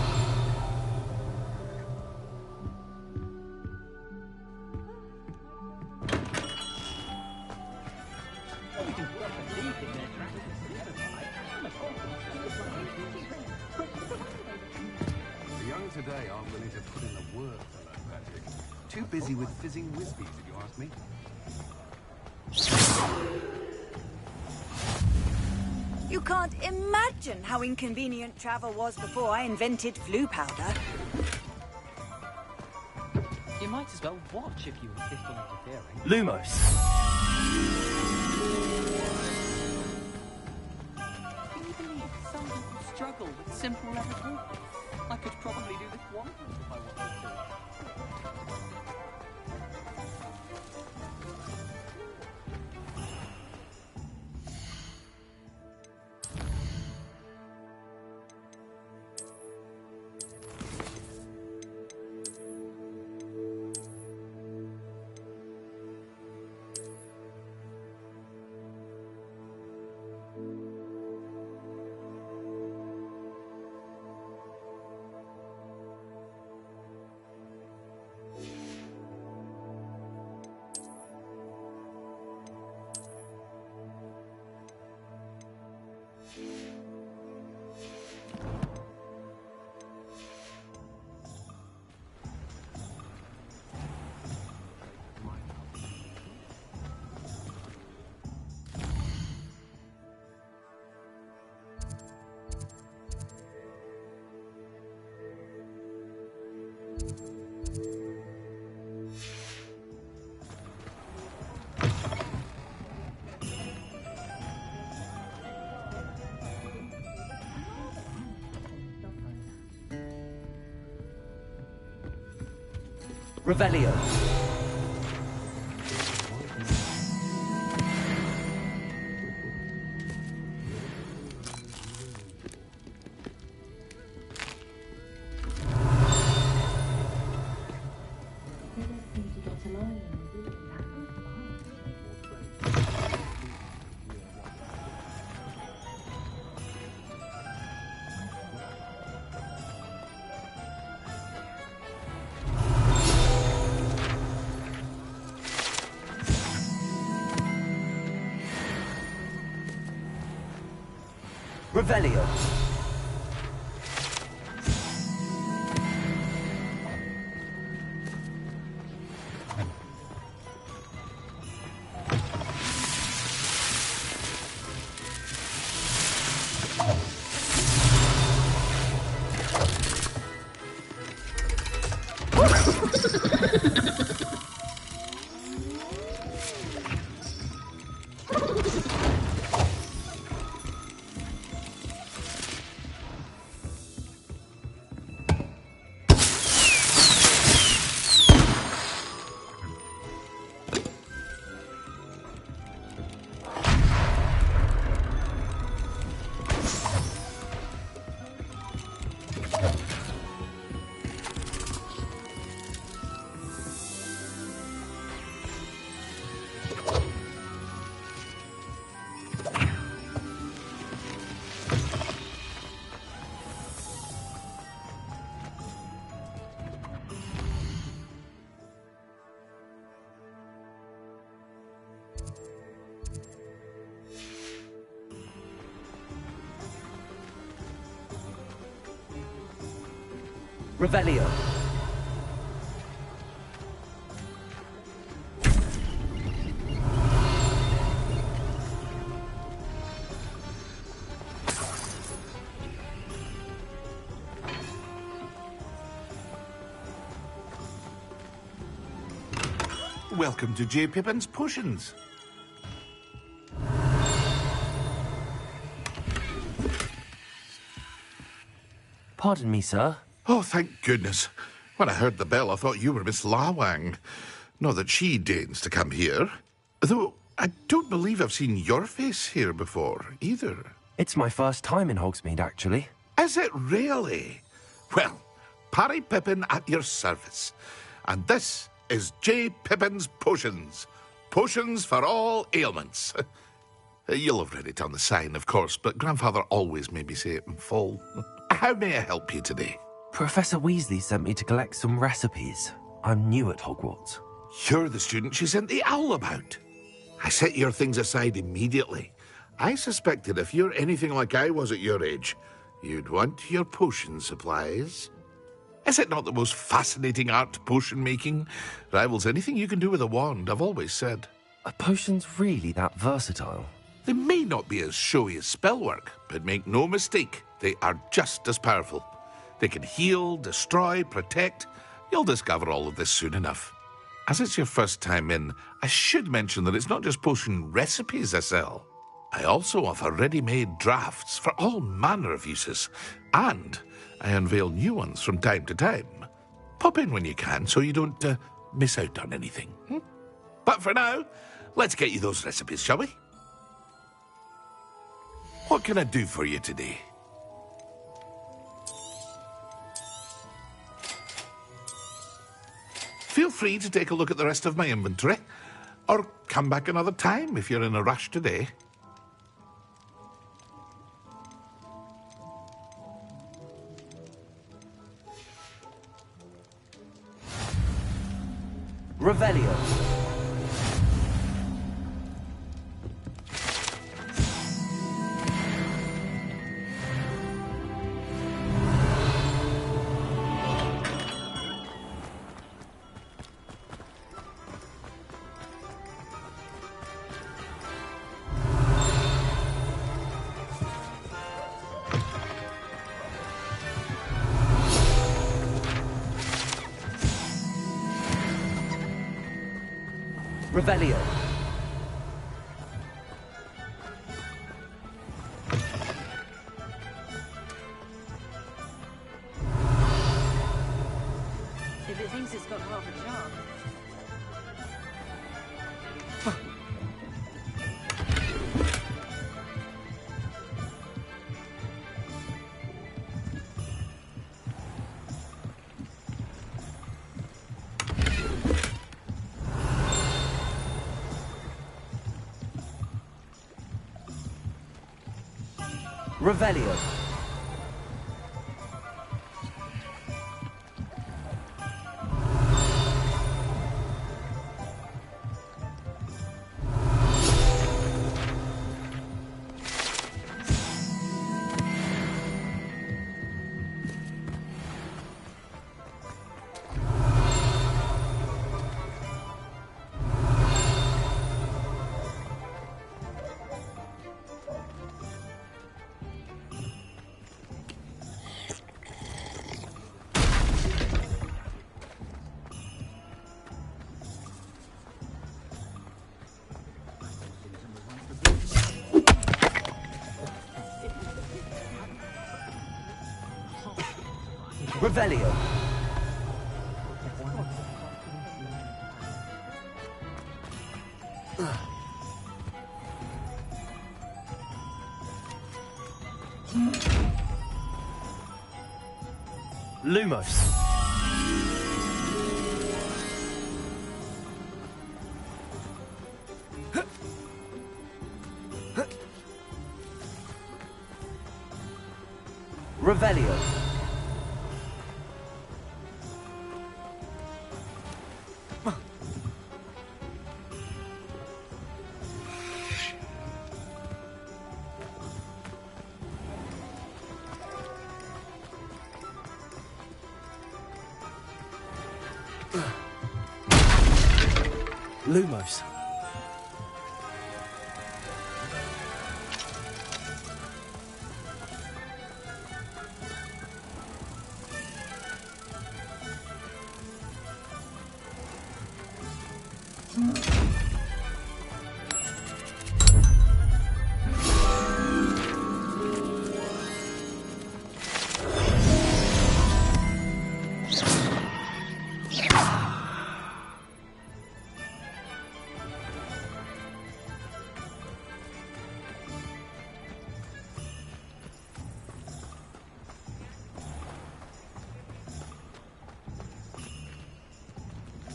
The young today aren't willing to put in the work for that magic. Too busy with fizzing whiskies, if you ask me. You can't imagine how inconvenient travel was before I invented flu powder. You might as well watch if you insist on interfering. Lumos. Can you believe some people struggle with simple level? I could probably do this one if I wanted to. Revelio. Revelio. Revelio. Welcome to J. Pippin's Potions. Pardon me, sir. Oh, thank goodness. When I heard the bell, I thought you were Miss Lawang. Not that she deigns to come here. Though I don't believe I've seen your face here before, either. It's my first time in Hogsmeade, actually. Is it really? Well, Parry Pippin at your service. And this is J. Pippin's Potions. Potions for all ailments. You'll have read it on the sign, of course, but Grandfather always made me say it in full. How may I help you today? Professor Weasley sent me to collect some recipes. I'm new at Hogwarts. You're the student she sent the owl about. I set your things aside immediately. I suspected if you're anything like I was at your age, you'd want your potion supplies. Is it not the most fascinating art, potion making? Rivals anything you can do with a wand, I've always said. Are potions really that versatile? They may not be as showy as spellwork, but make no mistake, they are just as powerful. They can heal, destroy, protect. You'll discover all of this soon enough. As it's your first time in, I should mention that it's not just potion recipes I sell. I also offer ready-made drafts for all manner of uses, and I unveil new ones from time to time. Pop in when you can so you don't miss out on anything. But for now, let's get you those recipes, shall we? What can I do for you today? Feel free to take a look at the rest of my inventory, or come back another time if you're in a rush today. Revelio. Revelio. If it thinks it's got half a chance. Revelio. Revelio. Lumos. Revelio. Lumos.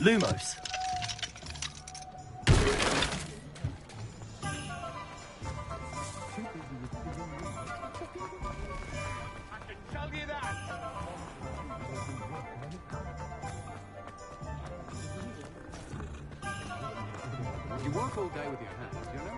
Lumos. You work all day with your hands, you know?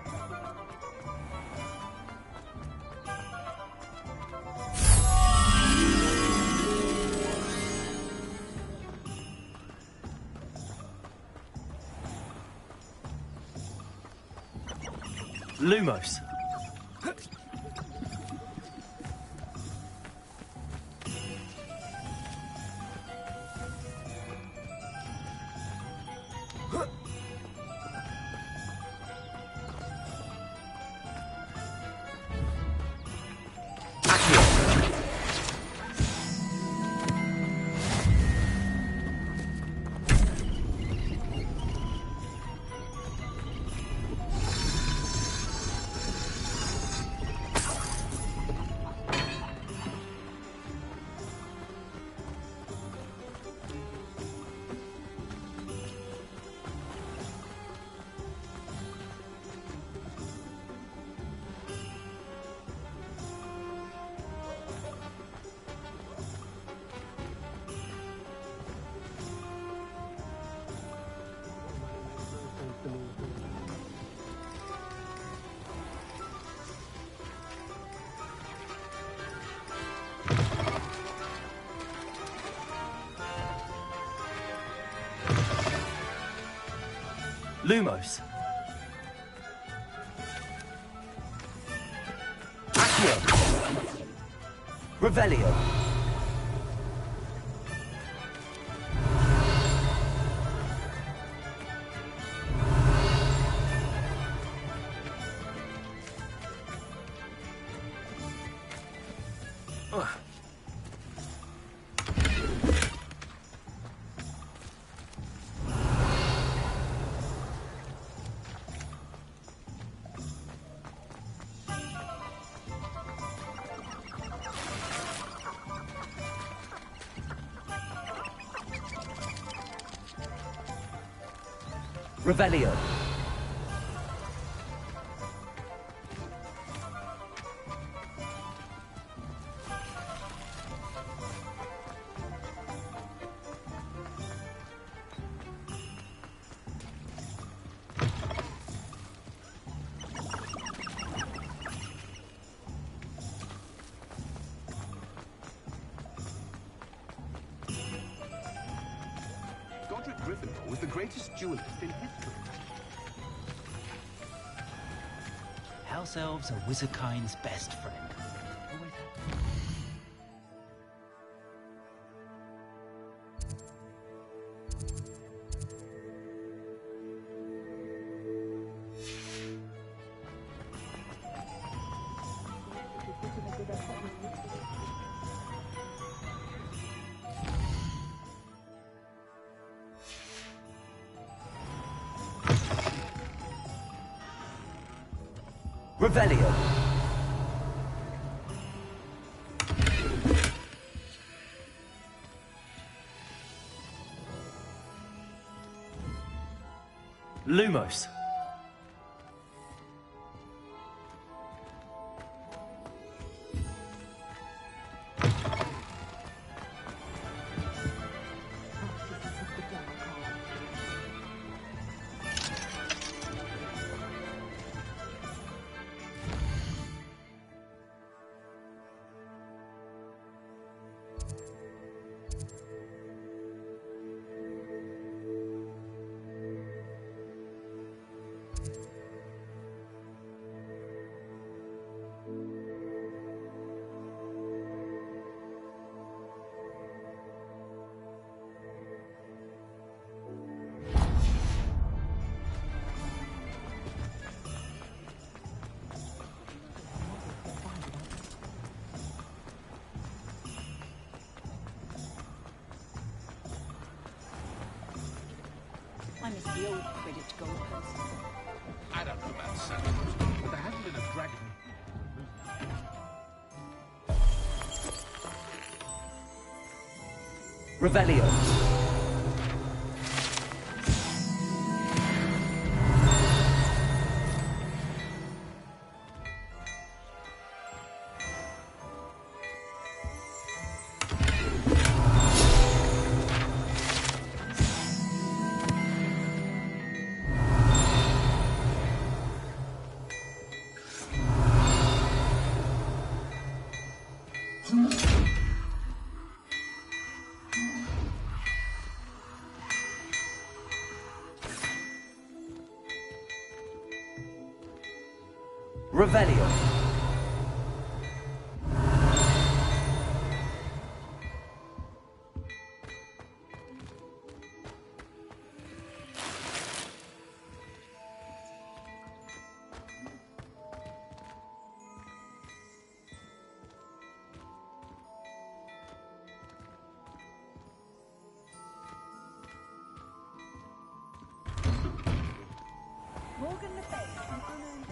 Lumos. Lumos. Accio. Revelio. Revelio. Godric Gryffindor was the greatest duelist in history. House elves are Wizardkind's best friend. Always have. Revelio. Lumos. miss the old Quidditch goalpost. I don't know about Santa, but there hasn't been a dragon. Revelio. Revelio. Morgan Le Fay, an unearned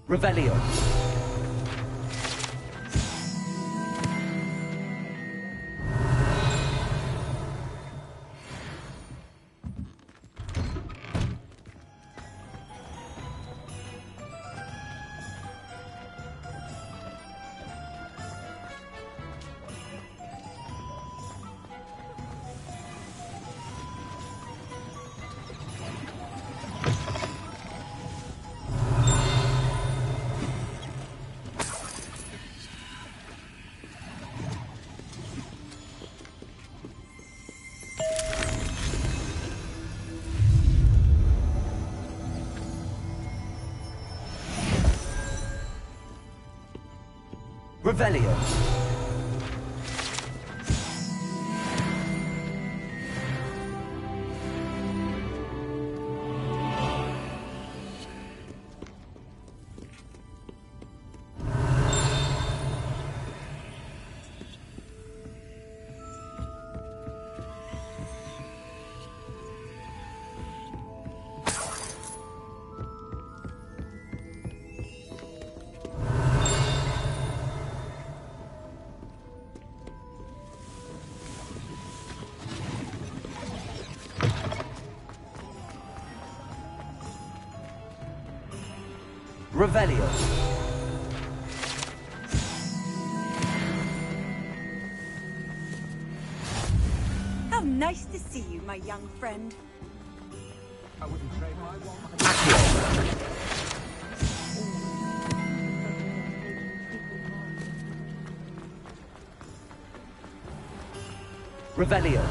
Revelio. Revelio. Revelio. How nice to see you, my young friend. I wouldn't trade my one. Revelio.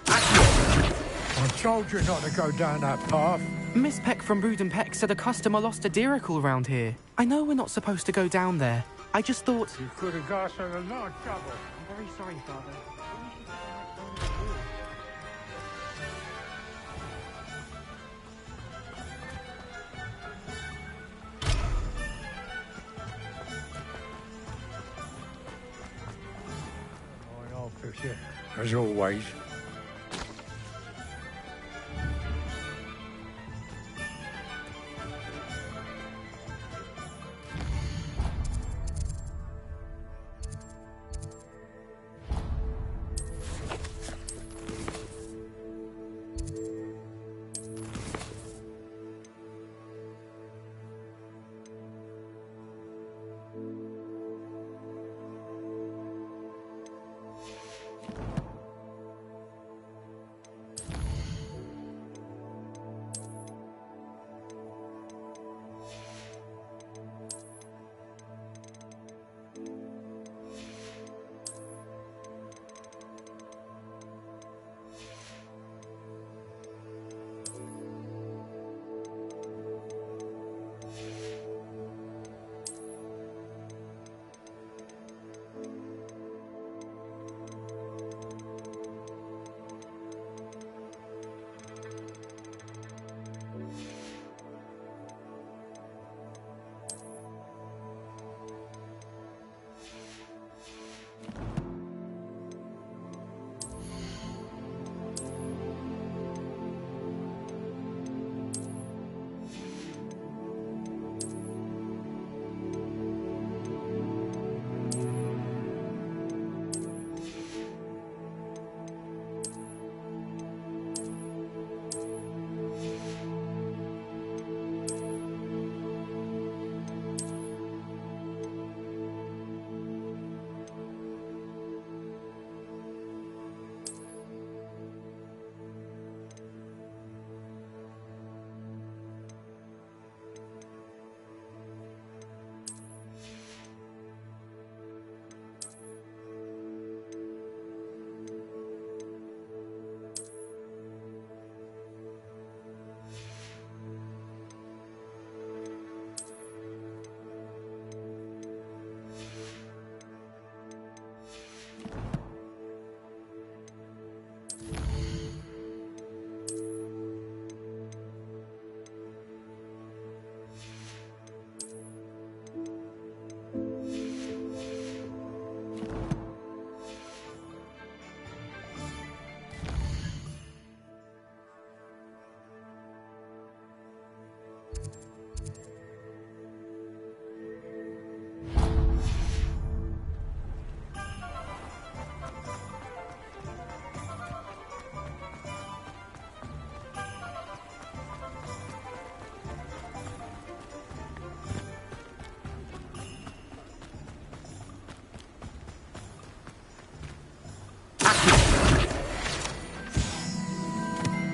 I told you not to go down that path. Miss Peck from Brood and Peck said a customer lost a diricle round here. I know we're not supposed to go down there. I just thought... You could have got us in a lot of trouble. I'm very sorry, Father. I'll fix it, as always.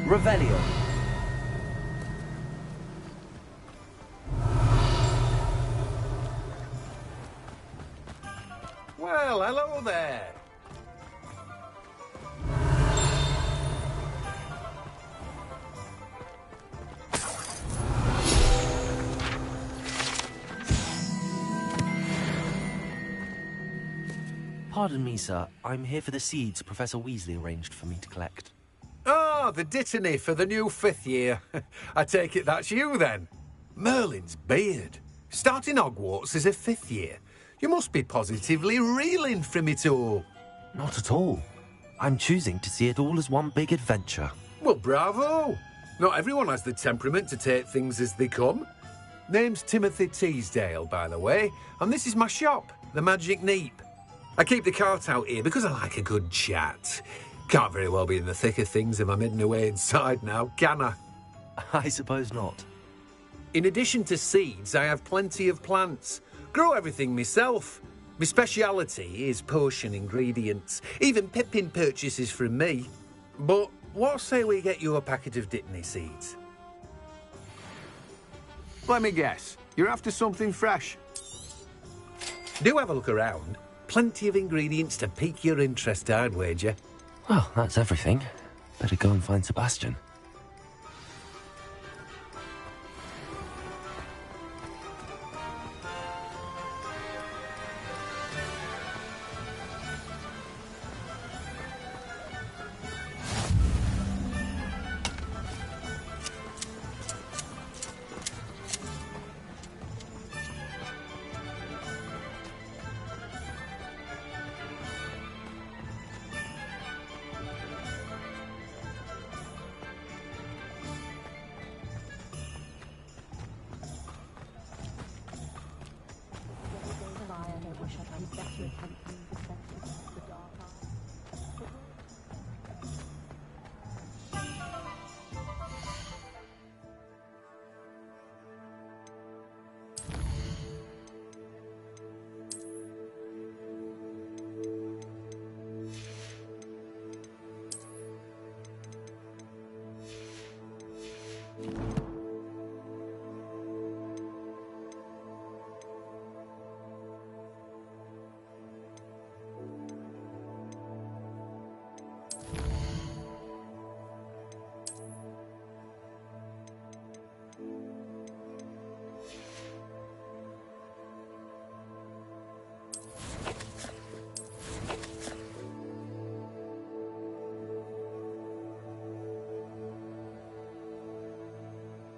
Revelio. Well, hello there. Pardon me, sir. I'm here for the seeds Professor Weasley arranged for me to collect. Ah, the dittany for the new 5th year. I take it that's you, then. Merlin's beard. Starting Hogwarts as a 5th year. You must be positively reeling from it all. Not at all. I'm choosing to see it all as one big adventure. Well, bravo. Not everyone has the temperament to take things as they come. Name's Timothy Teasdale, by the way, and this is my shop, the Magic Neep. I keep the cart out here because I like a good chat. Can't very well be in the thick of things if I'm hidden away inside now, can I? I suppose not. In addition to seeds, I have plenty of plants. Grow everything myself. My speciality is potion ingredients. Even Pippin purchases from me. But what say we get you a packet of Dittany seeds? Let me guess. You're after something fresh. Do have a look around. Plenty of ingredients to pique your interest, I'd wager. Well, that's everything. Better go and find Sebastian.